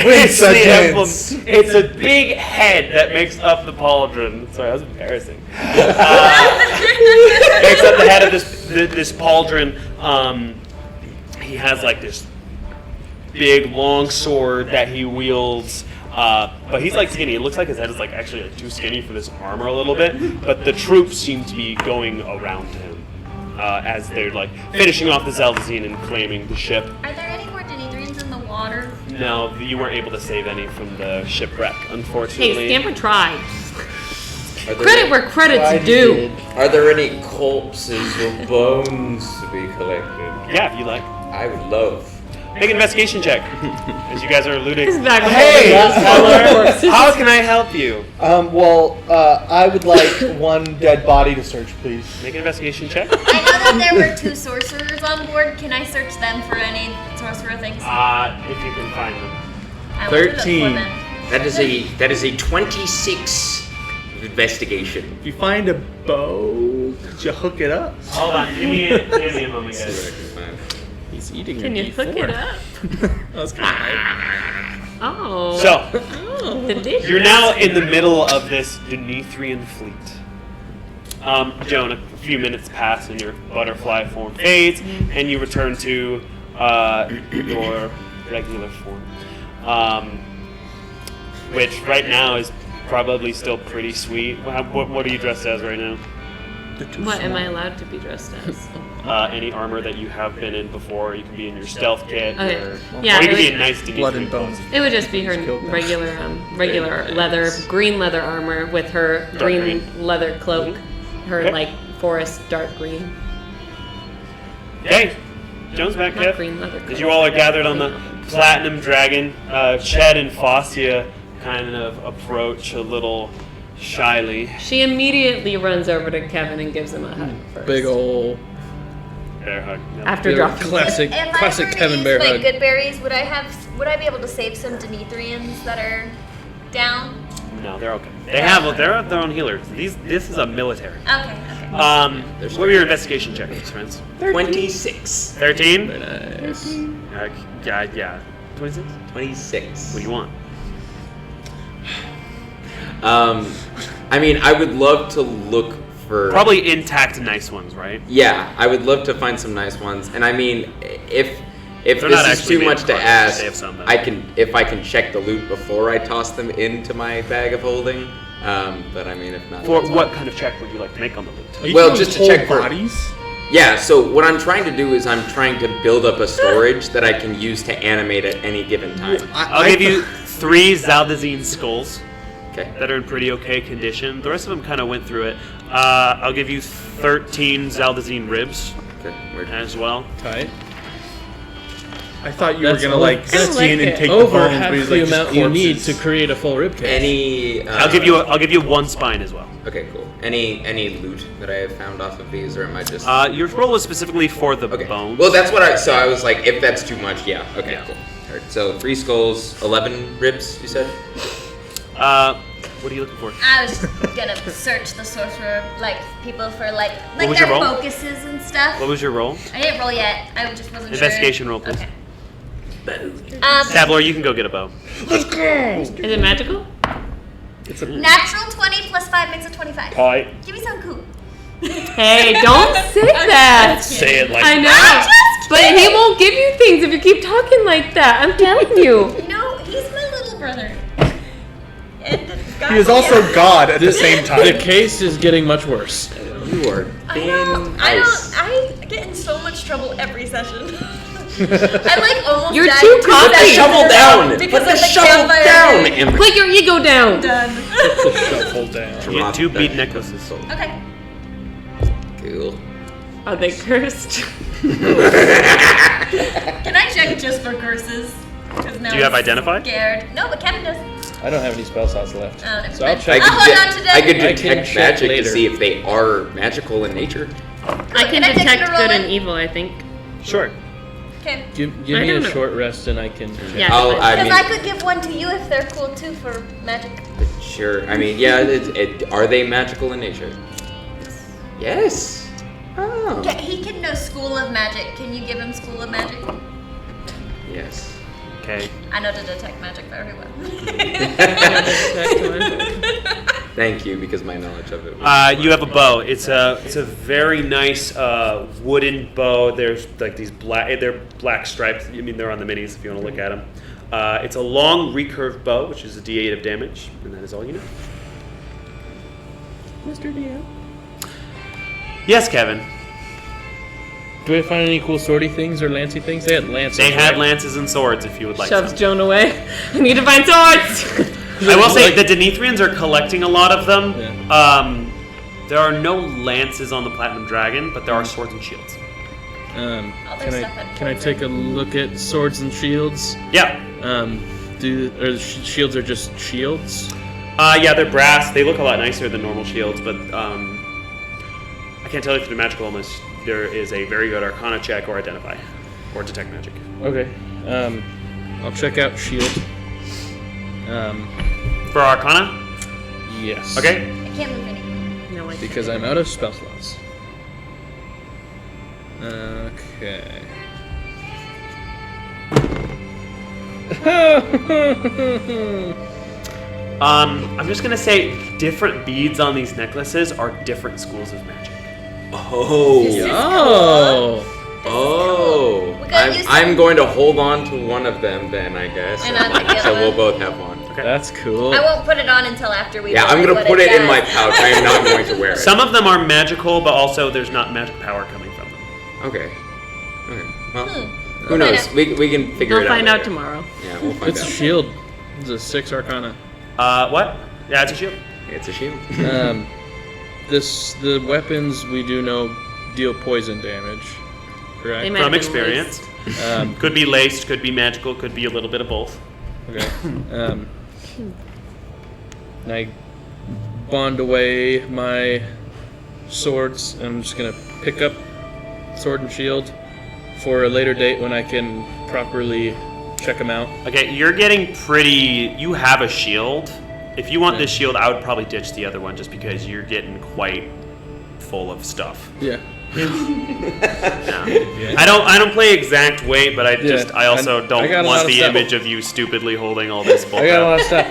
It's the emblem. coincidence! It's a big head that makes up the pauldron. Sorry, that was embarrassing. Makes up the head of this pauldron. He has like this big long sword that he wields. But he's like skinny. It looks like his head is like actually like too skinny for this armor a little bit. But the troops seem to be going around him as they're like finishing off the Zeldazine and claiming the ship. Are there any more Denethrians in the water? No, you weren't able to save any from the shipwreck, Hey, unfortunately. Stamper tried. Are there Credit where credit's due. Are there any corpses or bones to be collected? Yeah, if you like. I would love. Make an investigation check, as you guys are looting. Exactly. Hey! How can I help you? I would like one dead body to search, please. Make an investigation check. I know that there were 2 sorcerers on board. Can I search them for any sorcerer things? If you can find them. I will do that for 13. them. That is a 26 investigation. If you find a bow, could you hook it up? Hold on, give me a moment, guys. He's eating Can a you hook D4. it up? That's kind of Oh. So, Delicious. you're now in the middle of this Denethrian fleet. Joan, a few minutes pass and your butterfly form fades, and you return to your regular form. Which right now is probably still pretty sweet. What are you dressed as right now? What am I allowed to be dressed as? Any armor that you have been in before. You can be in your stealth kit, Okay. or Yeah, you it can be would- in nice Denethrian blood and bones. clothes. It would just be her regular leather, green leather armor with her green leather cloak, her Okay. like forest dark green, Okay, Joan's back, not Kev. green leather. As you all are gathered on the Platinum Dragon, Ched and Fastia kind of approach a little shyly. She immediately runs over to Kevin and gives him a hug first. Big ol' Bear hug. Yep. After dropping. classic, If classic I were to Kevin use Bear my hug. good berries, would I be able to save some Denethrians that are down? No, they're okay. They're their own healers. This is a military. Okay. What were your investigation checks, friends? 26. 13? Nice. Yeah. 26? 26. What do you want? I mean, I would love to look for Probably intact, nice ones, right? Yeah, I would love to find some nice ones. And I mean, if They're not this is actually too made much of to cardboard, ask, they have some, though. if I can check the loot before I toss them into my bag of holding. But I mean, if not, For that's what fine. kind of check would you like to make on the loot? Are you Well, doing just to whole check for- bodies. Yeah, so what I'm trying to do is I'm trying to build up a storage that I can use to animate at any given time. I'll give you 3 Zaldazine skulls Okay. that are in pretty okay condition. The rest of them kind of went through it. I'll give you 13 Zaldazine ribs Okay. Weird. as well. Tight. I thought you That's were gonna all- like I don't skin like and it. take the Over bones, half but he's the like just amount you need to corpses. create a full rib cage. Any? I'll give you 1 spine as well. Okay, cool. Any loot that I have found off of these, or am I just? Your roll is specifically for the Okay. bones. Well, that's what I was like, if that's too much, yeah. Okay, Yeah. cool. All right, so 3 skulls, 11 ribs, you said? What are you looking for? I was gonna search the sorcerer, like people for like was their your roll? focuses and stuff. What was your roll? I didn't roll yet. I just wasn't Investigation sure. roll, please. Okay. Tabler, you can go get a bow. Is it magical? Natural 20 plus 5 makes it 25. Pie. Give me some cool. Hey, don't say that. Say it like I know. I'm just But he won't give you things if you keep talking like that. I'm telling you. No, he's my little brother. And He is also God at the same The time. case is getting much worse. You are thin ice. I get in so much trouble every session. I like almost You're died too 2 cocky. sessions Shovel in a row down! because Put the of the shovel campfire down, thing. Amber! Put your ego down. Done. Shuffle down. You get 2 bead necklaces. Okay. Cool. Are they cursed? Can I check just for curses? 'Cause now Do you have I'm identify? Scared. No, but Kevin does. I don't have any spell slots left. Oh, never So I'll mind. check. I'll hold on to that. I could I can detect check magic later. to see if they are magical in nature. I can Can I take detect it a roll good in? and evil, I think. Sure. Okay. Give I me a don't know. short rest and I can check. Yeah. I Because mean, I could give one to you if they're cool too for magic. sure. I mean, yeah. Are they magical in nature? Yes. Oh. He can know School of Magic. Can you give him School of Magic? Yes. Okay. I know to detect magic very well. Thank you, because my knowledge of it. Was You have a bow. It's a very nice wooden bow. There's like these they're black stripes. I mean, they're on the minis if you want to look at them. It's a long recurved bow, which is a D8 of damage, and that is all you know. Mr. DM. Yes, Kevin. Do we find any cool swordy things or lancy things? They had lances. They had right? lances and swords if you would like Shoves some. Joan away. I need to find swords. I will say the Denethrians are collecting a lot of them. Yeah. There are no lances on the Platinum Dragon, but there are swords and shields. Can I take a look at swords and shields? Yeah. Shields are just shields? Yeah, they're brass. They look a lot nicer than normal shields, but I can't tell you if they're magical unless there is a very good Arcana check or Identify or Detect Magic. Okay. I'll check out shield. For Arcana? Yes. Okay. I can't move any. No, I can't. Because I'm out of spell slots. Okay. I'm just gonna say different beads on these necklaces are different schools of magic. Oh. Oh. Oh. We gotta use I'm some- going to hold on to one of them then, I guess. And I'll take the So other we'll one. both have one. Okay. That's cool. I won't put it on until after we. Yeah, I'm realize going to what put it in my does. pouch. I am not going to wear it. Some of them are magical, but also there's not magic power coming from them. Okay. Okay. Well, who We'll knows? find We can figure We'll it out. find out later. tomorrow. Yeah, we'll find It's a out. shield. It's a 6 Arcana. What? Yeah, it's a shield. It's a shield. The weapons we do know deal poison damage, correct? They might From have been experience. laced. Could be laced, could be magical, could be a little bit of both. Okay. And I bond away my swords. I'm just gonna pick up sword and shield for a later date when I can properly check them out. Okay, you're getting pretty. You have a shield. If you want Yeah. this shield, I would probably ditch the other one just because you're getting quite full of stuff. Yeah. Yeah. I don't play exact weight, but I also I don't got a lot want of the stuff. image of you stupidly holding all this bulk I got a lot up. of stuff.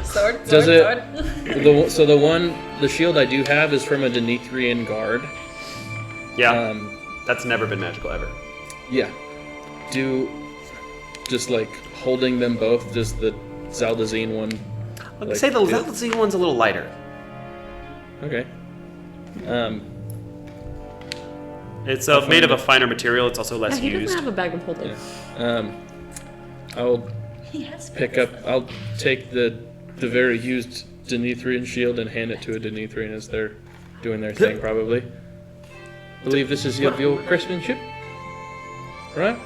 Sword. Does sword, it? sword. The shield I do have is from a Denethrian guard. Yeah, that's never been magical ever. Yeah. Just like holding them both, does the Zaldazine one? I would like, say the do- Zaldazine one's a little lighter. Okay. It's I'll made of find a finer material. It's also Yeah, less he doesn't used. have a bag of holding. I'll He has pick up. I'll take the very used Denethrian shield and hand it to a Denethrian as they're doing their thing. Probably. Believe this is of your craftsmanship, right?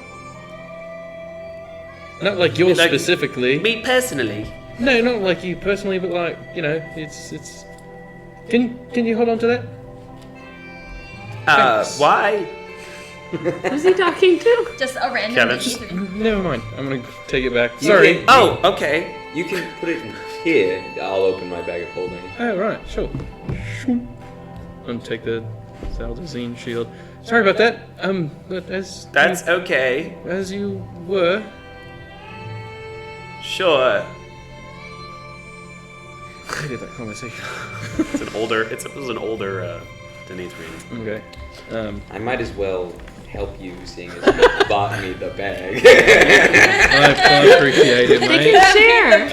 Not like yours Like- specifically. Me personally. No, not like you personally, but like it's. Can you hold on to that? Thanks. Why? Who's he talking to? just a random Kevin. Denethrian. Never mind. I'm gonna take it back. You Sorry. can- Oh, okay. You can put it in here. I'll open my bag of holding. Oh, right, sure. And take the Zaldazine shield. Sorry about that. But That's okay. as you were. Sure. I did that conversation. It's an older. It was an older Denethrian. Okay. I might as well help you, seeing as you bought me the bag. I appreciate it, They mate. can share.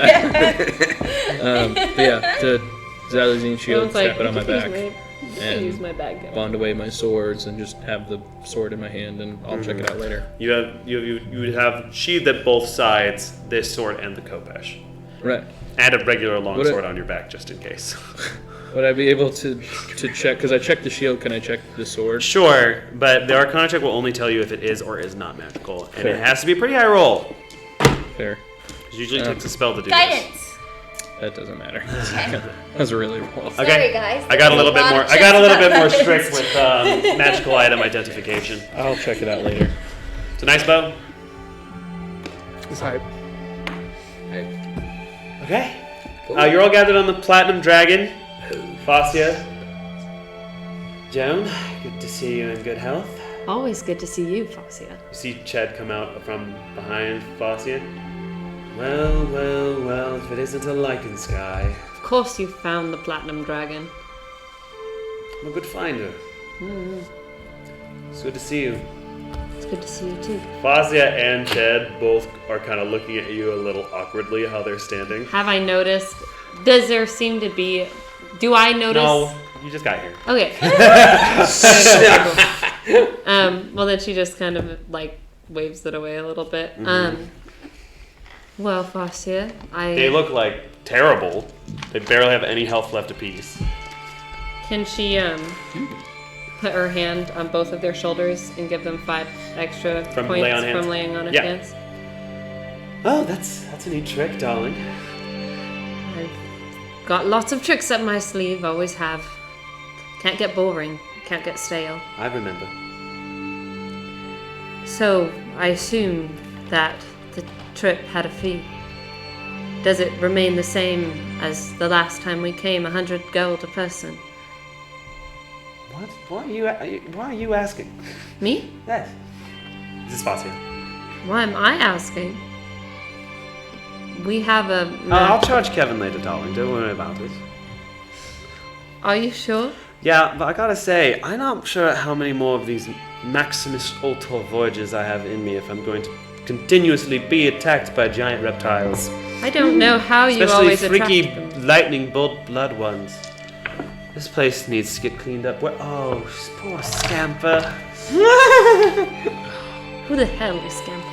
But yeah, the Zaldazine shield, Everyone's like, strap it on my "You can back, use my- and use my bag. bond away my swords, and just have the sword in my hand, and I'll check it out later. You would have sheathed at both sides this sword and the Kopesh, Right. and a regular long Would it- sword on your back just in case. Would I be able to check? Because I checked the shield. Can I check the sword? Sure, but the Arcana check will only tell you if it is or is not magical, and Fair. it has to be a pretty high roll. Fair. It usually takes a spell to do this. Guidance. That doesn't matter. Okay. That's really roll. Okay. Sorry, guys. I got a little bit There's more. lot I of got a little bit more checks strict about with magical item identification. I'll check it out later. It's a nice bow. It's hype. Okay. You're all gathered on the Platinum Dragon. Fascia. Joan, good to see you in good health. Always good to see you, Foxia. You see Ched come out from behind Fosia. Well, if it isn't a lichen sky. Of course you found the Platinum Dragon. I'm a good finder. It's good to see you. It's good to see you too. Fosia and Ched both are kind of looking at you a little awkwardly how they're standing. Have I noticed? Does there seem to be... Do I notice... No, you just got here. Okay. Well, then she just kind of, like, waves it away a little bit. Well, Foxia, They look like terrible. They barely have any health left apiece. Can she, put her hand on both of their shoulders and give them 5 extra From points lay on hands? from laying on of Yeah. hands? Oh, that's a neat trick, darling. I've got lots of tricks up my sleeve, always have. Can't get boring, can't get stale. I remember. So, I assume that the trip had a fee. Does it remain the same as the last time we came, 100 gold a person? What? Why are you asking? Me? Yes. This is Fosia. Why am I asking? We have a... I'll charge Kevin later, darling. Don't worry about it. Are you sure? Yeah, but I gotta say, I'm not sure how many more of these Maximus Ultor voyages I have in me if I'm going to continuously be attacked by giant reptiles. I don't know how you Especially always freaky attract them. lightning bolt blood ones. This place needs to get cleaned up. Oh, poor Scamper. Who the hell is Scamper?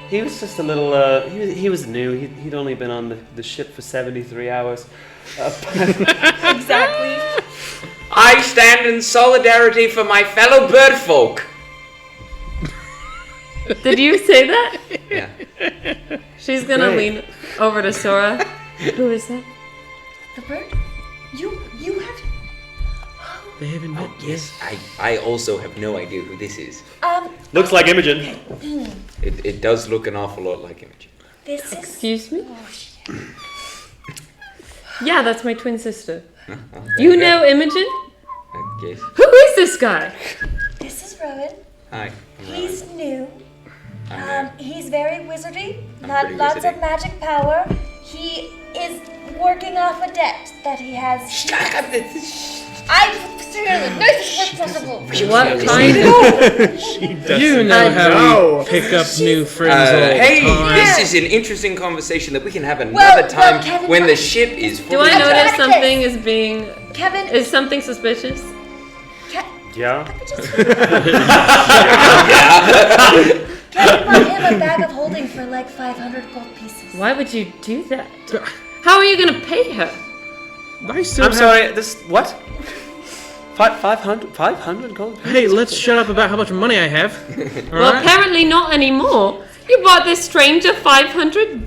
He was just a little, he was new. He'd only been on the ship for 73 hours. Exactly. I stand in solidarity for my fellow bird folk. Did you say that? Yeah. She's gonna Great. lean over to Sora. Who is that? The bird? You have... They haven't met yet. Yes, I also have no idea who this is. Looks like Imogen. It does look an awful lot like Imogen. This is... Excuse me? Yeah, that's my twin sister. You know Imogen? Yes. Who is this guy? This is Rowan. Hi. I'm He's Rowan. new. I'm there. He's very wizardy. I'm Not pretty lots wizardy. of magic power. He is working off a debt that he has. I'm What kind of... You know how we pick up new friends all the Hey, time. this is an interesting conversation that we can have another time Kevin, when the ship is Do fully I notice Atticus. something is being... Kevin. Is something suspicious? Yeah? Kevin bought him a bag of holding for like 500 gold pieces. Why would you do that? How are you gonna pay her? I still I'm have- sorry, this, what? 500 gold? Hey, let's shut up about how much money I have. Well, Alright? apparently not anymore. You bought this stranger 500?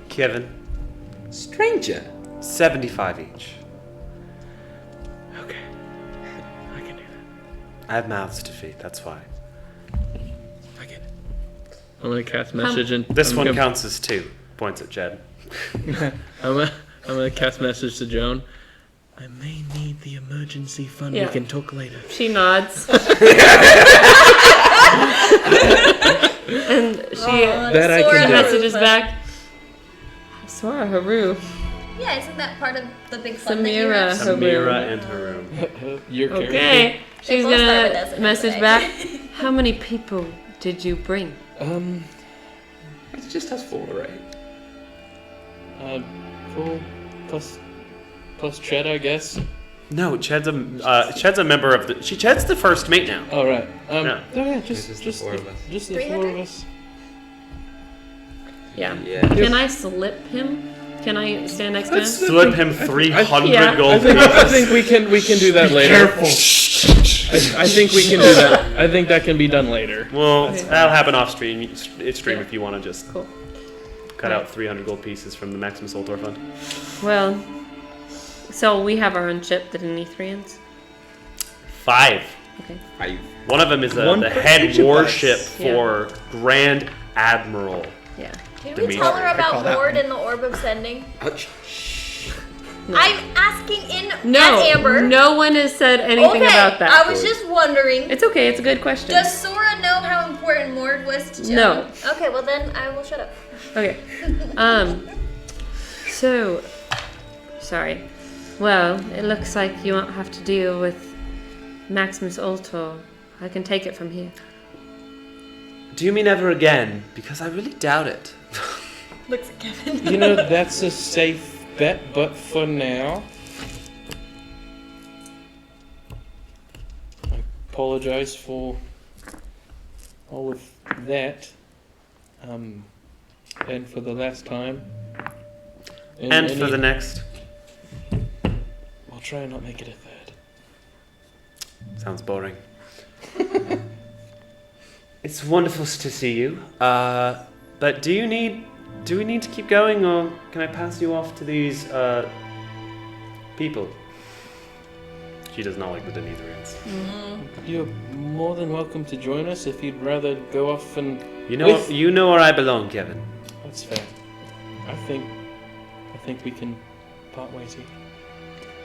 Kevin, stranger. 75 each. Okay. I can do that. I have mouths to feed, that's why. I get it. I'm gonna cast message and This I'm one gonna, counts as 2. Points at Jed. I'm gonna cast message to Joan. I may need the emergency fund. Yeah. We can talk later. She nods. And she That I can do. messages back. Sora Haru. Yeah, isn't that part of the big fun that you Samira have? Samira and Haroon. Your character. Okay. She's both start with S gonna in message it. back. How many people did you bring? It's just us 4, right? 4 plus Ched, I guess. No, Ched's a member of the. Ched's the first mate now. All right. Yeah. Oh yeah, This is the 4 of us. just the 4 of us. Yeah. Yeah. Can I slip him? Can I stand next to him? Slip him 300 Yeah. gold I pieces. think we can do that later. I think we can do that. I think that can be done later. Well, that'll happen off stream. It's stream if you want to just Cool. cut out 300 gold pieces from the Maximus Ultor fund. Well, so we have our own ship, the Denethrians. 5. Okay. One of them is One the for head each of warship us. for Grand Admiral. Yeah. Can we Dimitri. tell her I call about that Horde and the Orb of Sending? Ouch. Shh. I'm asking at No, Amber. no one has said anything Okay, about that. I was just wondering. It's okay. It's a good question. Does Sora know how important Mord was to Joan? No. Okay, well then I will shut up. Okay. So, sorry. Well, it looks like you won't have to deal with Maximus Ultor. I can take it from here. Do you mean ever again? Because I really doubt it. Looks at Kevin. You know, that's a safe bet, but for now, I apologize for all of that, and for the last time. And for the next. I'll try and not make it a third. Sounds boring. It's wonderful to see you. But do we need to keep going, or can I pass you off to these people? She does not like the Denethrians. You're more than welcome to join us if you'd rather go off and. You know where I belong, Kevin. That's fair. I think we can part ways here.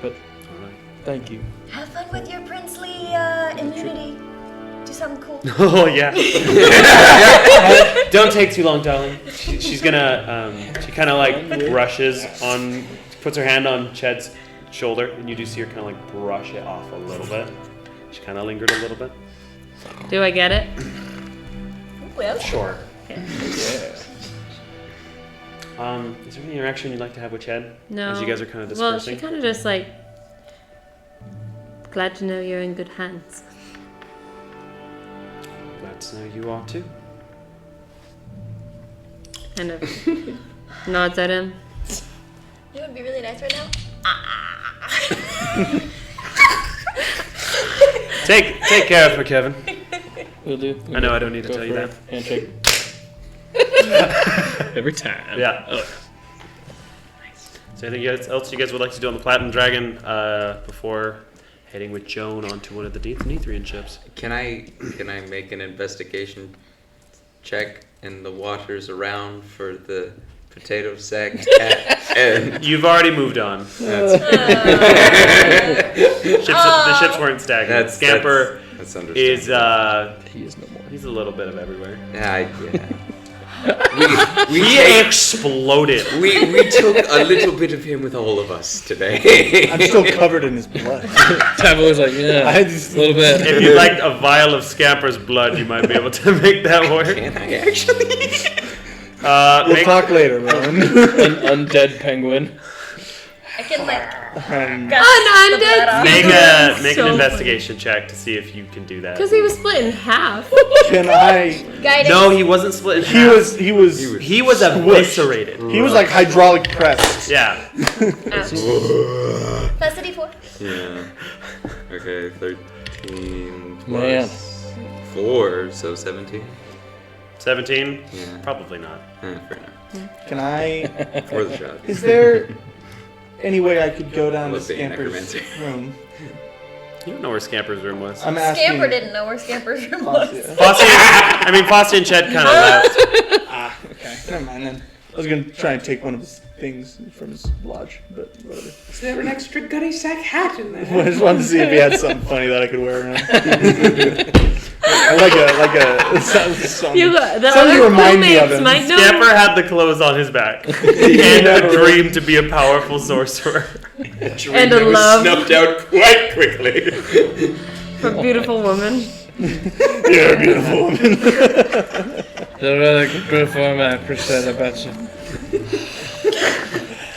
But All right. thank you. Have fun with your princely immunity. Do something cool. Oh yeah. Don't take too long, darling. She's gonna. She kind of like puts her hand on Ched's shoulder, and you do see her kind of like brush it off a little bit. She kind of lingered a little bit. Do I get it? Well, Sure. Okay. Is there any interaction you'd like to have with Ched? No. As you guys are kind of Well, dispersing. she kind of just like. Glad to know you're in good hands. Glad to know you are too. Kind of nods at him. You would be really nice right now. Take care of her, Kevin. Will do. I know I don't need to Go tell you for that. it. Handshake. Every time. Yeah. So anything else you guys would like to do on the Platinum Dragon before heading with Joan onto one of the Denethrian ships? Can I make an investigation check in the waters around for the potato sack and You've already moved on. that's, The ships weren't stagnant. Scamper that's is He is no more. he's a little bit of everywhere. yeah. He exploded. We took a little bit of him with all of us today. I'm still covered in his blood. Tavo was like, yeah, I just- a little bit. If you liked a vial of Scamper's blood, you might be able to make that work. Can I actually? We'll talk later, man. An undead penguin. I can like Undead. Make an investigation check to see if you can do that. Because he was split in half. Can I? guiding. No, he wasn't split in He half. was He was eviscerated. he was like hydraulic pressed. Yeah. That's a D4. Yeah. Okay, 13 Man. plus 4, so 17. 17? Yeah. Probably not. Fair enough. Can I? Worth a shot. Is there any way I could go down to Let's see, Scamper's necromancy. room? You don't know where Scamper's room was. I'm asking. Scamper didn't know where Scamper's room was. Fossy and Ched kind of left. Okay, never mind then. I was gonna try and take one of his things from his lodge, but whatever. Is there an extra gunny sack hat in there? I just wanted to see if he had something funny that I could wear around. like a something. You got the Something other remind me of crewmates him. might know. Scamper had the clothes on his back. And a dream to be a powerful sorcerer. And a love Snuffed out quite quickly. for a beautiful woman. You're a beautiful woman. They're really beautiful, man. I appreciate it about you.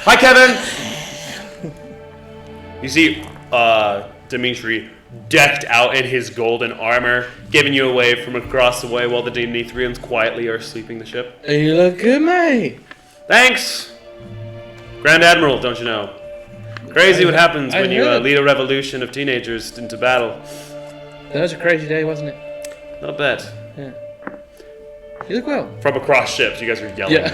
Hi, Kevin! You see, Dimitri decked out in his golden armor, giving you away from across the way while the Denethrians quietly are sleeping the ship. Hey, you look good, mate. Thanks! Grand Admiral, don't you know? Crazy what happens when you lead a revolution of teenagers into battle. That was a crazy day, wasn't it? Not bad. Yeah. You look well. From across ships, you guys are yelling. Yeah.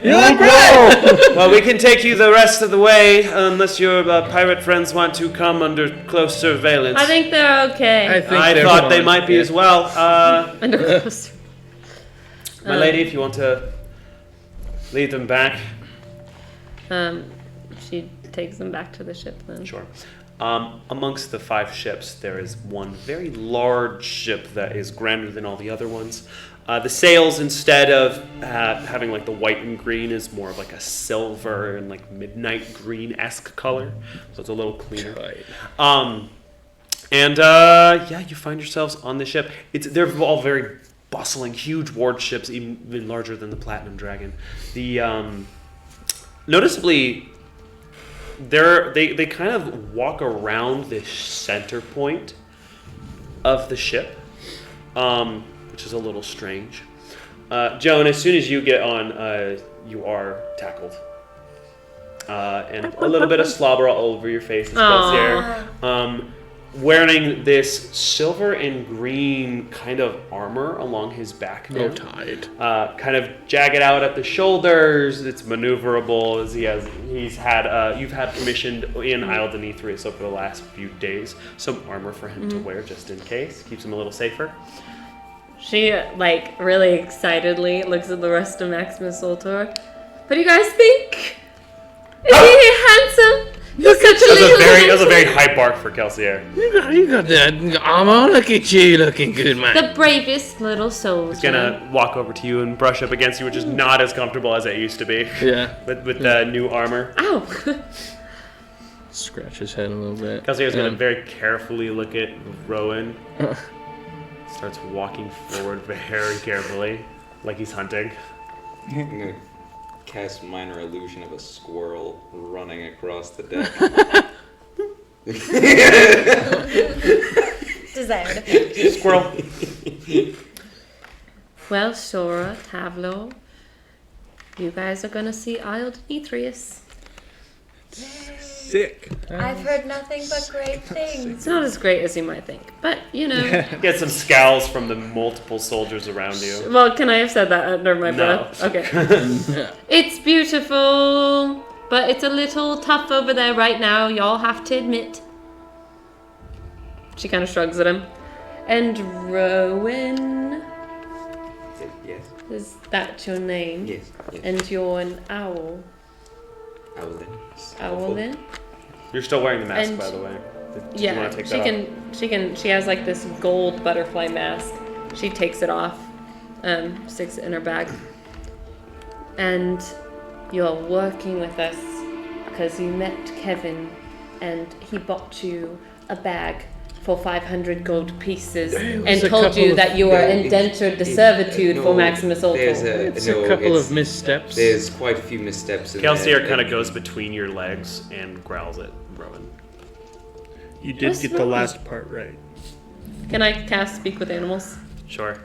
You look well. Well, we can take you the rest of the way, unless your pirate friends want to come under close surveillance. I think they're okay. I thought they might be as well. Under close. My lady, if you want to lead them back. She takes them back to the ship then. Sure. Amongst the 5 ships, there is one very large ship that is grander than all the other ones. The sails, instead of having like the white and green, is more of like a silver and like midnight green-esque color, so it's a little cleaner. You find yourselves on the ship. They're all very bustling, huge ward ships, even larger than the Platinum Dragon. Noticeably, they kind of walk around this center point of the ship, which is a little strange. Joan, as soon as you get on, you are tackled. And a little bit of slobber all over your face as Kelsier. Wearing this silver and green kind of armor along his back now. Tied. Kind of jagged out at the shoulders. It's maneuverable. As you've had commissioned in Isle de Nithrius over the last few days some armor for him to wear just in case. Keeps him a little safer. She, like, really excitedly looks at the rest of Maximus Ultor. What do you guys think? Is he handsome? He's such a little That was a very high bark for Kelsier. You got that armor. Look at you looking good, man. The bravest little soldier. He's gonna walk over to you and brush up against you, which is not as comfortable as it used to be. Yeah. With the new armor. Ow! Scratch his head a little bit. Kelsier's gonna very carefully look at Rowan. Starts walking forward very carefully, like he's hunting. I'm gonna cast minor illusion of a squirrel running across the deck. Desired effect. Squirrel. Well, Sora, Tavlo, you guys are gonna see Isle de Nithrius. Sick. I've heard nothing but great things. It's not as great as you might think, but you know. Get some scowls from the multiple soldiers around you. Well, can I have said that under my No. breath? Okay. It's beautiful, but it's a little tough over there right now, y'all have to admit. She kind of shrugs at him. And Rowan, Yes. is that your name? Yes. Yes. And you're an owl. Owlin. Owlin? You're still wearing the mask, And- by the way. Did you Yeah, want to take she that off? she has like this gold butterfly mask. She takes it off, sticks it in her bag. And you're working with us because you met Kevin and he bought you a bag for 500 gold pieces and a told couple you of- that you were indentured to servitude for Maximus Ultor. It's a couple of missteps. There's quite a few missteps in Kelsier there. kind of goes between your legs and growls at Rowan. You did What's get the wrong? last part right. Can I cast Speak with Animals? Sure.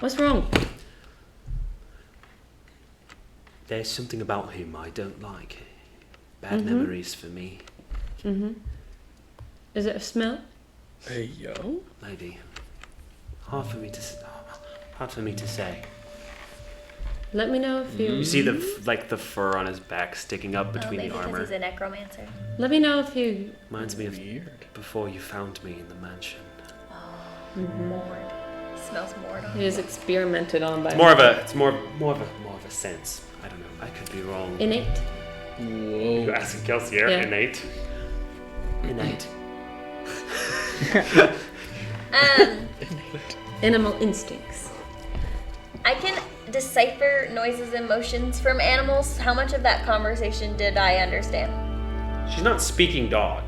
What's wrong? There's something about him I don't like. Bad memories for me. Is it a smell? Hey, yo. Maybe. Hard for me to say. Let me know if you. You see the fur on his back sticking up between Maybe the because armor. he's a necromancer. Let me know if you. Reminds me of before you found me in the mansion. Moored. Smells moored on It is experimented on by. It's more of a sense. I don't know. I could be wrong. Innate. You Whoa. asking Kelsier? Yeah. Innate. Innate. Animal instincts. I can decipher noises and motions from animals. How much of that conversation did I understand? She's not speaking dog.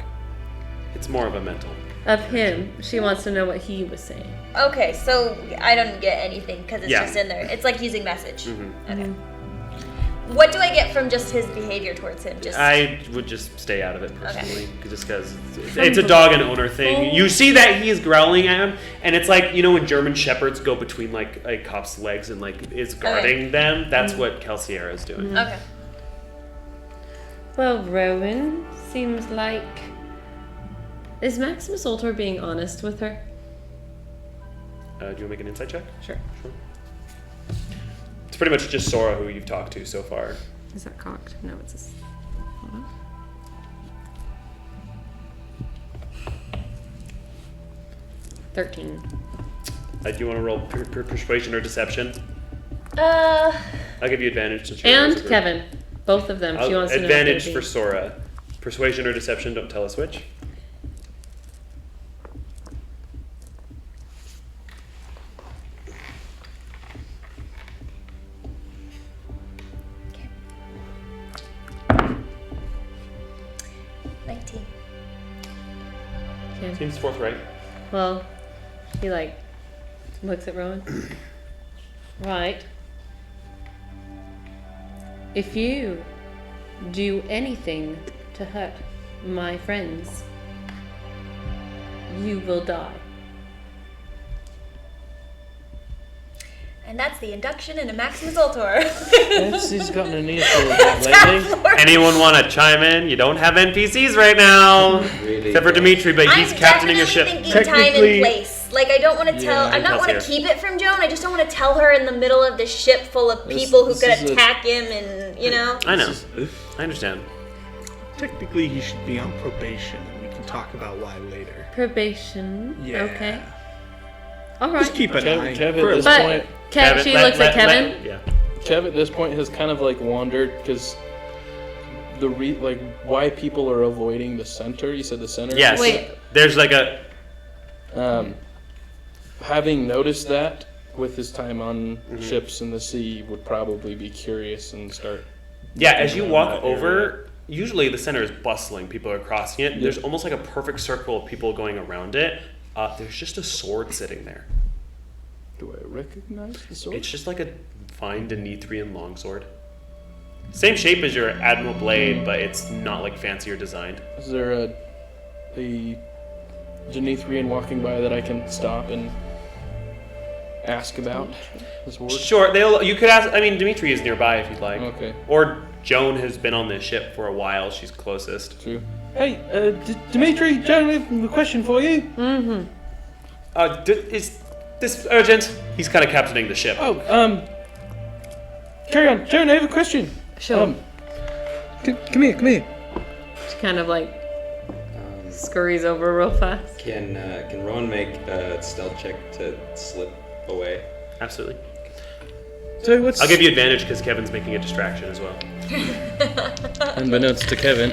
It's more of a mental. Of him, she wants to know what he was saying. Okay, so I don't get anything because it's Yeah. just in there. It's like using message. Mhm. Okay. What do I get from just his behavior towards him? Just I would just stay out of it personally, just because it's a dog and owner thing. You see that he is growling at him, and it's like, you know, when German shepherds go between like a cop's legs and like is guarding them. That's what Kelsier is doing. okay. Well, Rowan seems like. Is Maximus Ultor being honest with her? Do you want to make an insight check? Sure. It's pretty much just Sora who you've talked to so far. Is that cocked? No, it's a. Hold on. 13. Do you want to roll persuasion or deception? Uh, I'll give you advantage since you're And in the group. Kevin. Both of them. She wants to know. Advantage for Sora. Persuasion or deception, don't tell us which. Okay. 19. Okay. Seems forthright. Well, he like looks at Rowan. Right. If you do anything to hurt my friends, you will die. And that's the induction into Maximus Ultor. Yes, he's gotten an earful of that lately. Anyone want to chime in? You don't have NPCs right now. Really Except for don't. Dimitri, but he's I'm captaining a definitely ship. thinking time Technically- and place. Like, I don't want to tell. Yeah, I don't want to Intel's here. keep it from Joan. I just don't want to tell her in the middle of the ship full of This- people who this could is a- attack him, and you know. I know. I understand. Technically, he should be on probation, and we can talk about why later. Probation. Yeah. Okay. All right. Just keep an eye. Kev for at a this But point, she looks at Kevin. Yeah. Kev at this point has kind of like wandered because like why people are avoiding the center. You said the center. Yes. Wait. There's like a. Having noticed that with his time on Mm-hmm. ships in the sea, would probably be curious and start. Yeah, as you around walk that area. over, usually the center is bustling. People are crossing it. There's almost like a perfect circle of people going around it. There's just a sword sitting there. Do I recognize the sword? It's just like a fine Demetrian longsword. Same shape as your Admiral Blade, but it's not like fancier designed. Is there a Demetrian walking by that I can stop and ask about the sword? Sure, you could ask. I mean, Dimitri is nearby if you'd like. Okay. Or Joan has been on this ship for a while. She's closest. True. Hey, Dimitri, Joan, I have a question for you. Is this urgent? He's kind of captaining the ship. Oh, carry on, Joan. I have a question. Sure. Come here. She kind of like scurries over real fast. Can Rowan make a stealth check to slip away? Absolutely. So what's? I'll give you advantage because Kevin's making a distraction as well. Unbeknownst to Kevin.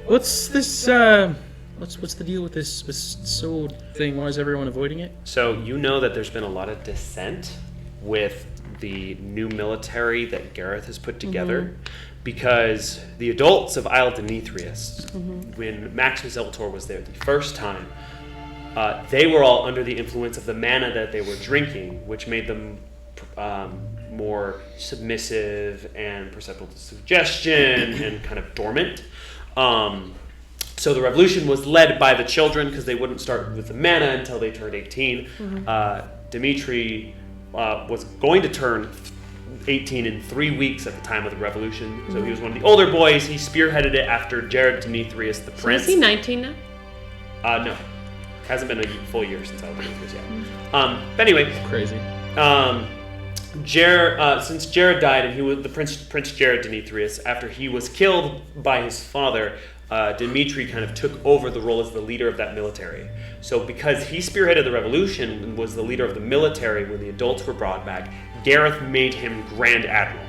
What's this? What's the deal with this sword thing? Why is everyone avoiding it? So you know that there's been a lot of dissent with the new military that Gareth has put together because the adults of Isle Demetrius, when Maximus Ultor was there the first time, they were all under the influence of the mana that they were drinking, which made them more submissive and perceptible to suggestion and kind of dormant. So the revolution was led by the children because they wouldn't start with the mana until they turned 18. Dimitri was going to turn 18 in 3 weeks at the time of the revolution. So he was one of the older boys. He spearheaded it after Jared Demetrius the So Prince. is he 19 now? No. Hasn't been a full year since Isle Demetrius yet. But anyway, Crazy. since Jared died and he was the Prince Jared Demetrius, after he was killed by his father, Dimitri kind of took over the role as the leader of that military. So because he spearheaded the revolution and was the leader of the military when the adults were brought back, Gareth made him Grand Admiral.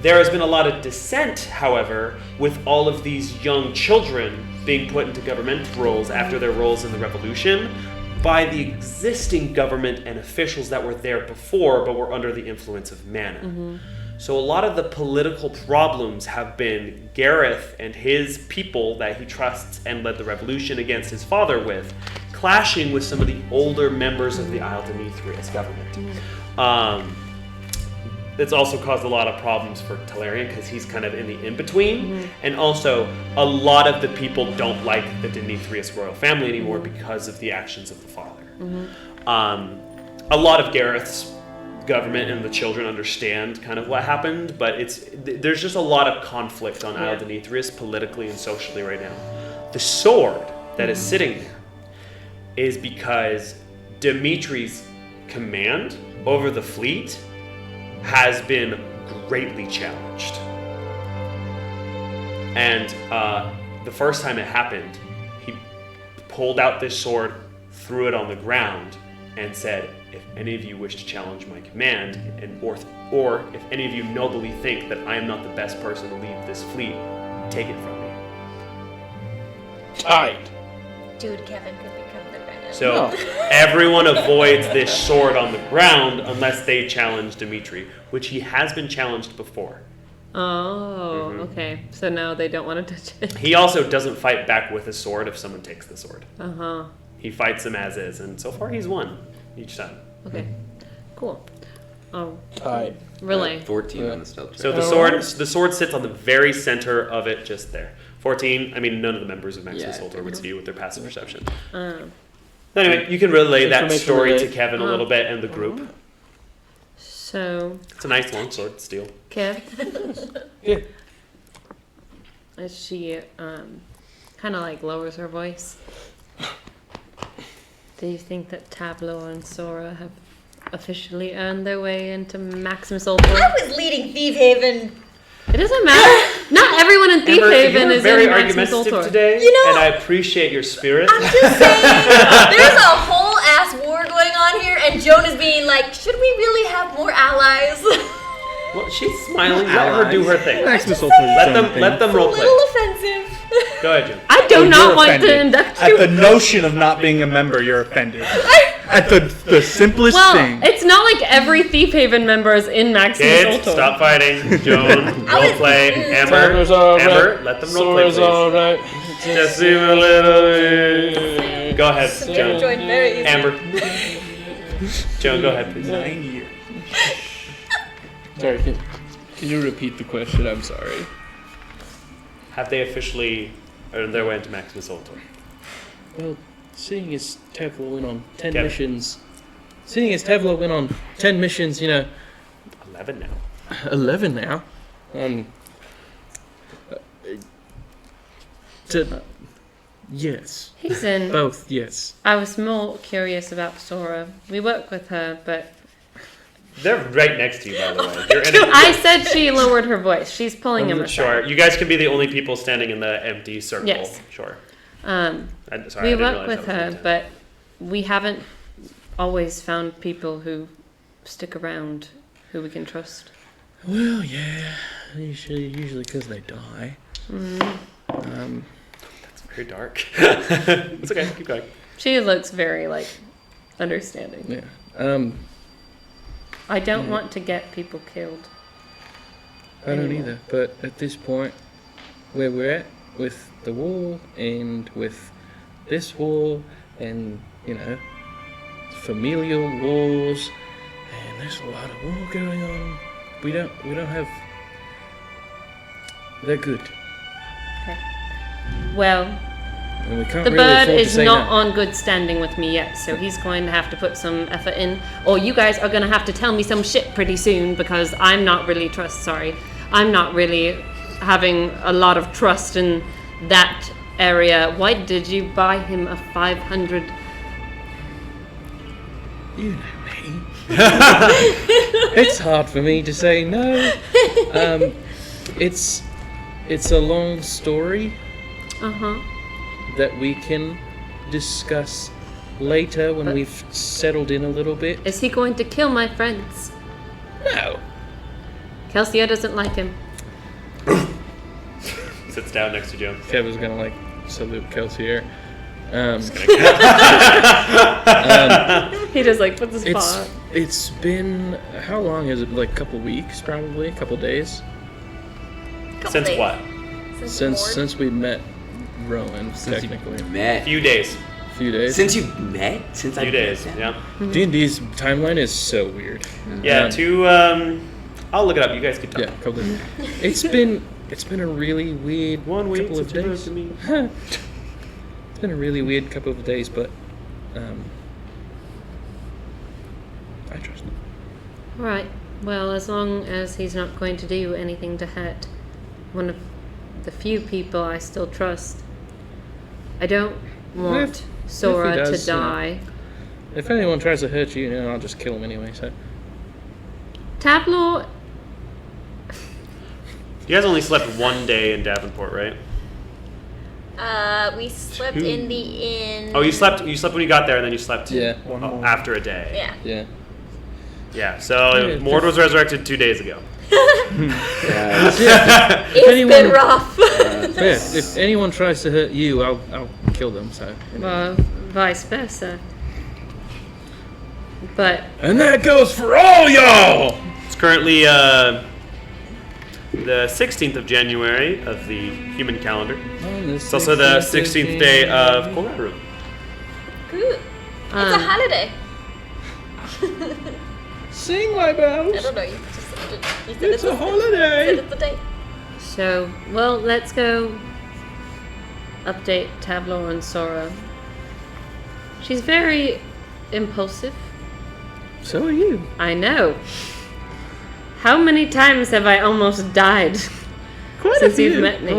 There has been a lot of dissent, however, with all of these young children being put into governmental roles after their roles in the revolution by the existing government and officials that were there before but were under the influence of mana. So a lot of the political problems have been Gareth and his people that he trusts and led the revolution against his father with, clashing with some of the older members of the Isle Demetrius government. It's also caused a lot of problems for Talarian because he's kind of in the in-between. And also, a lot of the people don't like the Demetrius royal family anymore because of the actions of the father. A lot of Gareth's government and the children understand kind of what happened, but there's just a lot of conflict on Isle Demetrius politically and socially right now. The sword that is sitting there is because Dimitri's command over the fleet has been greatly challenged. And the first time it happened, he pulled out this sword, threw it on the ground, and said, if any of you wish to challenge my command, or if any of you nobly think that I am not the best person to lead this fleet, take it from me. Tight. Dude, Kevin could become the Brennan. So everyone avoids this sword on the ground unless they challenge Dimitri, which he has been challenged before. Oh, okay. So now they don't want to touch it. He also doesn't fight back with a sword if someone takes the sword. Uh-huh. He fights them as is, and so far he's won each time. Okay. Cool. Oh, Tight. relay. 14 on the stealth check. So the sword sits on the very center of it, just there. 14. I mean, none of the members of Maximus Yeah, Ultor would see you with their passive perception. Um, Anyway, you can relay that Information story relay. to Kevin a little bit and the group. so, It's a nice long sword, steel. Kev, Yeah. as she kind of like lowers her voice, do you think that Tableau and Sora have officially earned their way into Maximus Ultor? I was leading Thief Haven. It doesn't matter. Not everyone in Thief Amber, Haven you were is very in Maximus argumentative Ultor. today, You know- and I appreciate your spirit. I'm just saying, there's a whole ass war going on here, and Joan is being like, should we really have more allies? Well, she's smiling. Let her do her thing. Maximus Ultor is Let its own them thing. let them A role play. little offensive. Go ahead, Jim. I do Oh, not you're want to offended. induct At you. the notion of not being a member, you're offended. At the simplest Well, thing. it's not like every Thief Haven member is in Maximus Kids, Ultor. stop fighting. Joan, role play. Amber, Amber, let them role play, please. alright. Just seem a little bit. Go ahead, Joan. Joined very easy. Amber. Joan, go ahead, please. 9 years. Sorry, can you repeat the question? I'm sorry. Have they officially earned their way into Maximus Ultor? Well, seeing as Tevla went on 10 Kevin. missions, you know, 11 now. 11 now. Yes. He's in. Both, yes. I was more curious about Sora. We work with her, but They're right next to you, by the way. You're in I said she lowered her voice. She's pulling him aside. Sure. You guys can be the only people standing in the empty circle. Yes. Sure. Um, Sorry, I we didn't work realize with that was her, intent. but we haven't always found people who stick around who we can trust. Well, yeah. Usually because they die. It's very dark. It's okay. Keep going. She looks very like understanding. Yeah. I don't want to get people killed. I don't Anymore. either. But at this point, where we're at with the war and with this war and, you know, familial wars, and there's a lot of war going on. We don't have. They're good, Well, and we can't the really bird afford to is say not no. on good standing with me yet, so he's going to have to put some effort in, or you guys are going to have to tell me some shit pretty soon because I'm not really I'm not really having a lot of trust in that area. Why did you buy him a 500? You know me. It's hard for me to say no. It's a long story Uh-huh. that we can discuss later when we've settled in a little bit. Is he going to kill my friends? No. Kelsia doesn't like him. Sits down next to Joe. Kevin's gonna like salute Kelsey here. He just like puts his paw. It's been how long is it? Like a couple weeks, probably a couple days Since days. what? since we met Rowan. Technically, Met. Few days. a few days. Since you met? Since I Few days. met? Yeah. D&D's timeline is so weird. Yeah. Um, Two. I'll look it up. You guys can talk. Yeah, couple of, it's been a really weird One week couple of since you days. wrote to me. It's been a really weird couple of days, but I trust him. Right. Well, as long as he's not going to do anything to hurt one of the few people I still trust. I don't want If Sora he does, to die. If anyone tries to hurt you, I'll just kill him anyway. So Tableau, You guys only slept one day in Davenport, right? We slept in the inn. Oh, you slept when you got there, and then you slept after a day. Yeah. Yeah. Yeah, so Mord was resurrected 2 days ago. It's been rough. If anyone tries to hurt you, I'll kill them. So. Well, vice versa. But And that goes for all y'all. It's currently the 16th of January of the human calendar. It's also the 16th day of Kogaru. Good. It's a holiday. Sing my bells. I don't know. You said It's a holiday. It's a day. so, well, let's go update Tableau and Sora. She's very impulsive. So are you. I know. How many times have I almost died since you've met me?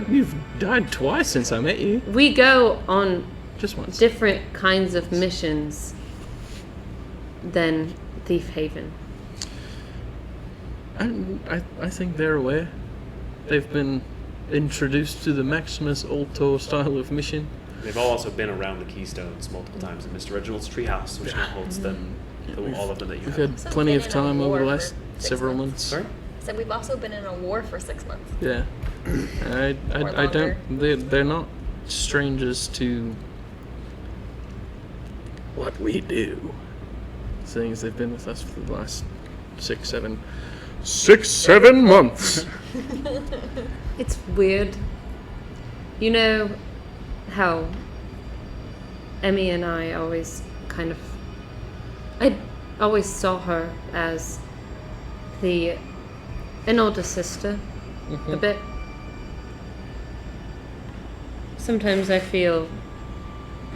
You've died twice since I met you. We go on Just once. different kinds of missions than Thief Haven. I think they're aware. They've been introduced to the Maximus Ultor style of mission. They've also been around the Keystones multiple times in Mr. Reginald's treehouse, which now holds them, all of them that you We've have. had plenty of time over the last several months. Sorry? So we've also been in a war for 6 months. Yeah. I longer. don't. They're not strangers to what we do. Seeing as they've been with us for the last 6-7 months. It's weird. You know how Emmy and I always I always saw her as an older sister, a bit. Sometimes I feel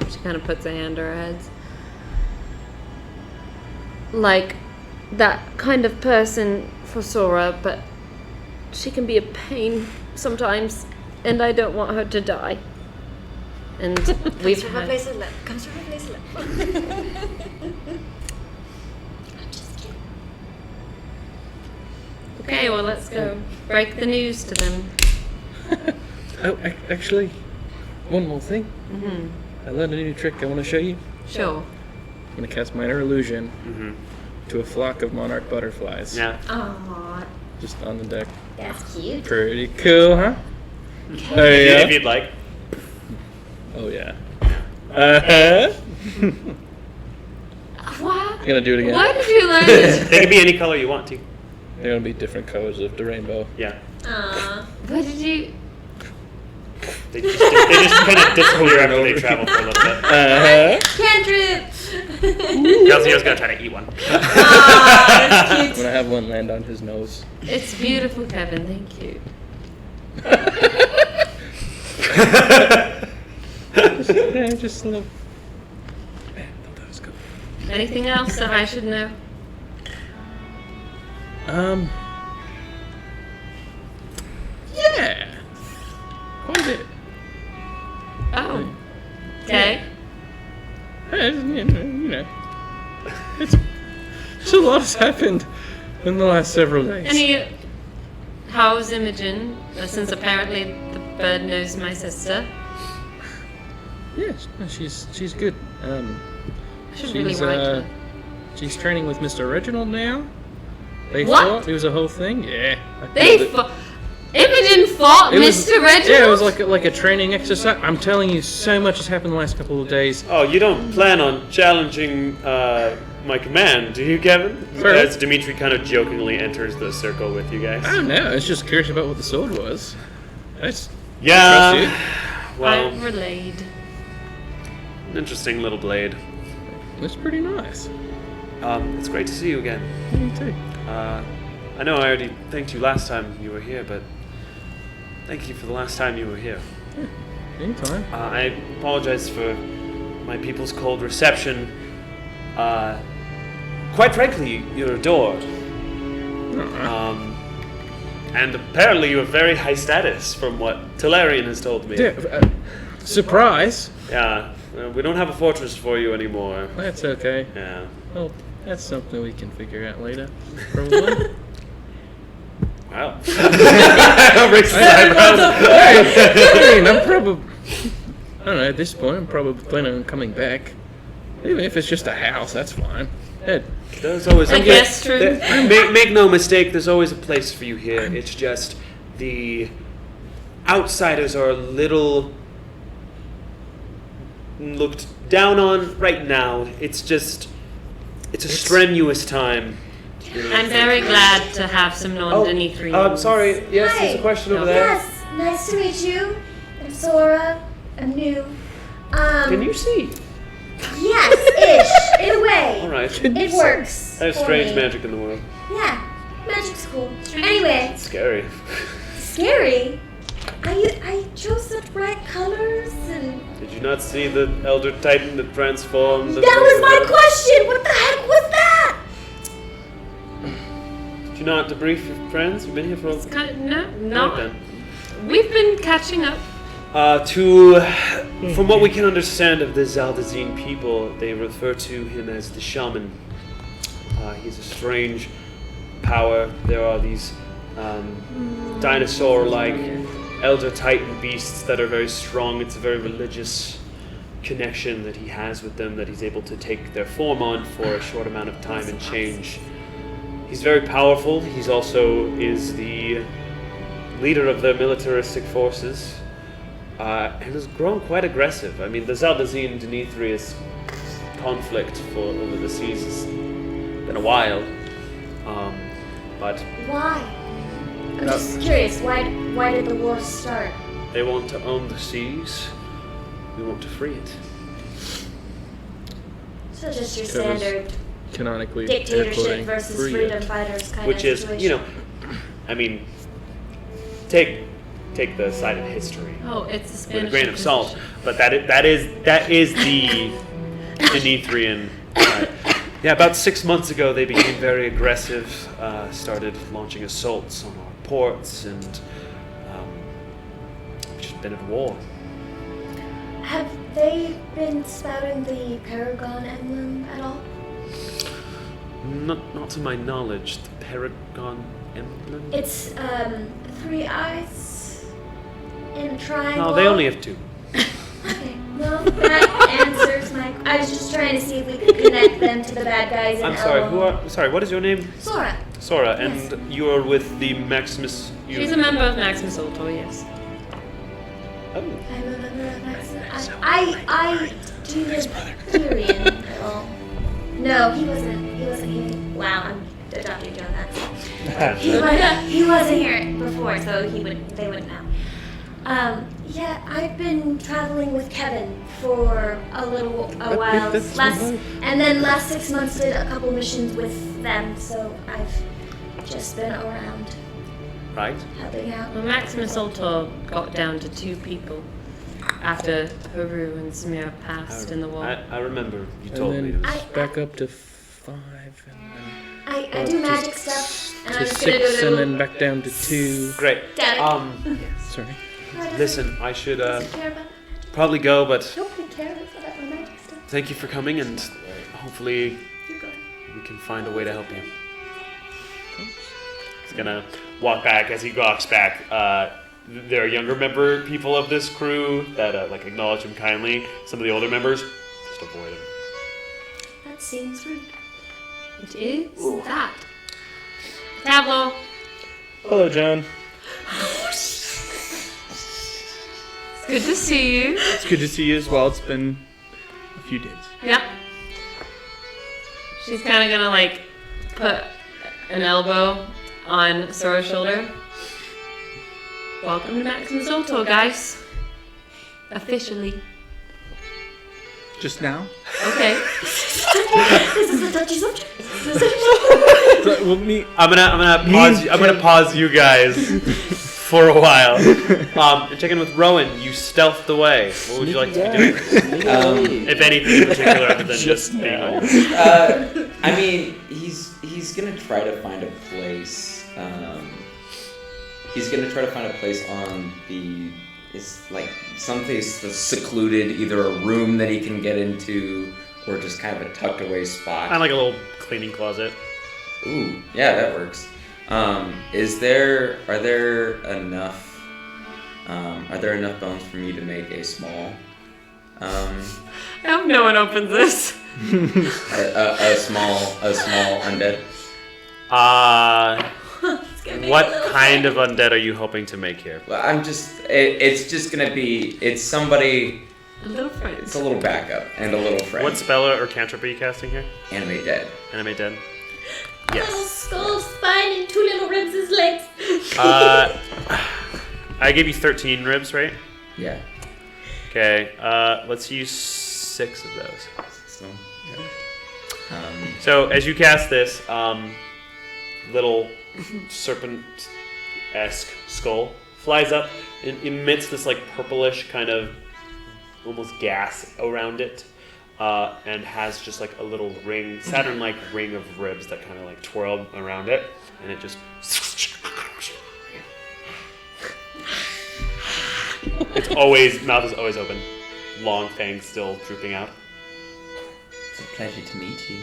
she kind of puts a hand to her head. Like that kind of person for Sora, but she can be a pain sometimes, and I don't want her to die. And we've Comes from a had place of love. Comes from a place of love. Okay, well, let's go break the news to them. Oh, actually, one more thing. I learned a new trick I want to show you. Sure. I'm going to cast minor illusion to a flock of monarch butterflies. Yeah. Aww. Just on the deck. That's cute. Pretty cool, huh? Oh, yeah. If you'd like. Oh, yeah. Uh-huh. What? I'm going to do it again. Why did you learn it? They can be any color you want to. They're going to be different colors of the rainbow. Yeah. What did you... They just kind of disappear after they travel for a little bit. Uh-huh. Cantrip! Galzio's gonna try to eat one. I'm going to have one land on his nose. It's beautiful, Kevin. Thank you. Just a little... Man, I thought that was good. Anything else that I should know? Yeah. Quite a bit. Oh. Okay. You know, it's a lot has happened in the last several days. How's Imogen? Since apparently the bird knows my sister. Yes, no, she's good. I should really write her. She's training with Mr. Reginald now. They What? fought. It was a whole thing. Yeah. They fought. Imogen fought Mr. Reginald? Yeah, it was like a training exercise. I'm telling you, so much has happened the last couple of days. Oh, you don't plan on challenging my command, do you, Kevin? Sorry? As Dimitri kind of jokingly enters the circle with you guys. I don't know. I was just curious about what the sword was. Trust Yeah. Well, I'm relayed. an interesting little blade. It's pretty nice. It's great to see you again. Me too. I know I already thanked you last time you were here, but thank you for the last time you were here. Anytime. I apologize for my people's cold reception. Quite frankly, you're adored. And apparently you have very high status from what Talarian has told me. Yeah, surprise. Yeah, we don't have a fortress for you anymore. That's okay. Yeah. Well, that's something we can figure out later, probably. Wow. Raises his eyebrows. I mean, I'm I don't know, at this point, I'm probably planning on coming back. Even if it's just a house, that's fine. There's always I guess true. Make no mistake, there's always a place for you here. It's just the outsiders are a little looked down on right now. It's a strenuous time. I'm very glad to have some non-Deneithrians. Sorry. Yes, Hi. there's a question over there. Yes, nice to meet you. I'm Sora. I'm new. Can you see? Yes, ish. In a way. All right. It works. There's for strange me. magic in the world. Yeah, magic's cool. Anyway, Scary. scary. I chose the right colors and. Did you not see the Elder Titan that transformed? That was my question. What the heck was that? Did you not debrief your friends? You've been here for a No. We've been catching up. From what we can understand of the Zaldazine people, they refer to him as the shaman. He's a strange power. There are these dinosaur-like elder titan beasts that are very strong. It's a very religious connection that he has with them, that he's able to take their form on for a short amount of time and change. He's very powerful. He's also is the leader of the militaristic forces. And has grown quite aggressive. I mean, the Zaldazine Deneithrius conflict over the seas has been a while. But Why? I'm just curious. Why did the war start? they want to own the seas. We want to free it. So just your That was standard Canonically, dictatorship versus free freedom it. fighters kind Which of is, situation. I mean, take the side of history Oh, it's a with Spanish a grain of salt. Inquisition. But that is the Deneithrian side. Yeah, about 6 months ago they became very aggressive, started launching assaults on our ports, and we've just been at war. Have they been spouting the Paragon emblem at all? Not to my knowledge, the Paragon emblem? It's 3 eyes in a triangle. No, they only have 2. Okay, well, that answers my. I was just trying to see if we could connect them to the bad guys in I'm sorry, Elmo. what is your name? Sora. Sora, Yes. and you are with the Maximus... She's a member of Maximus Ultor, yes. Oh. I'm a member of Maximus. I do live Tyrion at all. No, he wasn't here. Wow, I'm adopting John. He wasn't here before, so they wouldn't know. Yeah, I've been traveling with Kevin for a while. And then last 6 months did a couple missions with them, so I've just been around Right. helping out. Well, Maximus Ultor got down to 2 people after Haru and Samira passed in the war. I remember you And told me. then It was, back up to 5, and then I do magic stuff, and I to was gonna do 6, a and little then back down to 2. great. static. Sorry. Listen, I should Doesn't care about magic. probably go, but Nobody cares about my magic stuff. thank you for coming, and hopefully You're good. we can find a way to help you. He's gonna walk back. As he walks back, there are younger people of this crew that acknowledge him kindly. Some of the older members just avoid him. That seems rude. It is that. Tableau. Hello, John. It's good to see you. It's good to see you as well. It's been a few days. Yep. She's kind of gonna put an elbow on Sora's shoulder. Welcome to Maximus Ultor, guys. Officially. Just now? Okay. This is a touchy subject. Well, me. I'm gonna pause. I'm gonna pause you guys for a while. And check in with Rowan. You stealthed away. What would you like to be doing? If anything in particular, other than just being on your... I mean, he's gonna try to find a place. He's gonna try to find a place on someplace that's secluded, either a room that he can get into, or just kind of a tucked away spot. Kind of like a little cleaning closet. Ooh, yeah, that works. Are there enough Are there enough bones for me to make a small, I hope no one opens this. a small undead? What kind of undead are you hoping to make here? Well, it's just gonna be, it's somebody, A little friend. it's a little backup and a little friend. What spell or cantrip are you casting here? Animate dead. Animate dead. A little Yes. skull, spine, and 2 little ribs as legs. I gave you 13 ribs, right? Yeah. Okay. Let's use 6 of those. So, So as you cast this, little serpent-esque skull flies up and emits this like purplish kind of almost gas around it, and has just like a little ring, Saturn-like ring of ribs that kind of like twirl around it, and it just. Mouth is always open, long fangs still drooping out. it's a pleasure to meet you.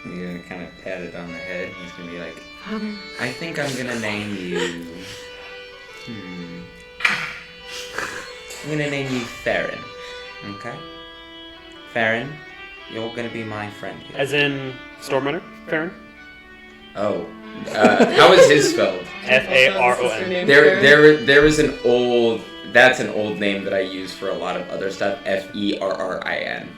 And you're gonna kind of pat it on the head. He's gonna be like, I think I'm gonna name you. I'm gonna name you Farron. Okay? Farron, you're gonna be my friend here. As in Stormrunner, Farron? Oh. How is his spelled? Faron. There was an old. That's an old name that I use for a lot of other stuff. Ferrin.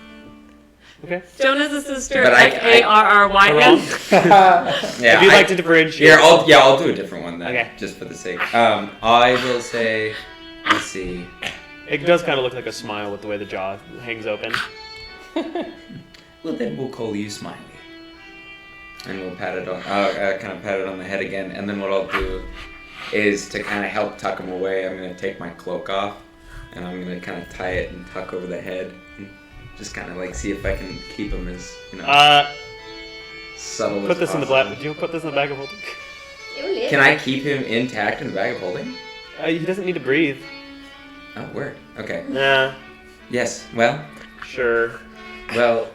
Okay. Jonah's sister. But I- Farryn. Yeah. If you'd like to differentiate. Here, I'll do a different one then. Okay. Just for the sake. I will say. Let's see. It does kind of look like a smile with the way the jaw hangs open. Well, then we'll call you Smiley. And we'll pat it on. Kind of pat it on the head again. And then what I'll do is to kind of help tuck him away. I'm gonna take my cloak off, and I'm gonna kind of tie it and tuck over the head. And just kind of like see if I can keep him as subtle Put as this in the possible. do you put this in the bag of holding? Can I keep him intact in the bag of holding? He doesn't need to breathe. Oh, word. Okay. Nah. Yes. Well. Sure. Well.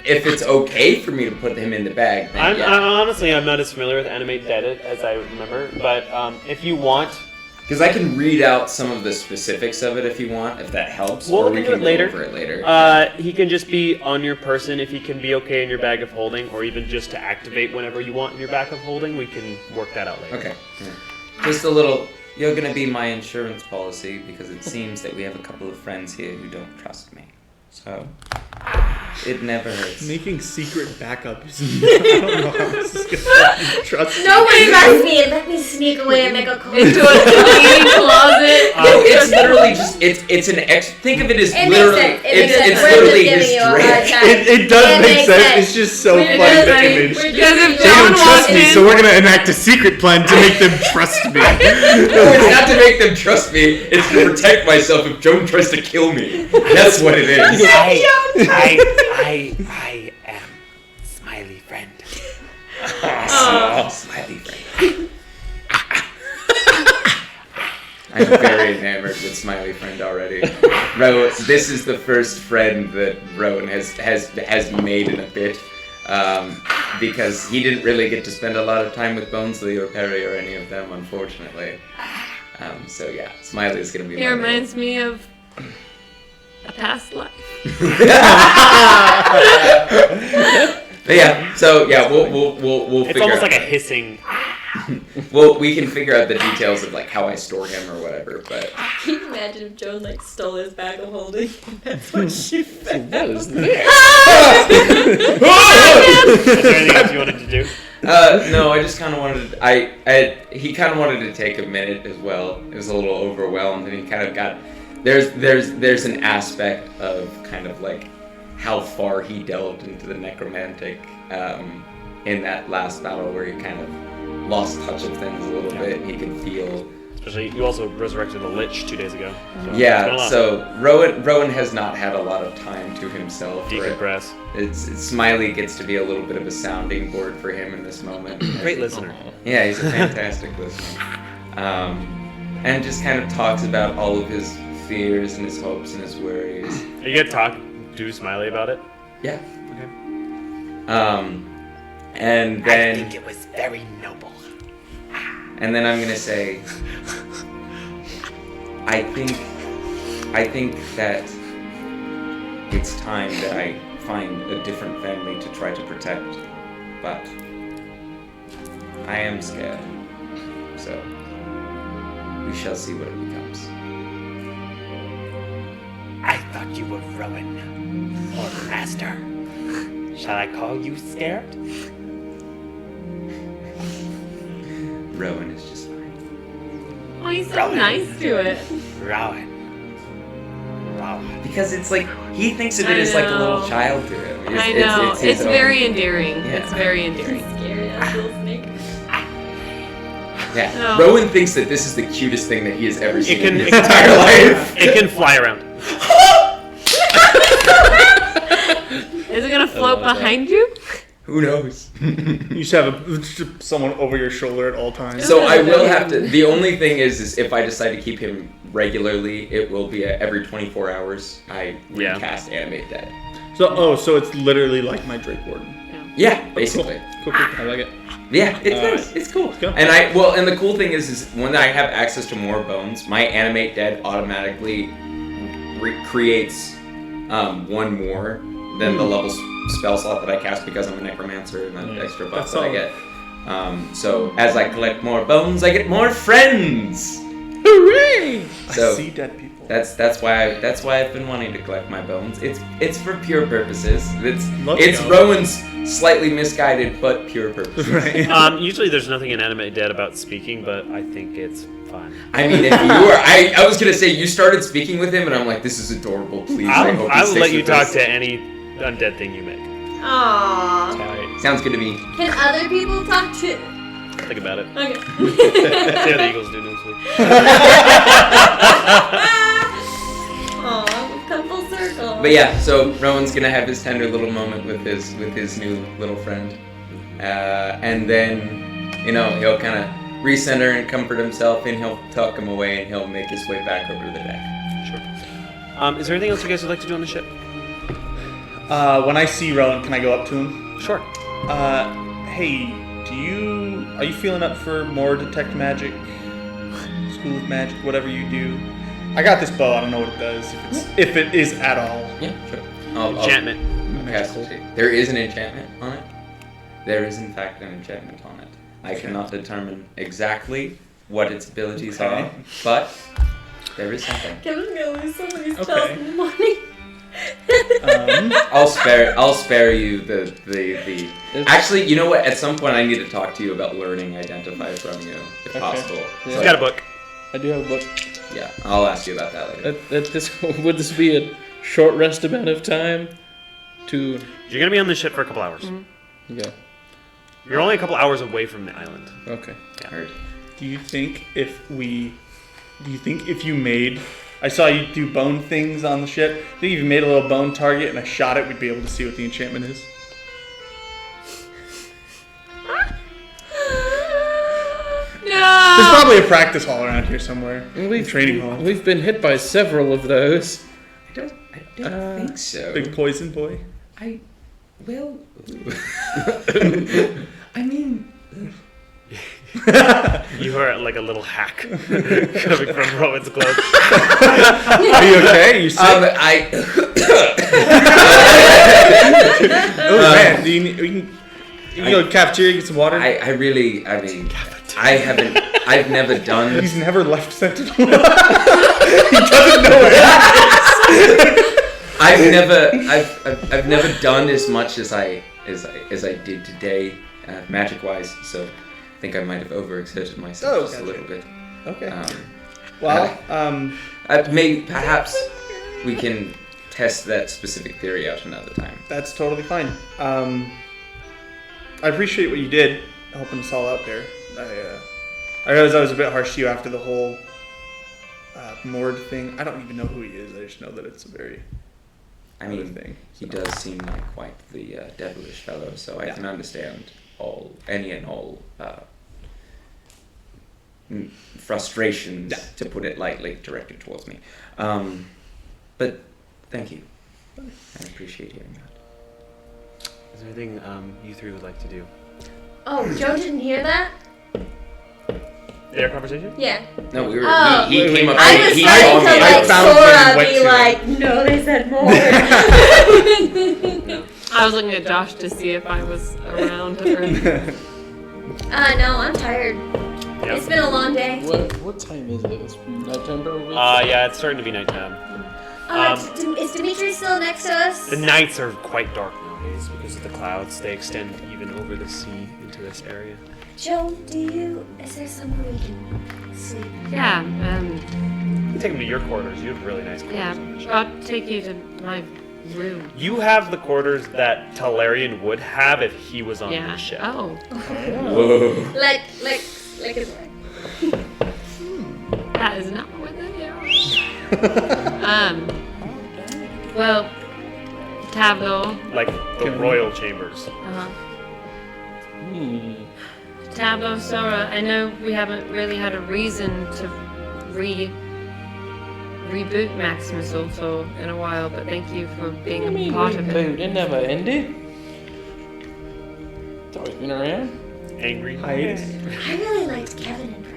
If it's okay for me to put him in the bag, then yeah. Honestly, I'm not as familiar with Animate Dead as I remember, but if you want, Because I can read out some of the specifics of it if you want, if that helps. We'll or look we into can it later. go over it later. he can just be on your person if he can be okay in your bag of holding, or even just to activate whenever you want in your bag of holding. We can work that out later. Okay. Yeah. Just a little. You're gonna be my insurance policy because it seems that we have a couple of friends here who don't trust me. So it never hurts. Making secret backup is I don't know how this is gonna trust No one trusts me. Let me sneak away and make a call. Into a clean closet. No, it's literally just it's an ex. Think of it as It literally makes sense. It makes sense. it's We're literally just his giving you a hard drink. time. It does It make makes sense. sense. It's just so We're funny just the like- image. we're They Because if don't John trust me, walked so we're gonna enact a secret plan to make them trust me. No, it's not to make them trust me. It's to protect myself if Joan tries to kill me. That's what it is. I am Smiley Friend. Smiley friend. I'm very enamored with Smiley Friend already. This is the first friend that Rowan has made in a bit. Because he didn't really get to spend a lot of time with Bonesley or Perry or any of them, unfortunately. So yeah, Smiley is gonna be. He reminds me of a past life. But yeah, so yeah, we'll It's figure almost out. like a hissing. Well, we can figure out the details of like how I store him or whatever. But Can you imagine if Joan like stole his bag of holding? That's what she found. What is this? Is there anything else you wanted to do? no, I just kind of wanted. He kind of wanted to take a minute as well. He was a little overwhelmed, and he kind of got. There's an aspect of kind of like how far he delved into the necromantic in that last battle where he kind of lost touch of things a little bit. He could feel. Especially, you also resurrected a lich 2 days ago. So it's been a Yeah, lot. so Rowan has not had a lot of time to himself. Decompress. It's Smiley gets to be a little bit of a sounding board for him in this moment. Great listener. Yeah, he's a fantastic listener. And just kind of talks about all of his fears and his hopes and his worries. Are you gonna do Smiley about it? Yeah. Okay. And then it was very noble. and then I'm gonna say, I think that it's time that I find a different family to try to protect, but I am scared. So we shall see what it becomes. I thought you were Rowan, or Master. Shall I call you scared? Rowan is just fine. Oh, he's so nice to it. Rowan. Because it's like, he thinks of it as like a little child to him. I know. It's his It's own- very endearing. Yeah. It's very endearing. Scary ass little snake. Yeah. No. Rowan thinks that this is the cutest thing that he has ever seen in his can- entire life. It can fly around. Is it gonna float behind you? Who knows? You should have someone over your shoulder at all times. So I will have to. The only thing is if I decide to keep him regularly, it will be every 24 hours. I Yeah. recast Animate Dead. So it's literally like my Drake Warden. Yeah, basically. Cool. I like it. Yeah, it's nice. It's cool. Cool. And and the cool thing is when I have access to more bones, my Animate Dead automatically creates one more than the level spell slot that I cast because I'm a necromancer and that extra buff that I get. So as I collect more bones, I get more friends. Hooray! So I see dead people. that's why I've been wanting to collect my bones. It's for pure purposes. It's Let's go. Rowan's slightly misguided but pure purposes. Right. Usually there's nothing in Anime Dead about speaking, but I think it's fun. I mean, if you were, I was gonna say you started speaking with him, and I'm like, this is adorable. Please, I hope he I will sticks let you with talk this. to any undead thing you make. Aww. Sounds good to me. Can other people talk to? Think about it. Okay. See how the Eagles do next week. Aw, we've come full circle. But yeah, so Rowan's gonna have his tender little moment with his new little friend, and then he'll kind of recenter and comfort himself, and he'll tuck him away, and he'll make his way back over to the deck. Sure. Is there anything else you guys would like to do on the ship? When I see Rowan, can I go up to him? Sure. Hey, are you feeling up for more detect magic, school of magic, whatever you do? I got this bow. I don't know what it does. If it is at all. Yeah, sure. I'll Enchantment. cast it. There is an enchantment on it. There is in fact an enchantment on it. I cannot determine exactly what its abilities are, but there is something. Kevin's gonna lose so many spells Okay. in the morning. I'll spare you the. Actually, you know what? At some point, I need to talk to you about learning Identify from you, if possible. He's got a book. I do have a book. Yeah, I'll ask you about that later. Would this be a short rest amount of time? You're gonna be on the ship for a couple hours. Okay. You're only a couple hours away from the island. Okay. Heard. Do you think if you made, I saw you do bone things on the ship. Do you think if you made a little bone target and I shot it, we'd be able to see what the enchantment is? No. There's probably a practice hall around here somewhere. Training hall. We've been hit by several of those. I don't think so. Big poison boy. Well, I mean, You are like a little hack coming from Rowan's clothes. Are you okay? You sick? Oh man, do you can go to the cafeteria, get some water. I mean, I've never done. He's never left Sentinel. He doesn't know where it is. I've never done as much as I did today, magic wise. So I think I might have overexerted myself just a little bit. Okay. Well, perhaps we can test that specific theory out another time. That's totally fine. I appreciate what you did, helping us all out there. I realized I was a bit harsh to you after the whole Mord thing. I don't even know who he is. I just know that it's a very thing. He does seem like quite the devilish fellow, so I can understand any and all frustrations, to put it lightly, directed towards me. But thank you. I appreciate hearing that. Is there anything you three would like to do? Oh, Joe didn't hear that? Their conversation? Yeah. No, we were. Oh. He came up. I was he starting saw to me. like found him and Sora went be to like, no, they said more. I was looking at Josh to see if I was around. Or... No, I'm tired. Yep. It's been a long day. What time is it? It's nighttime, probably. Yeah, it's starting to be nighttime. Is Dimitri still next to us? The nights are quite dark nowadays because of the clouds. They extend even over the sea into this area. Joe, is there somewhere we can sleep? Yeah, Take them to your quarters. You have really nice quarters. yeah. I'll take you to my room. You have the quarters that Talarian would have if he was on Yeah. the ship. Oh. Whoa. Like his way. That is not what they are. Well, Tableau. Like the royal chambers. Tableau, Sora, I know we haven't really had a reason to reboot Maximus Ultor in a while, but thank you for being a part of it. It never ended. It's always been around. Angry. Hiatus. I really liked Kevin and Friends.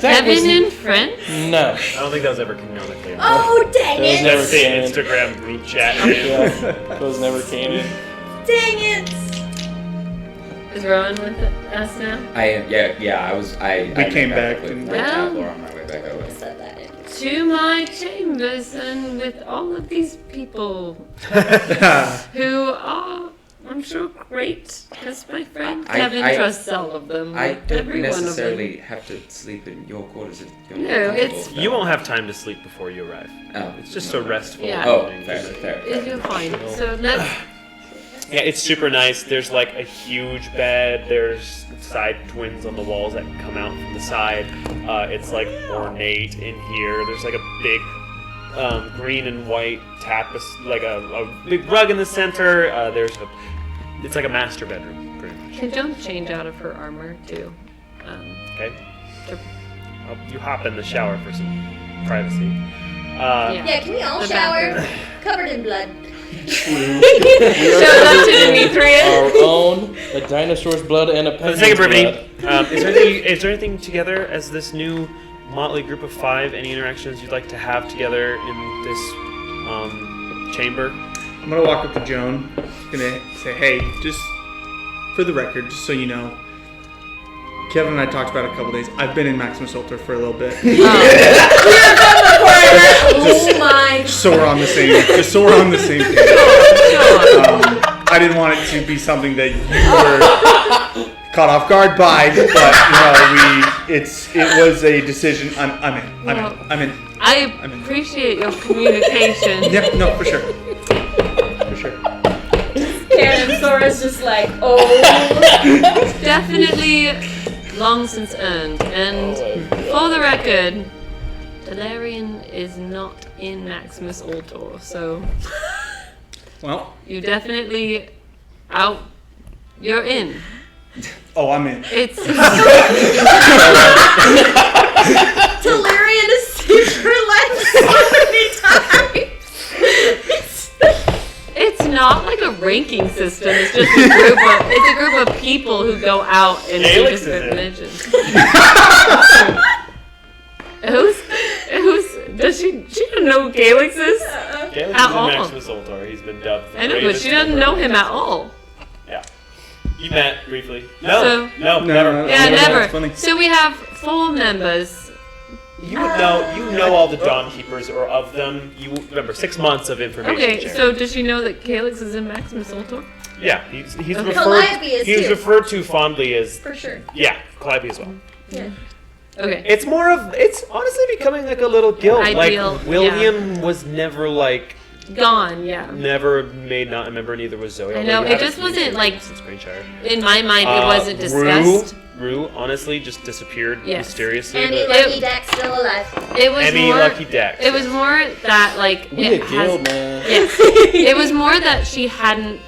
Kevin and friends? No. I don't think that was ever canonically. Oh, dang That was it! never Say canon. Instagram group chat. Yeah, that was never canon. Dang it! Is Rowan with us now? I am. Yeah. I was. I came back with and- Red Well. Tabler on my way back over. Said that in. To my chambers and with all of these people who are, I'm sure, great, because my friend Kevin trusts all of them. I don't every one of them. necessarily have to sleep in your quarters if you're not No, comfortable it's- with You that. won't have time to sleep before you arrive. Oh. It's just a restful Yeah. Oh, evening. fair. You're fine. So let's. Yeah, it's super nice. There's like a huge bed. There's side twins on the walls that come out from the side. It's like ornate in here. There's like a big green and white tapestry, like a big rug in the center. It's like a master bedroom, pretty much. Can Joan change out of her armor too? Okay. Sure. You hop in the shower for some privacy. Yeah, can we all The shower? bathroom. Covered in blood. Shows up to Demetrius. Our own, a dinosaur's blood and a For the sake of penguin's brevity, blood. is there anything together as this new motley group of 5? Any interactions you'd like to have together in this chamber? I'm gonna walk up to Joan. Gonna say, hey, just for the record, just so you know, Kevin and I talked about it a couple days. I've been in Maximus Ultor for a little bit. Oh my! So we're on the same. Just so we're on the same page. I didn't want it to be something that you were caught off guard by, but it was a decision. I'm in. I appreciate your communication. Yeah, no, for sure. For sure. Karen Sora's just like, oh. Definitely long since earned. And for the record, Talarian is not in Maximus Ultor, so Well, you definitely you're in. oh, I'm in. It's Talarian has saved her life so many times. it's not like a ranking system. It's just a group of people who go out and do Alex is different in. missions. Does she doesn't know who Galix is? Galix At is all. in Maximus Ultor. He's been dubbed. the I know, but bravest she doesn't member know of him the at all. Yeah. You met briefly. No, So- no, No, never. no, Yeah, no, never. that's funny. So we have 4 members. You would know. You know all the Dawn Keepers, or of them. You remember 6 months of information. Okay, sharing. so does she know that Calix is in Maximus Ultor? yeah, he's Okay. referred. Calliope is He's too. referred to fondly as For sure. Calliope as well. Yeah. Okay. It's more of. It's honestly becoming like a little guild. Ideal, like William was never like. Gone, yeah. Never made not a member. Neither was Zoe. I although know, you it haven't just wasn't, communicated like- since Greenshire. In my mind, it wasn't Rue, discussed. Rue honestly just disappeared Yes. mysteriously. Emmy but- Lucky Dex still alive. It was Emmy more. Lucky Dex. It was more that like We it a guild, man. Yes. It was more that she hadn't.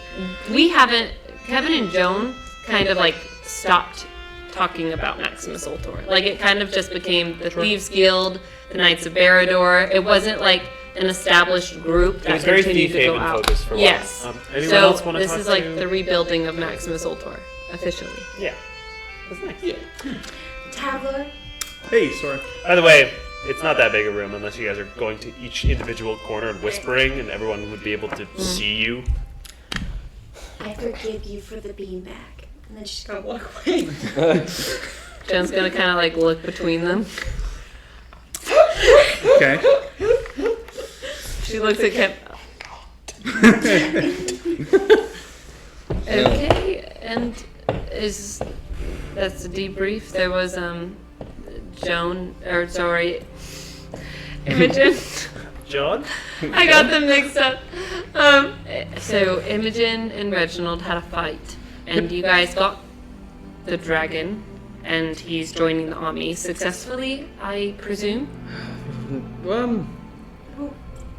We haven't. Kevin and Joan kind of like stopped talking about Maximus Ultor. Like it kind of just became the Thieves Guild, the Knights of Barador. It wasn't like an established group that was very continued to Thief go Haven out. focused for a while. Yes. Anyone So else want to this talk is like to? the rebuilding of Maximus Ultor officially. Yeah. That's nice. Yeah. Tavler. Hey, sorry. By the way, it's not that big a room unless you guys are going to each individual corner and whispering, and everyone would be able to see you. I forgive you for the beanbag. And then she's gonna walk away. Jen's gonna kind of like look between them. Okay. She looks at Kev. Okay, and that's the debrief. There was Imogen. John? I got them mixed up. So Imogen and Reginald had a fight, and you guys got the dragon, and he's joining the army successfully, I presume.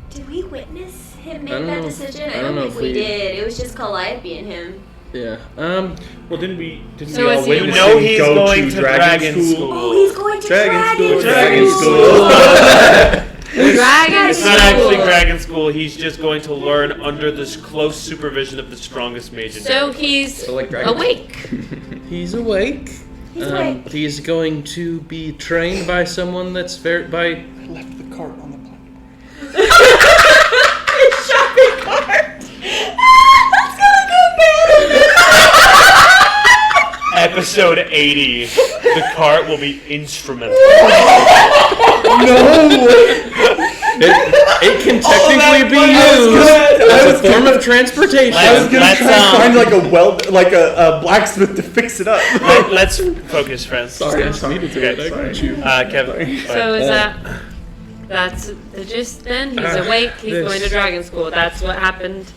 Did we witness him I make don't that know. decision? I don't know if We did. It was just Calliope and him. Yeah. Well, didn't we So all is he- witness You know him he's go going to to Dragon School. Oh, he's going to Dragon School. Dragon Dragon It's not actually Dragon School. He's just going to learn under this close supervision of the strongest mage in So he's So like dragon. awake. He's awake. He's awake. He's going to be trained by someone that's by. I left the cart on the platform. Shopping cart. That's gonna go bad. Episode 80. The cart will be instrumental. It can technically be used as a form of transportation. I was gonna try and find like a blacksmith to fix it up. Let's focus, friends. Sorry, I needed to Okay. that, couldn't you? Kevin. So is that's the gist then? He's awake, he's this- going to Dragon School. That's what happened.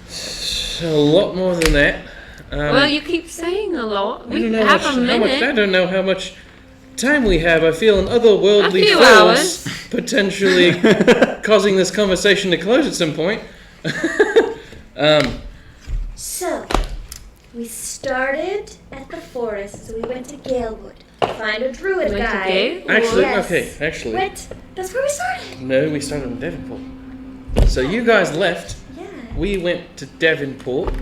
A lot more than that. Well, you keep saying a lot. I We don't know have how a much, minute. I don't know how much time we have. I feel an otherworldly A few force potentially causing this conversation to close at some point. So, we started at the forest, so we went to Galewood to find a druid Went to guy. Gale? Actually, Yes. actually. Wait, that's where we started. No, we started in Devonport. So you guys left. Yeah. We went to Devonport.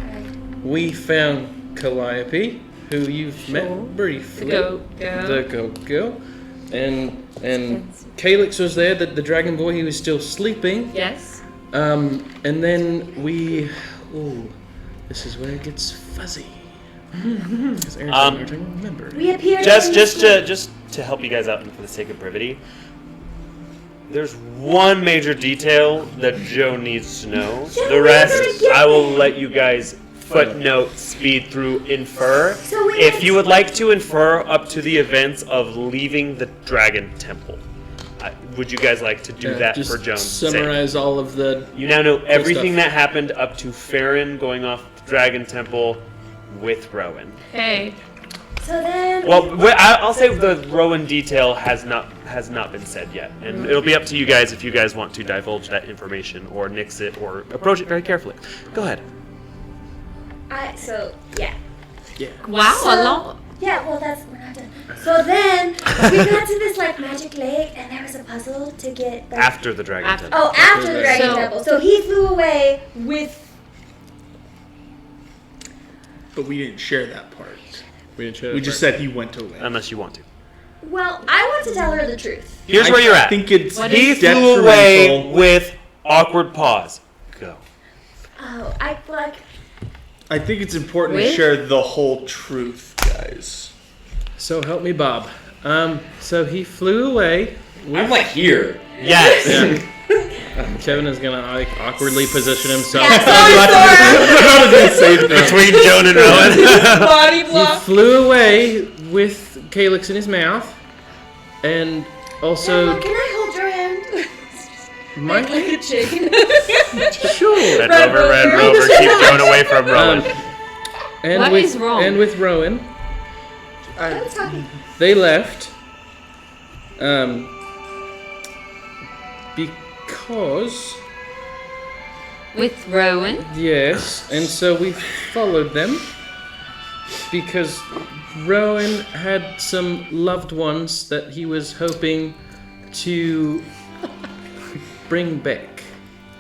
We found Calliope, who you've met briefly. Go, go. The goat girl. And Calyx was there, the dragon boy. He was still sleeping. Yes. And then we. Ooh, this is where it gets fuzzy. Because Aaron's having a hard time remembering. We appeared. Just to help you guys out and for the sake of brevity, there's one major detail that Joe needs to know. Yeah, The we're rest, gonna get I will there. let you guys footnote, speed through, infer. So we If went- you would like to infer up to the events of leaving the Dragon Temple, would you guys like to do that just for Joan's sake? summarize all of the. You now know everything stuff. that happened up to Farron going off the Dragon Temple with Rowan. Hey. So then. Well, I'll say the Rowan detail has not been said yet, and it'll be up to you guys if you guys want to divulge that information or nix it or approach it very carefully. Go ahead. Yeah. Wow, So- a lot. Yeah, well, we're not done. So then, we got to this, magic lake, and there was a puzzle to get, After the Dragon After- Temple. Oh, after the Dragon So- Temple. So he flew away with... But we didn't share that part. We just said he went away. Unless you want to. Well, I want to tell her the truth. Here's where you're I at. think it's What He is flew away detrimental. with awkward pause. Go. Oh, I think it's important to With? share the whole truth, guys. So help me, Bob. So he flew away. I'm like here. Yes. Kevin is gonna awkwardly position himself. Between Joan and Rowan. Body He flew away with Calyx in his mouth, and also can I hold your hand? my Like a chicken. sure. Red Rover, keep Joan away from Rowan. And What with is wrong? and with Rowan, I was talking. they left. Because With Rowan. yes, and so we followed them because Rowan had some loved ones that he was hoping to bring back.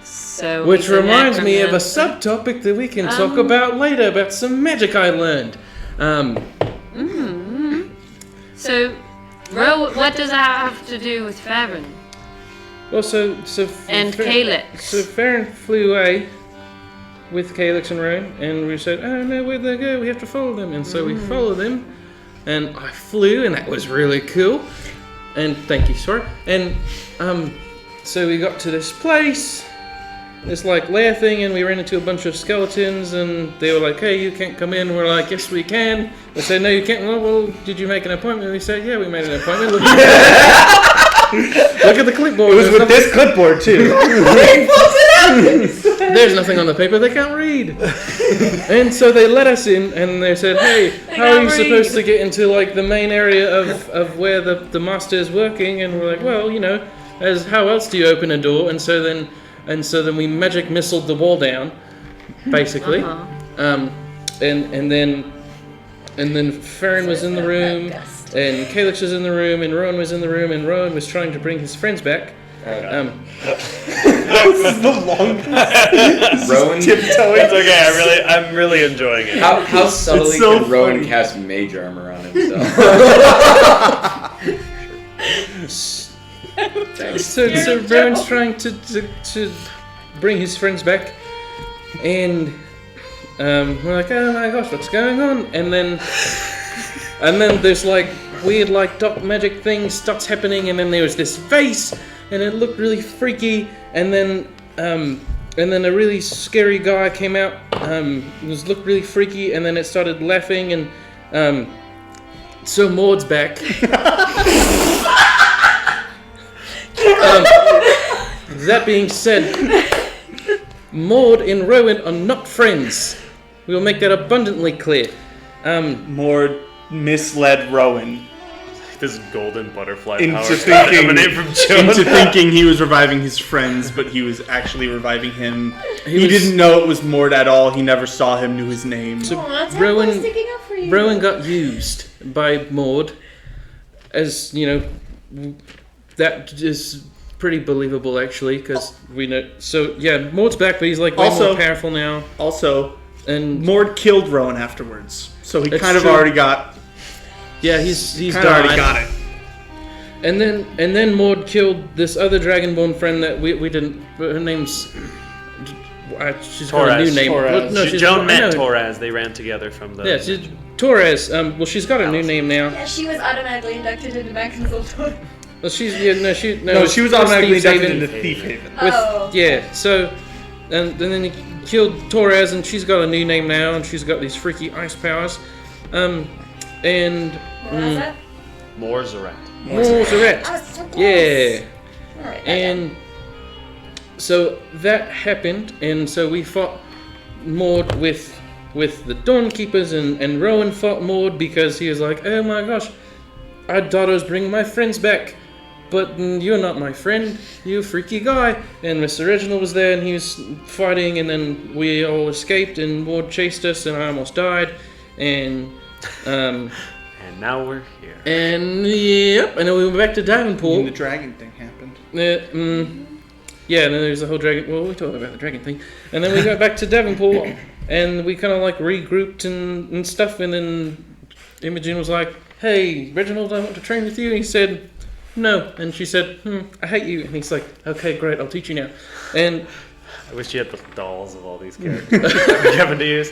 So Which he's a reminds me of a necromancer. subtopic that we can talk about later about some magic I learned. So, what does that have to do with Farron? Well, And Calyx. So Farron flew away with Calyx and Rowan, and we said, "Oh no, where'd they go? We have to follow them." And so we followed them, and I flew, and that was really cool. And thank you, sorry. And so we got to this place, this like lair thing, and we ran into a bunch of skeletons, and they were like, "Hey, you can't come in." We're like, "Yes, we can." They said, "No, you can't." Well, did you make an appointment? We said, "Yeah, we made an appointment." Look at the clipboard. It was with this clipboard too. There's nothing on the paper, they can't read. And so they let us in, and they said, "Hey, how are you supposed to get into like the main area of where the master is working?" And we're like, "Well, you know, as how else do you open a door?" And so then we magic missiled the wall down, basically. And then Farron was in the room, and Calyx was in the room, and Rowan was in the room, and Rowan was trying to bring his friends back. This is the longest. Rowan Tiptoeing. It's okay. I'm really enjoying it. How subtly so can Rowan funny. cast mage armor on himself? So Rowan's trying to bring his friends back, and we're like, "Oh my gosh, what's going on?" And then there's like weird like dark magic thing starts happening, and then there was this face, and it looked really freaky, and then a really scary guy came out. It looked really freaky, and then it started laughing, and so Maud's back. That being said, Maud and Rowan are not friends. We will make that abundantly clear. More misled Rowan This golden butterfly into power thinking, emanate from Joan. into thinking he was reviving his friends, but he was actually reviving him. He didn't know it was Mort at all. He never saw him, knew his name. So That's Rowan, sticking up for you. Rowan got used by Maud, as you know. That is pretty believable, actually, because we know. So yeah, Maud's back, but he's like way Also- more powerful now. Also, And Mort killed Rowan afterwards, so he That's kind of true. already got. yeah, he's Kind of already died. got it. And then Maud killed this other Dragonborn friend that we didn't. Her name's. She's got a new Torres. name. Torres. Well, no, she's Joan I met know. Torres. They ran together from the. Yeah, she's Torres. Well, she's got a new name now. Yeah, she was automatically inducted into Maximus Ultor. Well, she's No, she was with automatically Steve inducted Haven. into Thief Haven. With, Oh. Yeah, so, and then he killed Torres, and she's got a new name now, and she's got these freaky ice powers. And What was that? Morzaret. Morzaret. I was so close. Yeah. Alright, And so that happened, and so we fought Maud with the Dawnkeepers, and Rowan fought Maud because he was like, "Oh my gosh, our daughters bring my friends back, but you're not my friend, you a freaky guy." And Mr. Reginald was there, and he was fighting, and then we all escaped, and Maud chased us, and I almost died, and And now we're here. and yep, and then we went back to And the Davenport. dragon thing happened. Yeah, and then there's the whole dragon. Well, we talked about the dragon thing, and then we got back to Davenport, and we kind of like regrouped and stuff. And then Imogen was like, "Hey, Reginald, I want to train with you." And he said, "No," and she said, "I hate you." And he's like, "Okay, great, I'll teach you now." And I wish you had the dolls of all these characters for Kevin to use.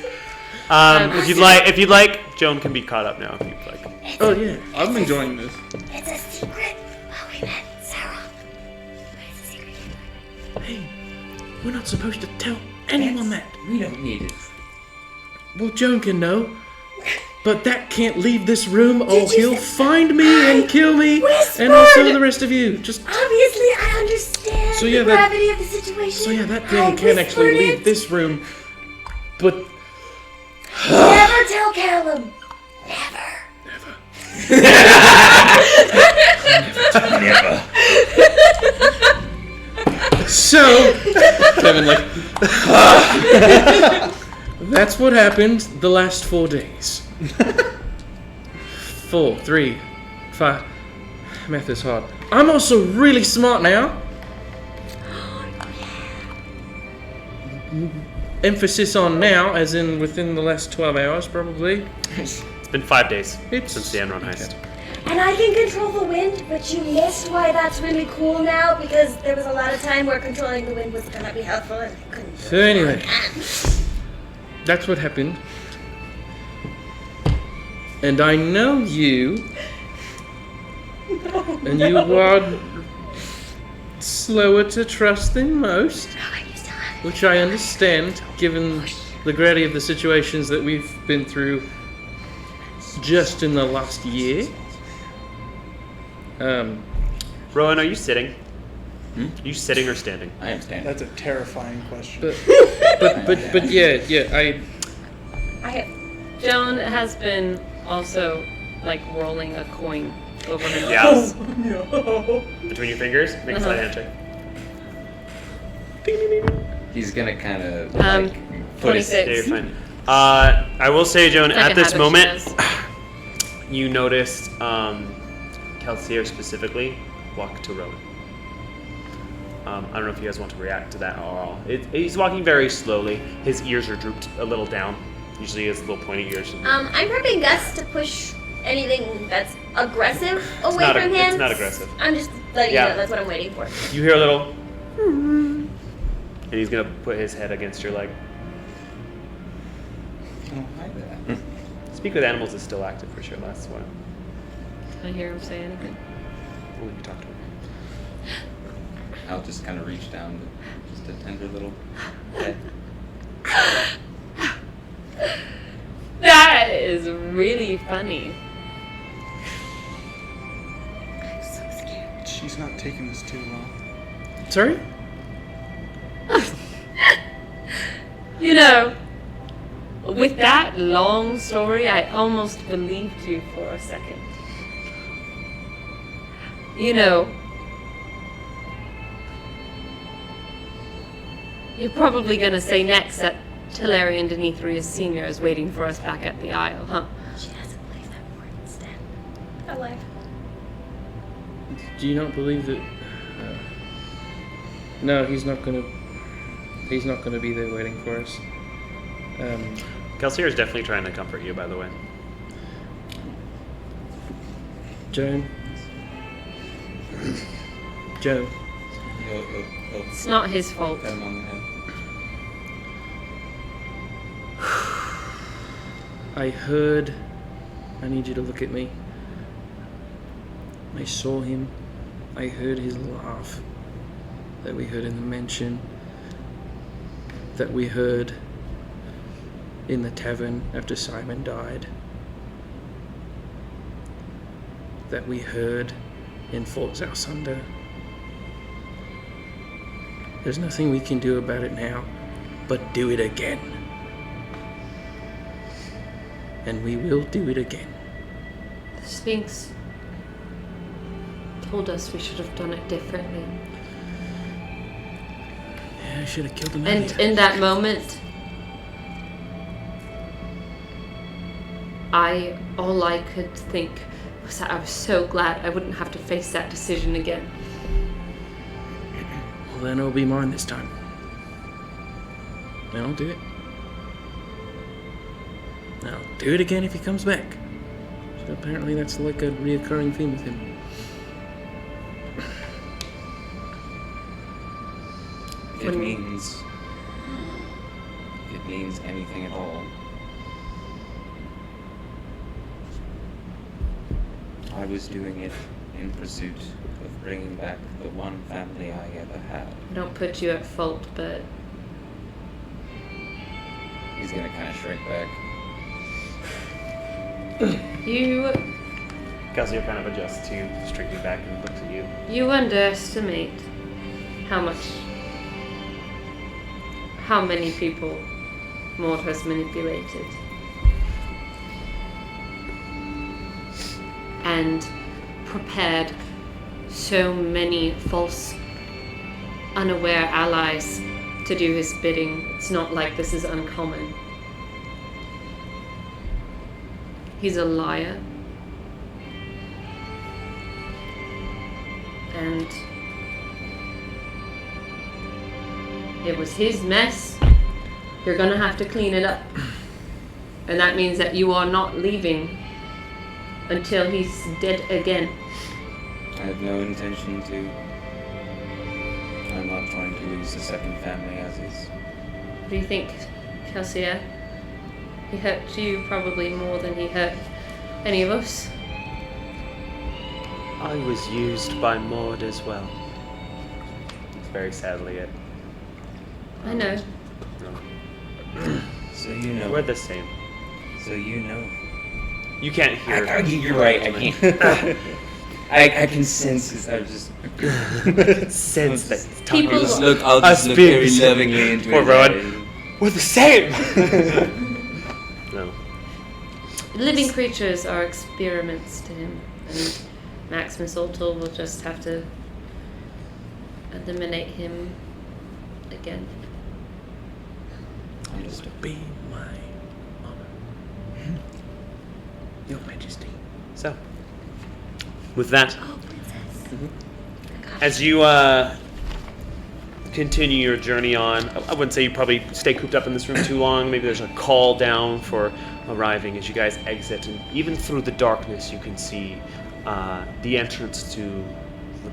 If you'd like, Joan can be caught up now. If you'd like. oh yeah, I'm enjoying this. It's a secret. Oh, we met Sarah. But it's a secret. hey, we're not supposed to tell anyone that. We don't need it. Well, Joan can know. But that can't leave this room, or Did you he'll say- find me and kill me, whispered. and also the rest of you. Just Obviously, I understand So, yeah, the that- gravity of the situation. so yeah, that I thing can actually whispered leave it. this room. But Never tell Callum. Never. Never. so, Kevin, like, that's what happened the last 4 days. 4, 3, 5. Math is hard. I'm also really smart now. Emphasis on now, as in within the last 12 hours, probably. It's been 5 days It's- since the Enron heist. And I can control the wind, but you missed why that's really cool now, because there was a lot of time where controlling the wind was gonna be helpful and I couldn't. So anyway, that's what happened. And I know you. And you are slower to trust than most, which I understand, given the gravity of the situations that we've been through just in the last year. Rowan, are you sitting? Are you sitting or standing? I am standing. That's a terrifying question. But yeah, I have. Joan has been also like rolling a coin over her Yes. No. Between your fingers, make a sleight of hand check. He's gonna kind of Yeah, you're 26. fine. I will say, Joan, It's like at a this habit she moment, has. you noticed Kelsier specifically walk to Rowan. I don't know if you guys want to react to that at all. He's walking very slowly. His ears are drooped a little down. Usually he has little pointy ears. I'm prepping Gus to push anything that's aggressive away not from him. It's not aggressive. I'm just letting Yeah. you know that's what I'm waiting for. You hear a little, and he's gonna put his head against your leg. Oh, hi there. Speak with Animals is still active for sure. That's why. Can I hear him say anything? Only if you talk to him. I'll just kind of reach down to just a tender little head. That is really funny. I'm so scared. She's not taking this too well. sorry? You know, with that long story, I almost believed you for a second. You know, you're probably going to say next that Talarian Demetrius Sr. is waiting for us back at the Isle, huh? She doesn't believe that word instead. I lied. Do you not believe that? No, he's not gonna be there waiting for us. Kelsier is definitely trying to comfort you, by the way. Joan. He'll It's not his fault. pat him on the head. I heard. I need you to look at me. I saw him. I heard his laugh that we heard in the mansion, that we heard in the tavern after Simon died, that we heard in Fort Zalsunder. There's nothing we can do about it now but do it again. And we will do it again. The Sphinx told us we should have done it differently. Yeah, I should have killed him And earlier. in that moment, all I could think was that I was so glad I wouldn't have to face that decision again. Well, then it'll be mine this time. And I'll do it. And I'll do it again if he comes back. So apparently that's like a reoccurring theme with him. If it means anything at all, I was doing it in pursuit of bringing back the one family I ever had. I don't put you at fault, but He's gonna kind of shrink back. you Kelsier kind of adjusts to shrinking back and looks at you. underestimate how many people Maud has manipulated. And prepared so many false, unaware allies to do his bidding. It's not like this is uncommon. He's a liar. And it was his mess. You're gonna have to clean it up. And that means that you are not leaving until he's dead again. I have no intention to. I'm not trying to lose the second family as is. What do you think, Kelsier? He hurt you probably more than he hurt any of us. I was used by Maud as well. It's very sadly it. I know. So you know. We're the same. So you know. You can't hear. You're right. I can't. I can sense this. I just sense that he's talking People- about I'll us look being very the same. lovingly into Poor his Rowan. eyes. We're the same. No. Living creatures are experiments to him, and Maximus Ultor will just have to eliminate him again. Understood. Be my honor, Your Majesty. So, with that, as you continue your journey on, I wouldn't say you probably stay cooped up in this room too long. Maybe there's a call down for arriving as you guys exit, and even through the darkness, you can see the entrance to the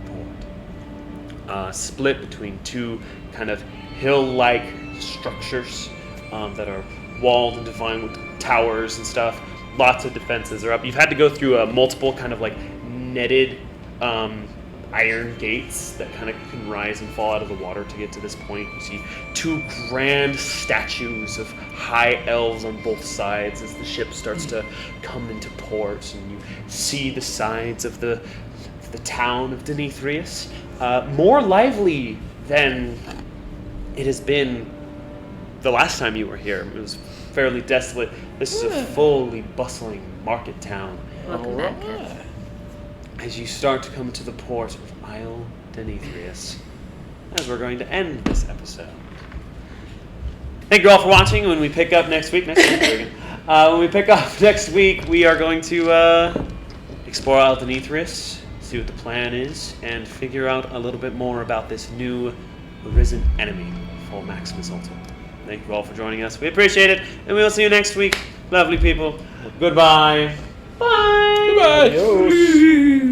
port, split between two kind of hill-like structures that are walled and defined with towers and stuff. Lots of defenses are up. You've had to go through multiple kind of like netted iron gates that kind of can rise and fall out of the water to get to this point. You see two grand statues of high elves on both sides as the ship starts to come into port, and you see the sides of the town of Demetrius, more lively than it has been the last time you were here. It was fairly desolate. This is a fully bustling market town. Welcome back, Kev. As you start to come to the port of Isle Demetrius, as we're going to end this episode. Thank you all for watching. When we pick up next week, when we pick up next week, we are going to explore Isle Demetrius, see what the plan is, and figure out a little bit more about this new arisen enemy for Maximus Ultor. Thank you all for joining us. We appreciate it, and we will see you next week. Lovely people. Goodbye. Bye. Goodbye.